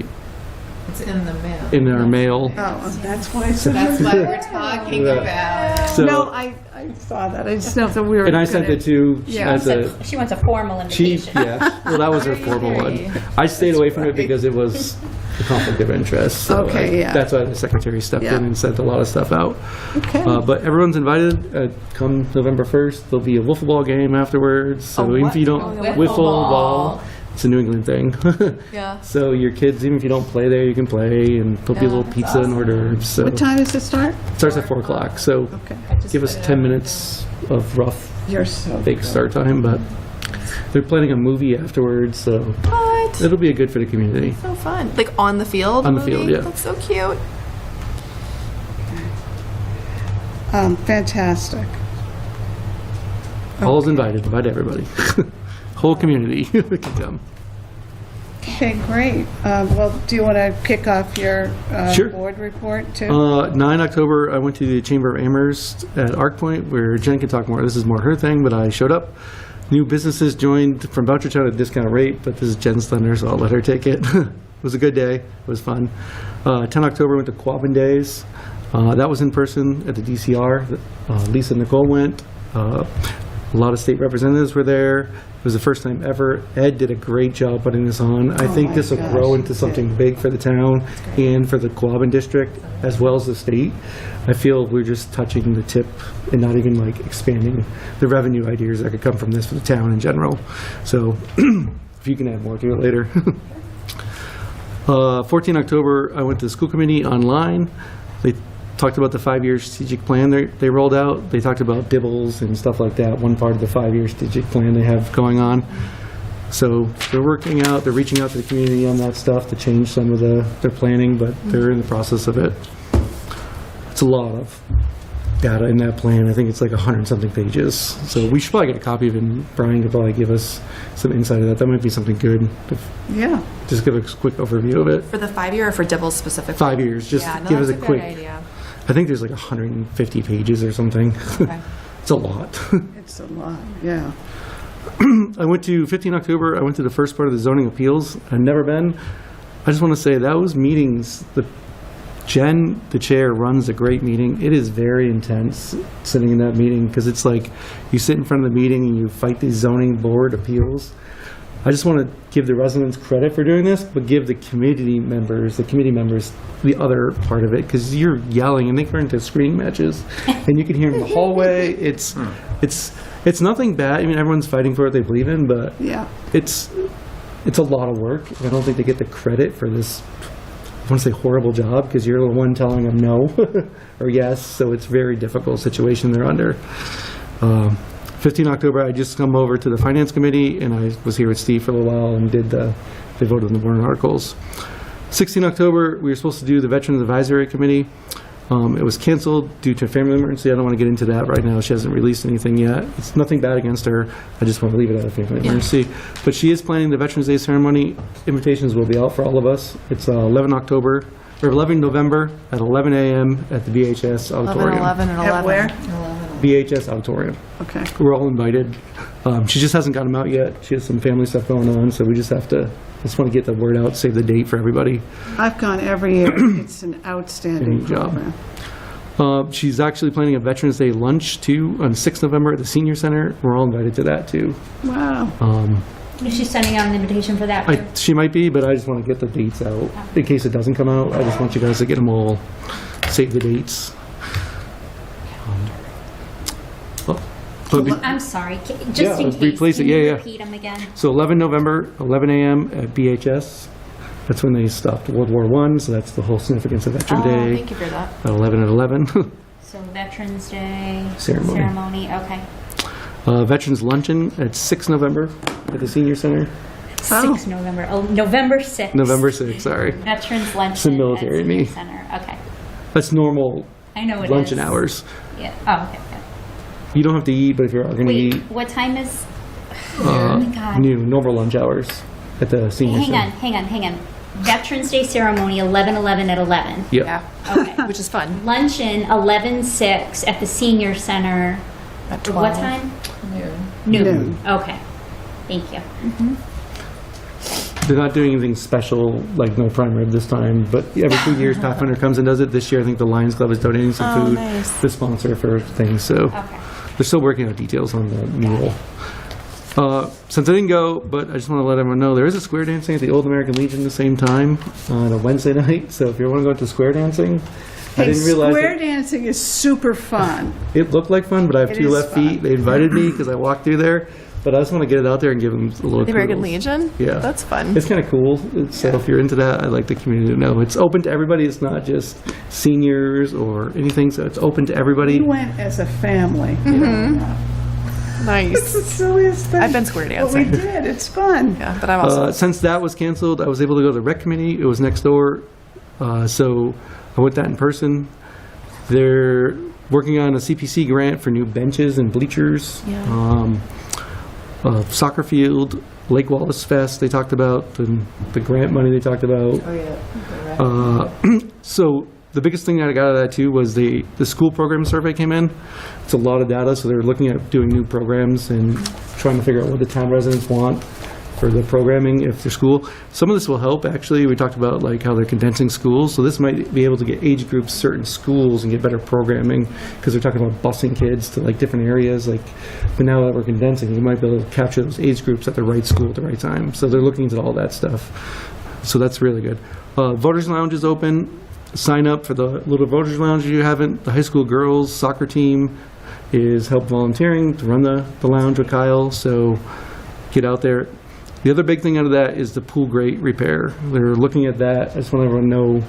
It's in the mail. mail. Oh, that's why. That's what we're talking Yeah. about. So, No, I saw that. I just know that we were. and I sent gonna- it to Yeah. as a She wants a formal chief. invitation. Yeah, well, that was her formal one. I stayed away from it because it was a conflict of interest. So Okay, yeah. That's why the secretary stepped Yeah. in and sent a lot of stuff out. Okay. But everyone's invited. Come November 1st, there'll be a wiffle ball game afterwards. So even if you don't, wiffle ball. It's a New England thing. Yeah. So your kids, even if you don't play there, you can play, and there'll be a little pizza and hors d'oeuvres. So What time does it start? it starts at 4 o'clock. So Okay. give us 10 minutes of rough You're so fake start time, but they're planning a movie afterwards, so What? it'll be good for the community. So fun. Like on the field? On the movie? field, yeah. That's so cute. fantastic. All's invited. Invite everybody. Whole community can come. Okay, great. Well, do you want to kick off your Sure. board report too? 9 October, I went to the Chamber of Amherst at Arc Point, where Jen can talk more. This is more her thing, but I showed up. New businesses joined from Belchertown at a discount rate, but this is Jen's thunder, so I'll let her take it. It was a good day. It was fun. 10 October, went to Quabbin Days. That was in person at the DCR. Lisa and Nicole went. A lot of state representatives were there. It was the first time ever. Ed did a great job putting this on. I think my this will gosh. grow into something big for the town and for the Quabbin district, as well as the state. I feel we're just touching the tip and not even like expanding the revenue ideas that could come from this for the town in general. So if you can add more to it later. 14 October, I went to the school committee online. They talked about the 5-year strategic plan they rolled out. They talked about dibbles and stuff like that, one part of the 5-year strategic plan they have going on. So they're reaching out to the community on that stuff to change some of their planning, but they're in the process of it. It's a lot of data in that plan. I think it's like 100-something pages. So we should probably get a copy of it, and Brian could probably give us some insight of that. That might be something good. Yeah. Just give a quick overview of it. For the 5-year or for Dibbles specifically? 5 years. Just yeah, no, give us that's a good quick. idea. I think there's like 150 pages or something. Okay. It's a lot. It's a lot, yeah. I went to 15 October. I went to the first part of the zoning appeals. I've never been. I just want to say those meetings, Jen, the chair, runs a great meeting. It is very intense sitting in that meeting because it's like you sit in front of the meeting and you fight these zoning board appeals. I just want to give the residents credit for doing this, but give the committee members the other part of it, because you're yelling and they turn into screaming matches, and you can hear them in the hallway. It's nothing bad. I mean, everyone's fighting for what they believe in, but Yeah. it's a lot of work. I don't think they get the credit for this. I want to say horrible job, because you're the one telling them no or yes, so it's a very difficult situation they're under. 15 October, I just come over to the Finance Committee, and I was here with Steve for a little while and they voted on the warrant articles. 16 October, we were supposed to do the Veterans Advisory Committee. It was canceled due to a family emergency. I don't want to get into that right now. She hasn't released anything yet. It's nothing bad against her. I just want to leave it at a family emergency. But she is planning the Veterans Day ceremony. Invitations will be out for all of us. It's 11 November at 11 a.m. at the BHS Auditorium. 11, and 11. At where? BHS Auditorium. Okay. We're all invited. She just hasn't got them out yet. She has some family stuff going on, so we just want to get the word out, save the date for everybody. I've gone every year. It's an outstanding Good job. program. She's actually planning a Veterans Day lunch, too, on 6th November at the Senior Center. We're all invited to that, too. Wow. Is she sending out an invitation for that too? She might be, but I just want to get the dates out. In case it doesn't come out, I just want you guys to get them all, save the dates. I'm sorry, just Yeah, in let's case, replace it. can you Yeah, yeah. repeat them again? So 11 November, 11 a.m. at BHS. That's when they stopped World War I, so that's the whole significance of Veteran Day. Thank you for that. At 11 at 11. So Veterans Day Ceremony. okay. Veterans Luncheon at 6 November at the Senior Center. 6 November, November 6th. November 6th, sorry. Veterans Luncheon It's the military at me. Senior Center, okay. That's normal I know it luncheon is. hours. Yeah, oh, okay, okay. You don't have to eat, but if you're going to Wait, eat, what time is, oh my God. normal lunch hours at the Senior Center. Hang on. Veterans Day ceremony, 11/11 at 11. Yep. Yeah, Okay. which is fun. Luncheon, 11/6 at the Senior Center. At What 12. time? Noon. Noon. Okay. Thank you. They're not doing anything special, like no prime rib this time, but every 2 years Pathfinder comes and does it. This year I think the Lions Club is donating some Oh, food, nice. the sponsor for things, so Okay. they're still working out details on the meal. Since I didn't go, but I just want to let everyone know, there is a square dancing at the Old American Legion the same time on a Wednesday night, so if you want to go to square dancing, I Hey, didn't realize square it, dancing is super fun. it looked like fun, but I have It 2 is left fun. feet. They invited me because I walked through there, but I just want to get it out there and give them a little The American kudos. Legion? Yeah. That's fun. It's kind of cool. So if you're into that, I'd like the community to know. It's open to everybody. It's not just seniors or anything, so it's open to everybody. We went as a family. It's Nice. the silliest thing. I've been square But we dancing. did. It's fun. Yeah, but I'm also. Since that was canceled, I was able to go to the rec committee. It was next door. So I went that in person. They're working on a CPC grant for new benches and bleachers. Yeah. Soccer field, Lake Wallace Fest, they talked about, the grant money they talked about. Oh, yeah. So the biggest thing that I got out of that too was the school program survey came in. It's a lot of data, so they're looking at doing new programs and trying to figure out what the town residents want for the programming if their school. Some of this will help, actually. We talked about like how they're condensing schools, so this might be able to get age groups certain schools and get better programming, because they're talking about busing kids to like different areas. Like, but now that we're condensing, we might be able to capture those age groups at the right school at the right time. So they're looking into all that stuff. So that's really good. Voters Lounge is open. Sign up for the Little Voters Lounge if you haven't. The high school girls soccer team is help volunteering to run the lounge with Kyle, so get out there. The other big thing out of that is the pool grate repair. They're looking at that. I just want everyone to know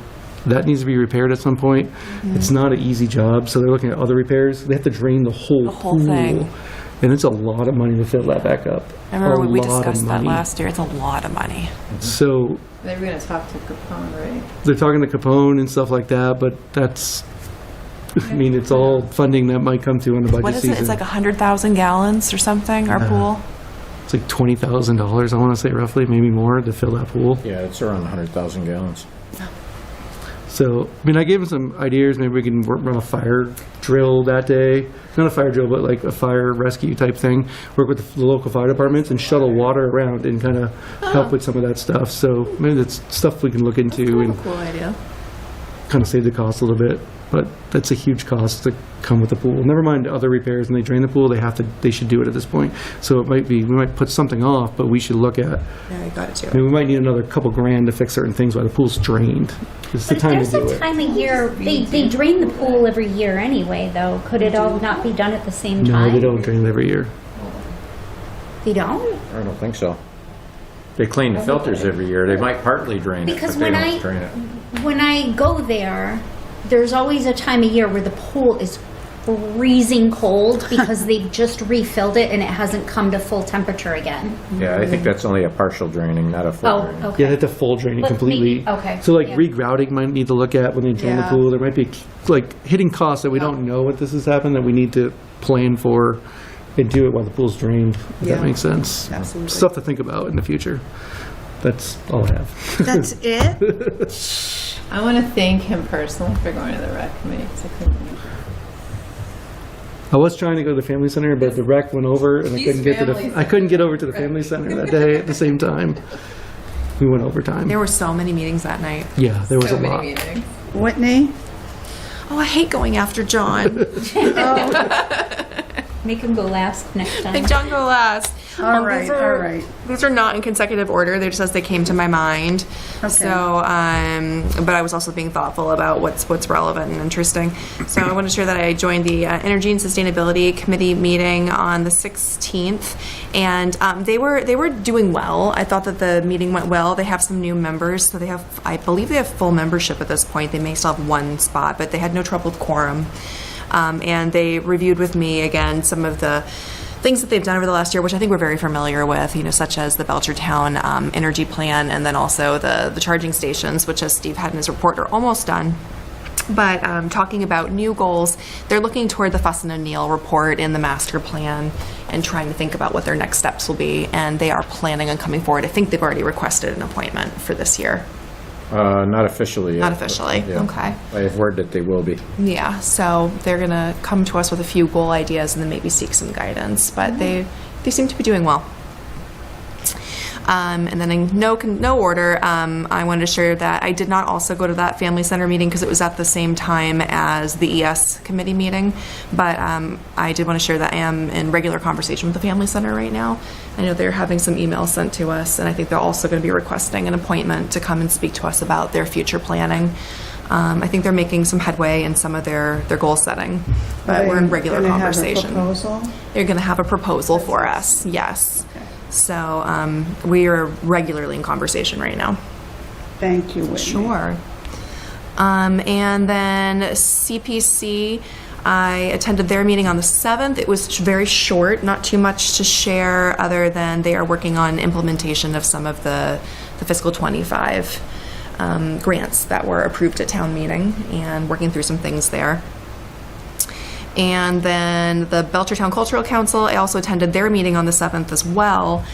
That needs to be repaired at some point. It's not an easy job, so they're looking at other repairs. They have to drain the whole whole pool. thing. And it's a lot of money to fill that back up. I remember when we A lot of discussed that money. last year. It's a lot of money. So They were gonna talk to Capone, right? they're talking to Capone and stuff like that, but that's, I mean, it's all funding that might come to in the budget What is season. it? It's like 100,000 gallons or something, our pool? It's like $20,000, I want to say roughly, maybe more, to fill that pool. Yeah, it's around 100,000 gallons. So, I mean, I gave him some ideas. Maybe we can run a fire drill that day. Not a fire drill, but like a fire rescue type thing. Work with the local fire departments and shuttle water around and kind of help with some of that stuff. So maybe that's stuff we can look into and Cool idea. kind of save the cost a little bit. But that's a huge cost to come with the pool. Never mind other repairs. When they drain the pool, they should do it at this point. So it might be, we might put something off, but we should look at, Yeah, you got it too. I mean, we might need another couple grand to fix certain things while the pool's drained. It's the But time to there's do a it. time of year, they drain the pool every year anyway, though. Could it all not be done at the same time? No, they don't drain it every year. They don't? I don't think so. They clean the filters every year. They might partly drain it, Because but they when don't drain it. when I go there, there's always a time of year where the pool is freezing cold because they've just refilled it and it hasn't come to full temperature again. Yeah, I think that's only a partial draining, not a full Oh, draining. Yeah, okay. they have to full drain it But completely. maybe- okay, So like yeah. regrouting might need to look at when they drain the Yeah. pool. There might be like hitting costs that we don't know what this has happened that we need to plan for and do it while the pool's drained, if Yeah. that makes sense. Absolutely. Stuff to think about in the future. That's all I have. That's it? I want to thank him personally for going to the rec committee. 'Cause I couldn't make it. I was trying to go to the family center, but the rec went over and He's family I couldn't get over to the family center that day at the same time. We went overtime. There were so many meetings that night. Yeah, there was So a many lot. meetings. Whitney? Oh, I hate going after John. Make him go last next time. Make John go last. All right, all right. These are not in consecutive order. They're just as they came to my mind. So, but I was also being thoughtful about what's relevant and interesting. So I want to share that I joined the Energy and Sustainability Committee meeting on the 16th, and they were doing well. I thought that the meeting went well. They have some new members, so I believe they have full membership at this point. They may still have one spot, but they had no trouble with quorum. And they reviewed with me again some of the things that they've done over the last year, which I think we're very familiar with, such as the Belchertown energy plan, and then also the charging stations, which, as Steve had in his report, are almost done. But talking about new goals, they're looking toward the Fuss and O'Neill report in the master plan and trying to think about what their next steps will be. And they are planning on coming forward. I think they've already requested an appointment for this year. Not officially yet. Not but, officially, yeah. okay. I have word that they will be. Yeah, so they're going to come to us with a few goal ideas and then maybe seek some guidance. But they seem to be doing well. And then in no order, I wanted to share that I did not also go to that family center meeting because it was at the same time as the ES committee meeting. But I did want to share that I am in regular conversation with the family center right now. I know they're having some emails sent to us, and I think they're also going to be requesting an appointment to come and speak to us about their future planning. I think they're making some headway in some of their goal setting, but we're in regular conversation. They're going to have a proposal for us, yes. So we are regularly in conversation right now. Thank you, Whitney. Sure. And then CPC, I attended their meeting on the 7th. It was very short, not too much to share other than they are working on implementation of some of the fiscal 25 grants that were approved at town meeting and working through some things there. And then the Belchertown Cultural Council, I also attended their meeting on the 7th as well.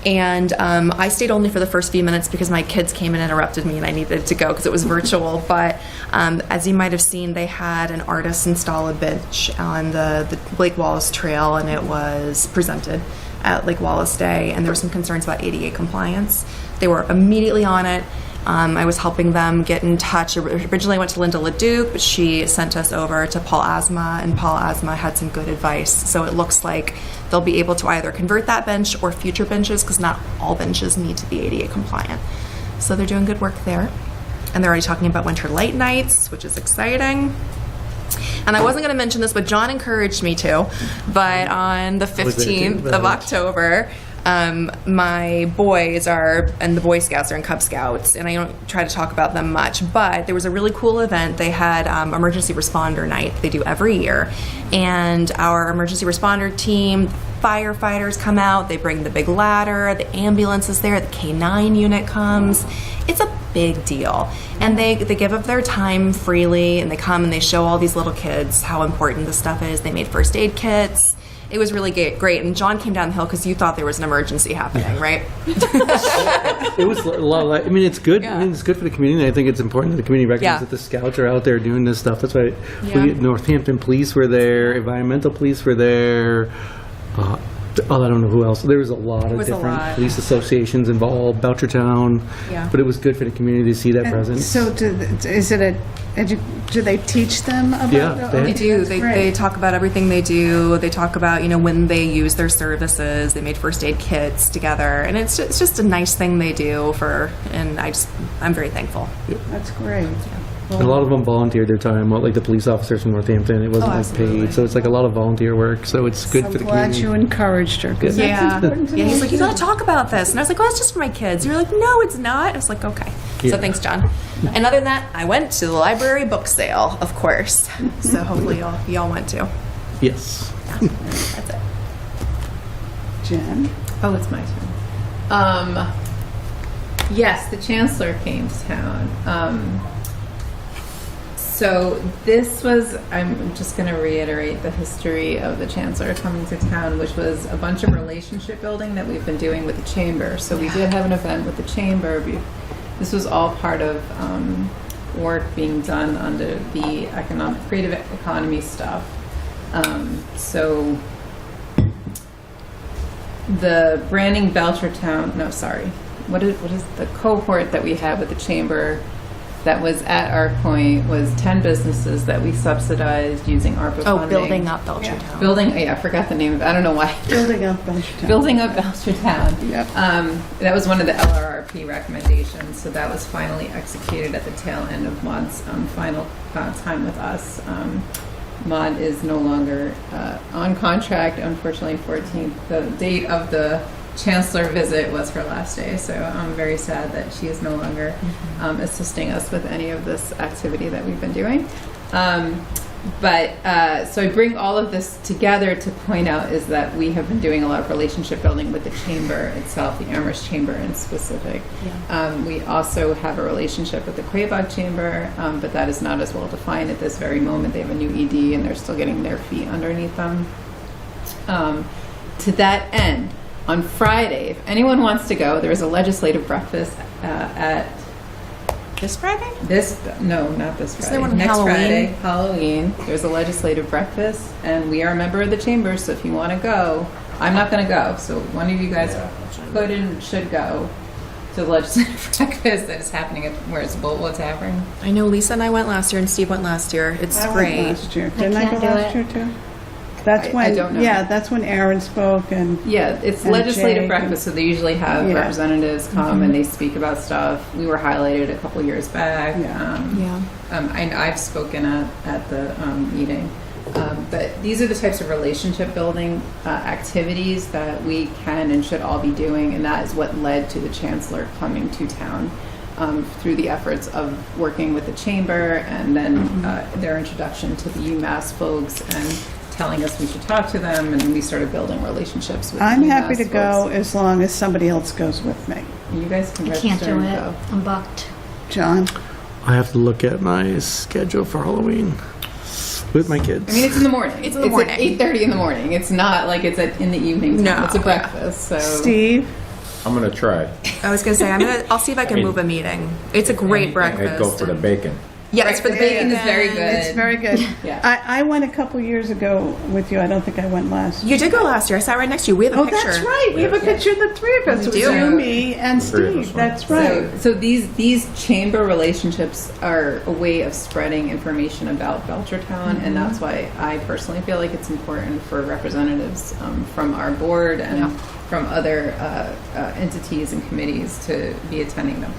And I stayed only for the first few minutes because my kids came and interrupted me and I needed to go because it was virtual. But as you might have seen, they had an artist install a bench on the Lake Wallace Trail, and it was presented at Lake Wallace Day. And there were some concerns about ADA compliance. They were immediately on it. I was helping them get in touch. Originally I went to Linda LeDuc, but she sent us over to Paul Asma, and Paul Asma had some good advice. So it looks like they'll be able to either convert that bench or future benches, because not all benches need to be ADA compliant. So they're doing good work there. And they're already talking about winter light nights, which is exciting. And I wasn't going to mention this, but John encouraged me to. But on the 15th of October, My boys are, and the Boy Scouts are in Cub Scouts, and I don't try to talk about them much, but there was a really cool event. They had emergency responder night they do every year, and our emergency responder team, firefighters come out, they bring the big ladder, the ambulance is there, the K9 unit comes. It's a big deal. And they give up their time freely, and they come and they show all these little kids how important this stuff is. They made first aid kits. It was really great. And John came down the hill because you thought there was an emergency happening, right? It was a lot of, I mean, it's good. I mean, it's good for the community. I think it's important that the community recognizes that the scouts are out there doing this stuff. That's why Northampton police were there, environmental police were there. I don't know who else. There was a lot of different police associations involved, Belchertown. Yeah. But it was good for the community to see that presence. So do they teach them about? Yeah, They do. That's They great. talk about everything they do. They talk about, when they use their services. They made first aid kits together. And it's just a nice thing they do and I'm very thankful. That's great. And a lot of them volunteered their time, like the police officers from Northampton. It wasn't like paid, so it's like a lot of volunteer work. So it's good for the Glad community. you encouraged her, because that's important to know. He's like, you gotta talk about this. And I was like, well, it's just for my kids. You're like, no, it's not. I was like, okay. Yeah. So thanks, John. And other than that, I went to the library book sale, of course. So hopefully y'all went too. Yes. Yeah, that's it. Jen? Oh, it's my turn. Yes, the Chancellor came to town. So this was, I'm just going to reiterate the history of the Chancellor coming to town, which was a bunch of relationship building that we've been doing with the Chamber. So we did have an event with the Chamber. This was all part of work being done under the creative economy stuff. So the branding Belchertown, what is the cohort that we had with the Chamber that was at our point was 10 businesses that we subsidized using ARPA funding. Building up Belchertown. I forgot the name of it. I don't know why. Building up Belchertown. Building up Belchertown. Yep. That was one of the LRRP recommendations, so that was finally executed at the tail end of Maud's final time with us. Maud is no longer on contract, unfortunately. 14th, the date of the Chancellor visit was her last day, so I'm very sad that she is no longer assisting us with any of this activity that we've been doing. So I bring all of this together to point out is that we have been doing a lot of relationship building with the Chamber itself, the Amherst Chamber in specific. We also have a relationship with the Quabog Chamber, but that is not as well defined at this very moment. They have a new ED and they're still getting their feet underneath them. To that end, on Friday, if anyone wants to go, there is a legislative breakfast at This Friday? No, not this Friday. there one on Next Halloween? Friday, Halloween. There's a legislative breakfast, and we are a member of the Chamber, so if you want to go, I'm not going to go, so one of you guys could and should go to the legislative breakfast that is happening at what's happening. I know Lisa and I went last year, and Steve went last year. It's I went great. last year. Didn't I go can't do last it. year too? That's I when, don't know. yeah, that's when Aaron spoke and, Yeah, it's And legislative Jake breakfast, so they usually have Yeah. representatives come and they speak about stuff. We were highlighted a couple years back. Yeah. I've spoken at the meeting. But these are the types of relationship building activities that we can and should all be doing, and that is what led to the Chancellor coming to town through the efforts of working with the Chamber and then their introduction to the UMass folks and telling us we should talk to them, and we started building relationships with I'm UMass happy to go folks. as long as somebody else goes with me. You guys can I register can't do and it. go. I'm booked. John? I have to look at my schedule for Halloween with my kids. I mean, it's in the morning. It's in the morning. at 8:30 in the morning. It's not like it's in the evening. No. It's a breakfast. So Steve? I'm gonna try. I was gonna say I'll see if I can move a meeting. It's a great breakfast. I'd go for the bacon. Yeah, it's for the bacon. is very good. It's very good. Yeah. I went a couple years ago with you. I don't think I went last year. You did go last year. I sat right next to you. We have a Oh, picture. that's right. We have a picture of the three of us. It was do. you, me, and The three of us Steve. went. That's right. So these chamber relationships are a way of spreading information about Belchertown, and that's why I personally feel like it's important for representatives from our board and from other entities and committees to be attending them.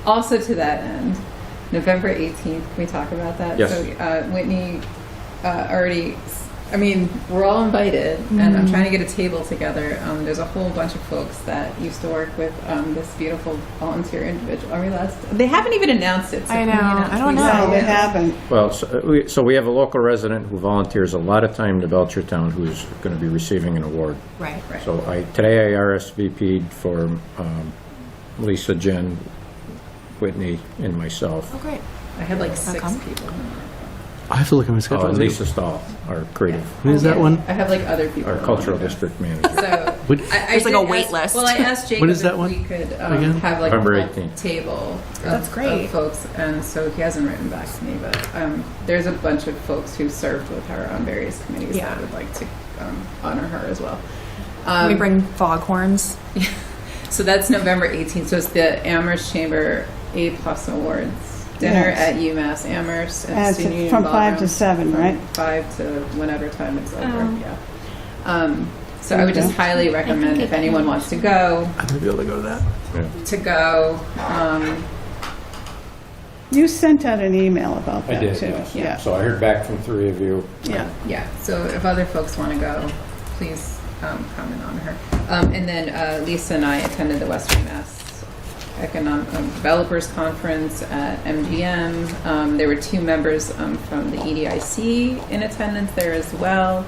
Also to that end, November 18th, can we talk about that? Yes. So Whitney already I mean, we're all invited, and I'm trying to get a table together. There's a whole bunch of folks that used to work with this beautiful volunteer individual. Are we last? They haven't even announced it. So I know. can we announce I don't these? know. No, they haven't. Well, so we have a local resident who volunteers a lot of time to Belchertown who's going to be receiving an award. Right. So today I RSVP'd for Lisa, Jen, Whitney, and myself. Oh, great. I had like 6 come? people. I have to look at my schedule. Oh, and Lisa Stahl, our creative, Who's that one? I have like other people. our cultural district manager. So What- There's like a did wait ask- list. Well, I asked Jacob When is that if one? we could Again? have like November a full 18th. table. That's great. Of folks, and so he hasn't written back to me, but there's a bunch of folks who served with her on various committees Yeah. that would like to honor her as well. Can we bring foghorns? So that's November 18th. So it's the Amherst Chamber A+ Awards dinner Yes. at UMass Amherst And at it's Student Union from 5 Ballroom. to 7, From right? 5 to whenever time it's over. Oh. Yeah. So I would just Okay. highly recommend if anyone wants to go. I'm gonna be able to go to that. To go. You sent out an email about I that, did, too. yes. Yeah. So I heard back from 3 of you. Yeah. Yeah. So if other folks want to go, please comment on her. And then Lisa and I attended the Western Mass Economic Developers Conference at MGM. There were 2 members from the EDIC in attendance there as well.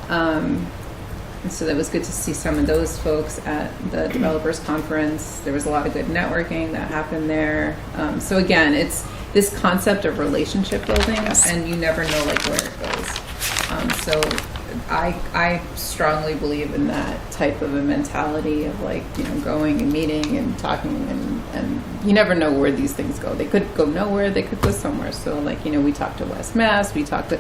And so that was good to see some of those folks at the Developers Conference. There was a lot of good networking that happened there. So again, it's this concept of relationship building, and you never know like where it goes. So I strongly believe in that type of a mentality of like, you know, going and meeting and talking, and you never know where these things go. They could go nowhere, they could go somewhere. So like, you know, we talked to West Mass, we talked to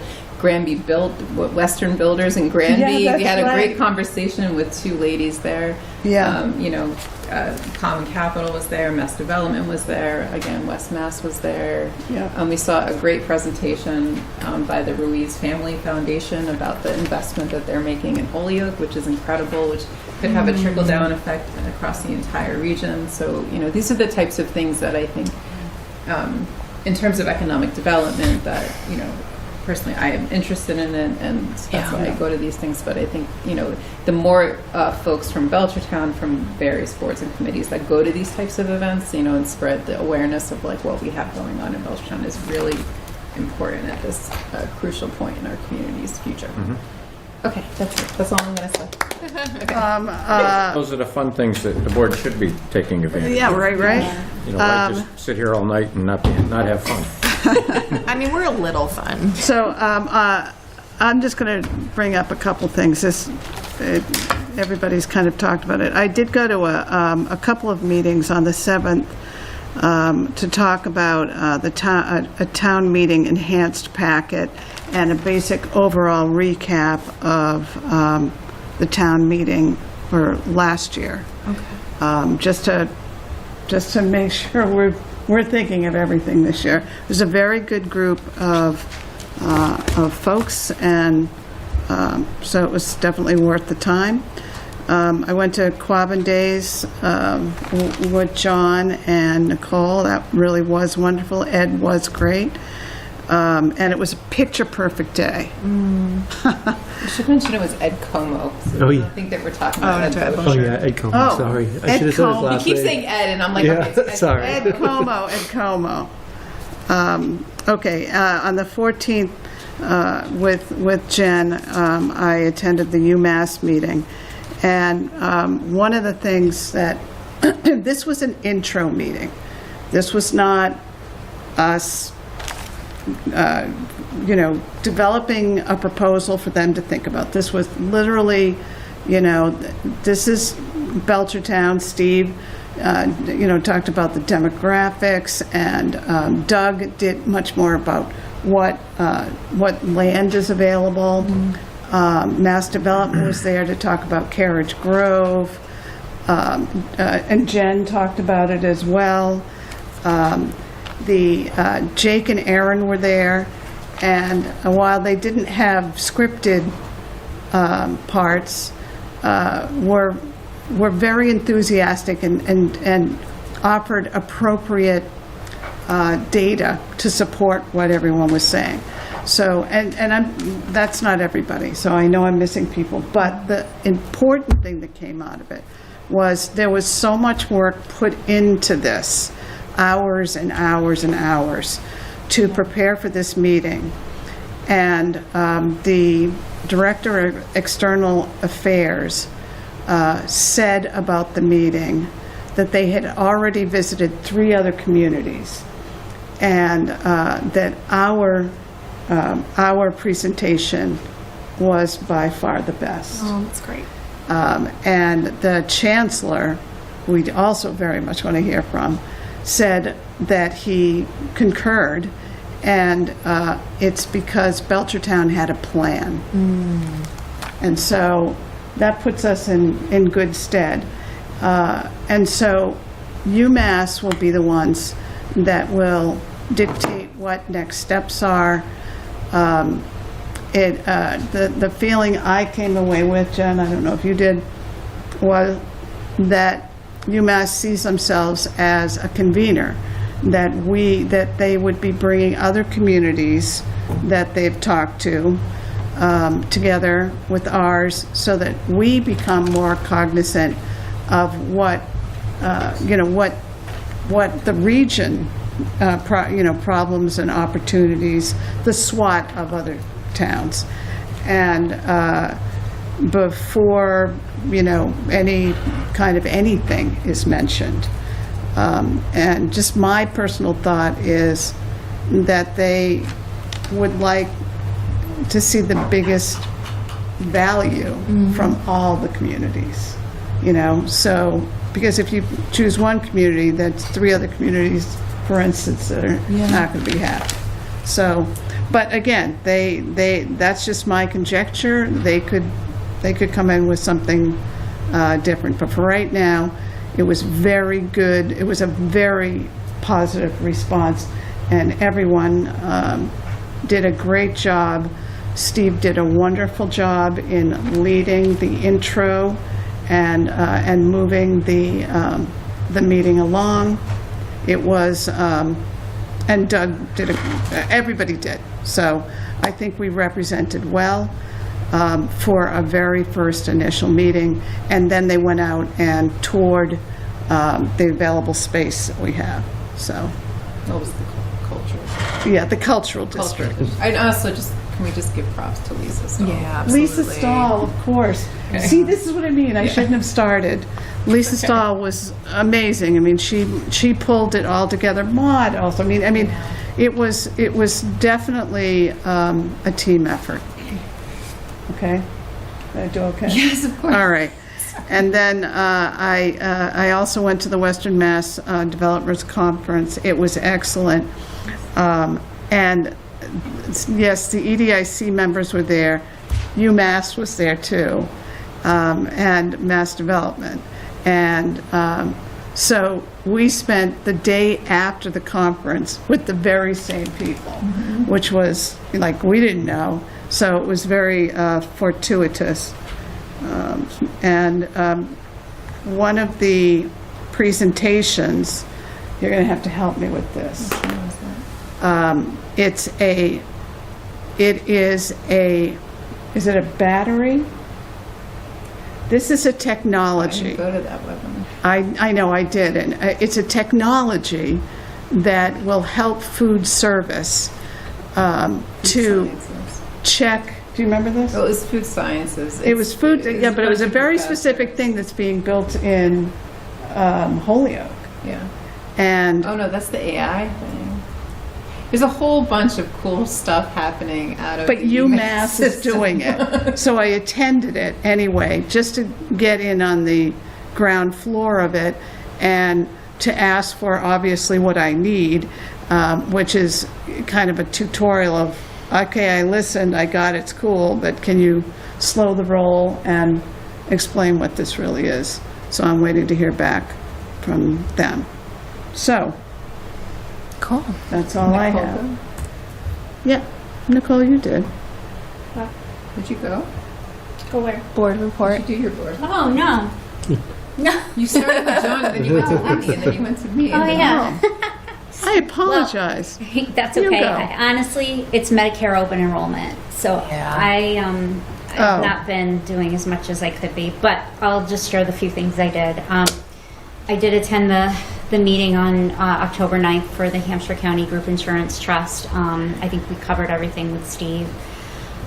Western Builders in Granby. Yeah, we had a that's great right. conversation with 2 ladies there. Yeah. You know, Common Capital was there, Mass Development was there, again, West Mass was there. Yeah. We saw a great presentation by the Ruiz Family Foundation about the investment that they're making in Holyoke, which is incredible, which could have a trickle-down effect across the entire region. So, you know, these are the types of things that I think, in terms of economic development, that, you know, personally I am interested in it, and that's why I go to these things. But I think, you know, the more folks from Belchertown, from various boards and committees that go to these types of events, you know, and spread the awareness of like what we have going on in Belchertown is really important at this crucial point in our community's future. Okay, that's it. That's all I'm going to say. Those are the fun things that the board should be taking advantage of. Yeah, right. You know, why just sit here all night and not have fun? I mean, we're a little fun. So I'm just going to bring up a couple things. Everybody's kind of talked about it. I did go to a couple of meetings on the 7th to talk about a town meeting enhanced packet and a basic overall recap of the town meeting for last year. Okay. Just to make sure we're thinking of everything this year. There's a very good group of folks, and so it was definitely worth the time. I went to Quabbin Days with John and Nicole. That really was wonderful. Ed was great. And it was a picture-perfect day. I should mention it was Ed Como. So Oh, yeah. I think that we're talking about Ed Oh, Bossier. yeah, Ed Como, Oh, sorry. I Ed should have said his Como. last He keeps name. saying Ed, and I'm like, Yeah, okay, it's Ed. sorry. Ed Como. Okay, on the 14th, with Jen, I attended the UMass meeting. And one of the things that, this was an intro meeting. This was not us, developing a proposal for them to think about. This was literally, this is Belchertown. Steve, talked about the demographics, and Doug did much more about what land is available. Mass Development was there to talk about Carriage Grove, and Jen talked about it as well. Jake and Aaron were there, and while they didn't have scripted parts, were very enthusiastic and offered appropriate data to support what everyone was saying. So, and that's not everybody, so I know I'm missing people, but the important thing that came out of it was there was so much work put into this, hours and hours and hours, to prepare for this meeting. And the Director of External Affairs said about the meeting that they had already visited 3 other communities, and that our presentation was by far the best. Oh, that's great. And the Chancellor, we also very much want to hear from, said that he concurred, and it's because Belchertown had a plan. And so that puts us in good stead. And so UMass will be the ones that will dictate what next steps are. The feeling I came away with, Jen, I don't know if you did, was that UMass sees themselves as a convener, that they would be bringing other communities that they've talked to together with ours, so that we become more cognizant of what the region, problems and opportunities, the SWOT of other towns. And before, any kind of anything is mentioned. And just my personal thought is that they would like to see the biggest value from all the communities, so, because if you choose one community, that's 3 other communities, for instance, that are not going to be happy. So, but again, that's just my conjecture. They could come in with something different. But for right now, it was very good. It was a very positive response, and everyone did a great job. Steve did a wonderful job in leading the intro and moving the meeting along. It was, and Doug did, everybody did. So I think we represented well for a very first initial meeting, and then they went out and toured the available space that we have. So What was the cultural? yeah, the cultural district. And also, can we just give props to Lisa Stahl? Yeah, absolutely. Lisa Stahl, of course. See, this is what I mean. I shouldn't have started. Lisa Stahl was amazing. I mean, she pulled it all together. Maud also. I mean, it was definitely a team effort. Okay, did I do okay? Yes, of course. All right. And then I also went to the Western Mass Developers Conference. It was excellent. And yes, the EDIC members were there. UMass was there too, and Mass Development. And so we spent the day after the conference with the very same people, which was like, we didn't know. So it was very fortuitous. And one of the presentations, you're going to have to help me with this. Is it a battery? This is a technology. I didn't go to that webinar. I know I did, and it's a technology that will help food service to check. Do you remember this? Well, it was food sciences. It was food, yeah, but it was a very specific thing that's being built in Holyoke. Yeah. And Oh no, that's the AI thing. There's a whole bunch of cool stuff happening out of but the UMass is system. doing it. So I attended it anyway, just to get in on the ground floor of it and to ask for obviously what I need, which is kind of a tutorial of, okay, I listened, I got it's cool, but can you slow the roll and explain what this really is? So I'm waiting to hear back from them. So Cool. that's all I Nicole, have. Yeah, Nicole, you did. Did you go? Go where? Board report. Did you do your board? Oh, no. No. You started with John, and then you went to Wendy, and then you went to me. Oh, and then yeah. I apologize. That's You okay. go. Honestly, it's Medicare open enrollment, so I've not been doing as much as I could be, but I'll just share the few things I did. I did attend the meeting on October 9th for the Hampshire County Group Insurance Trust. I think we covered everything with Steve.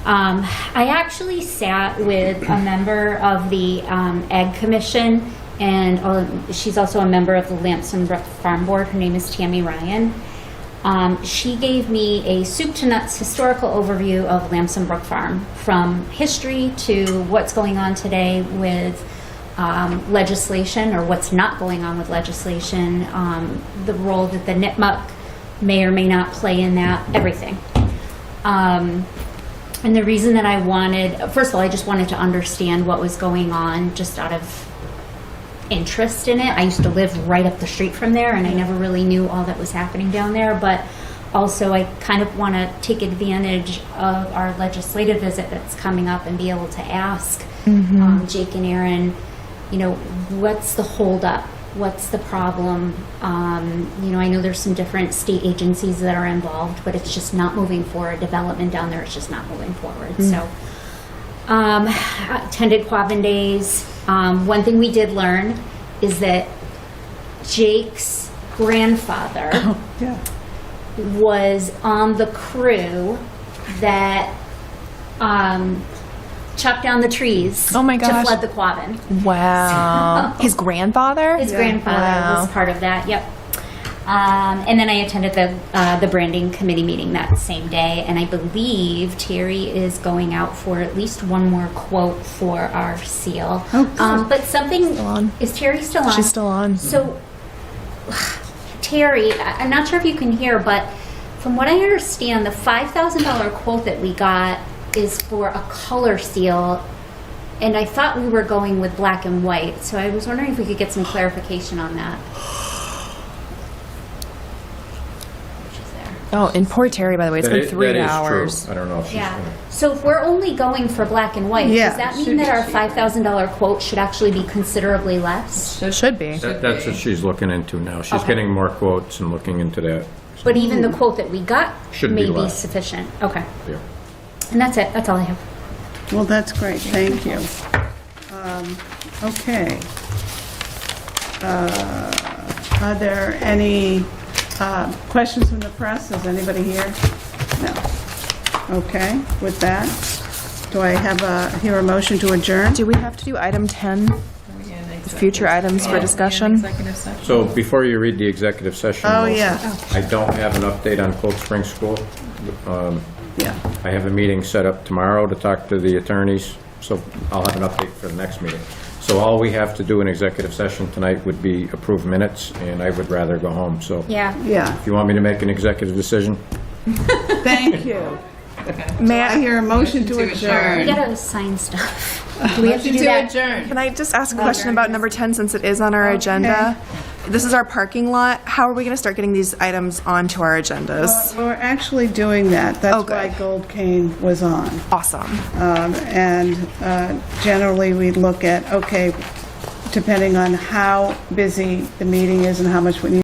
I actually sat with a member of the Ag Commission, and she's also a member of the Lamson Brook Farm Board. Her name is Tammy Ryan. She gave me a soup to nuts historical overview of Lamson Brook Farm, from history to what's going on today with legislation, or what's not going on with legislation, the role that the NITMUC may or may not play in that, everything. And the reason that I wanted, first of all, I just wanted to understand what was going on just out of interest in it. I used to live right up the street from there, and I never really knew all that was happening down there, but also I kind of want to take advantage of our legislative visit that's coming up and be able to ask Jake and Aaron, you know, what's the holdup? What's the problem? You know, I know there's some different state agencies that are involved, but it's just not moving forward. Development down there is just not moving forward. So, attended Quabbin Days. One thing we did learn is that Jake's grandfather was on the crew that chopped down the trees Oh my to gosh. flood the Quabbin. Wow. His grandfather? His grandfather was part of that, yep. And then I attended the branding committee meeting that same day, and I believe Terry is going out for at least one more quote for our seal. But something, is Terry still on? She's still on. So, Terry, I'm not sure if you can hear, but from what I understand, the $5,000 quote that we got is for a color seal, and I thought we were going with black and white, so I was wondering if we could get some clarification on that. Oh, in Port Terry, by the way, it's been 3 hours. True. I don't know if she's Yeah. gonna. So if we're only going for black and white, Yeah, does that mean that our $5,000 quote should actually be considerably less? It should be. That's what she's looking into now. She's Okay. getting more quotes and looking into that. But even the quote that we got Should may be be less. sufficient. Okay. Yeah. And that's it. That's all I have. Well, that's great, thank you. Okay. Are there any questions from the press? Is anybody here? No. Okay, with that, do I hear a motion to adjourn? Do we have to do item 10? Future items for discussion? So before you read the executive session. Oh, motion, yeah. I don't have an update on Cold Spring School. Yeah. I have a meeting set up tomorrow to talk to the attorneys, so I'll have an update for the next meeting. So all we have to do in executive session tonight would be approve minutes, and I would rather go home. So Yeah. Yeah, if you want me to make an executive decision, thank you. May I hear a motion to We adjourn. gotta sign stuff. Do we have to do that? Can I just ask a question about number 10 since it is on our agenda? This is our parking lot. How are we going to start getting these items onto our agendas? We're actually doing that. That's Oh, good. why Gold Cane was on. Awesome. And generally, we look at, okay, depending on how busy the meeting is and how much we need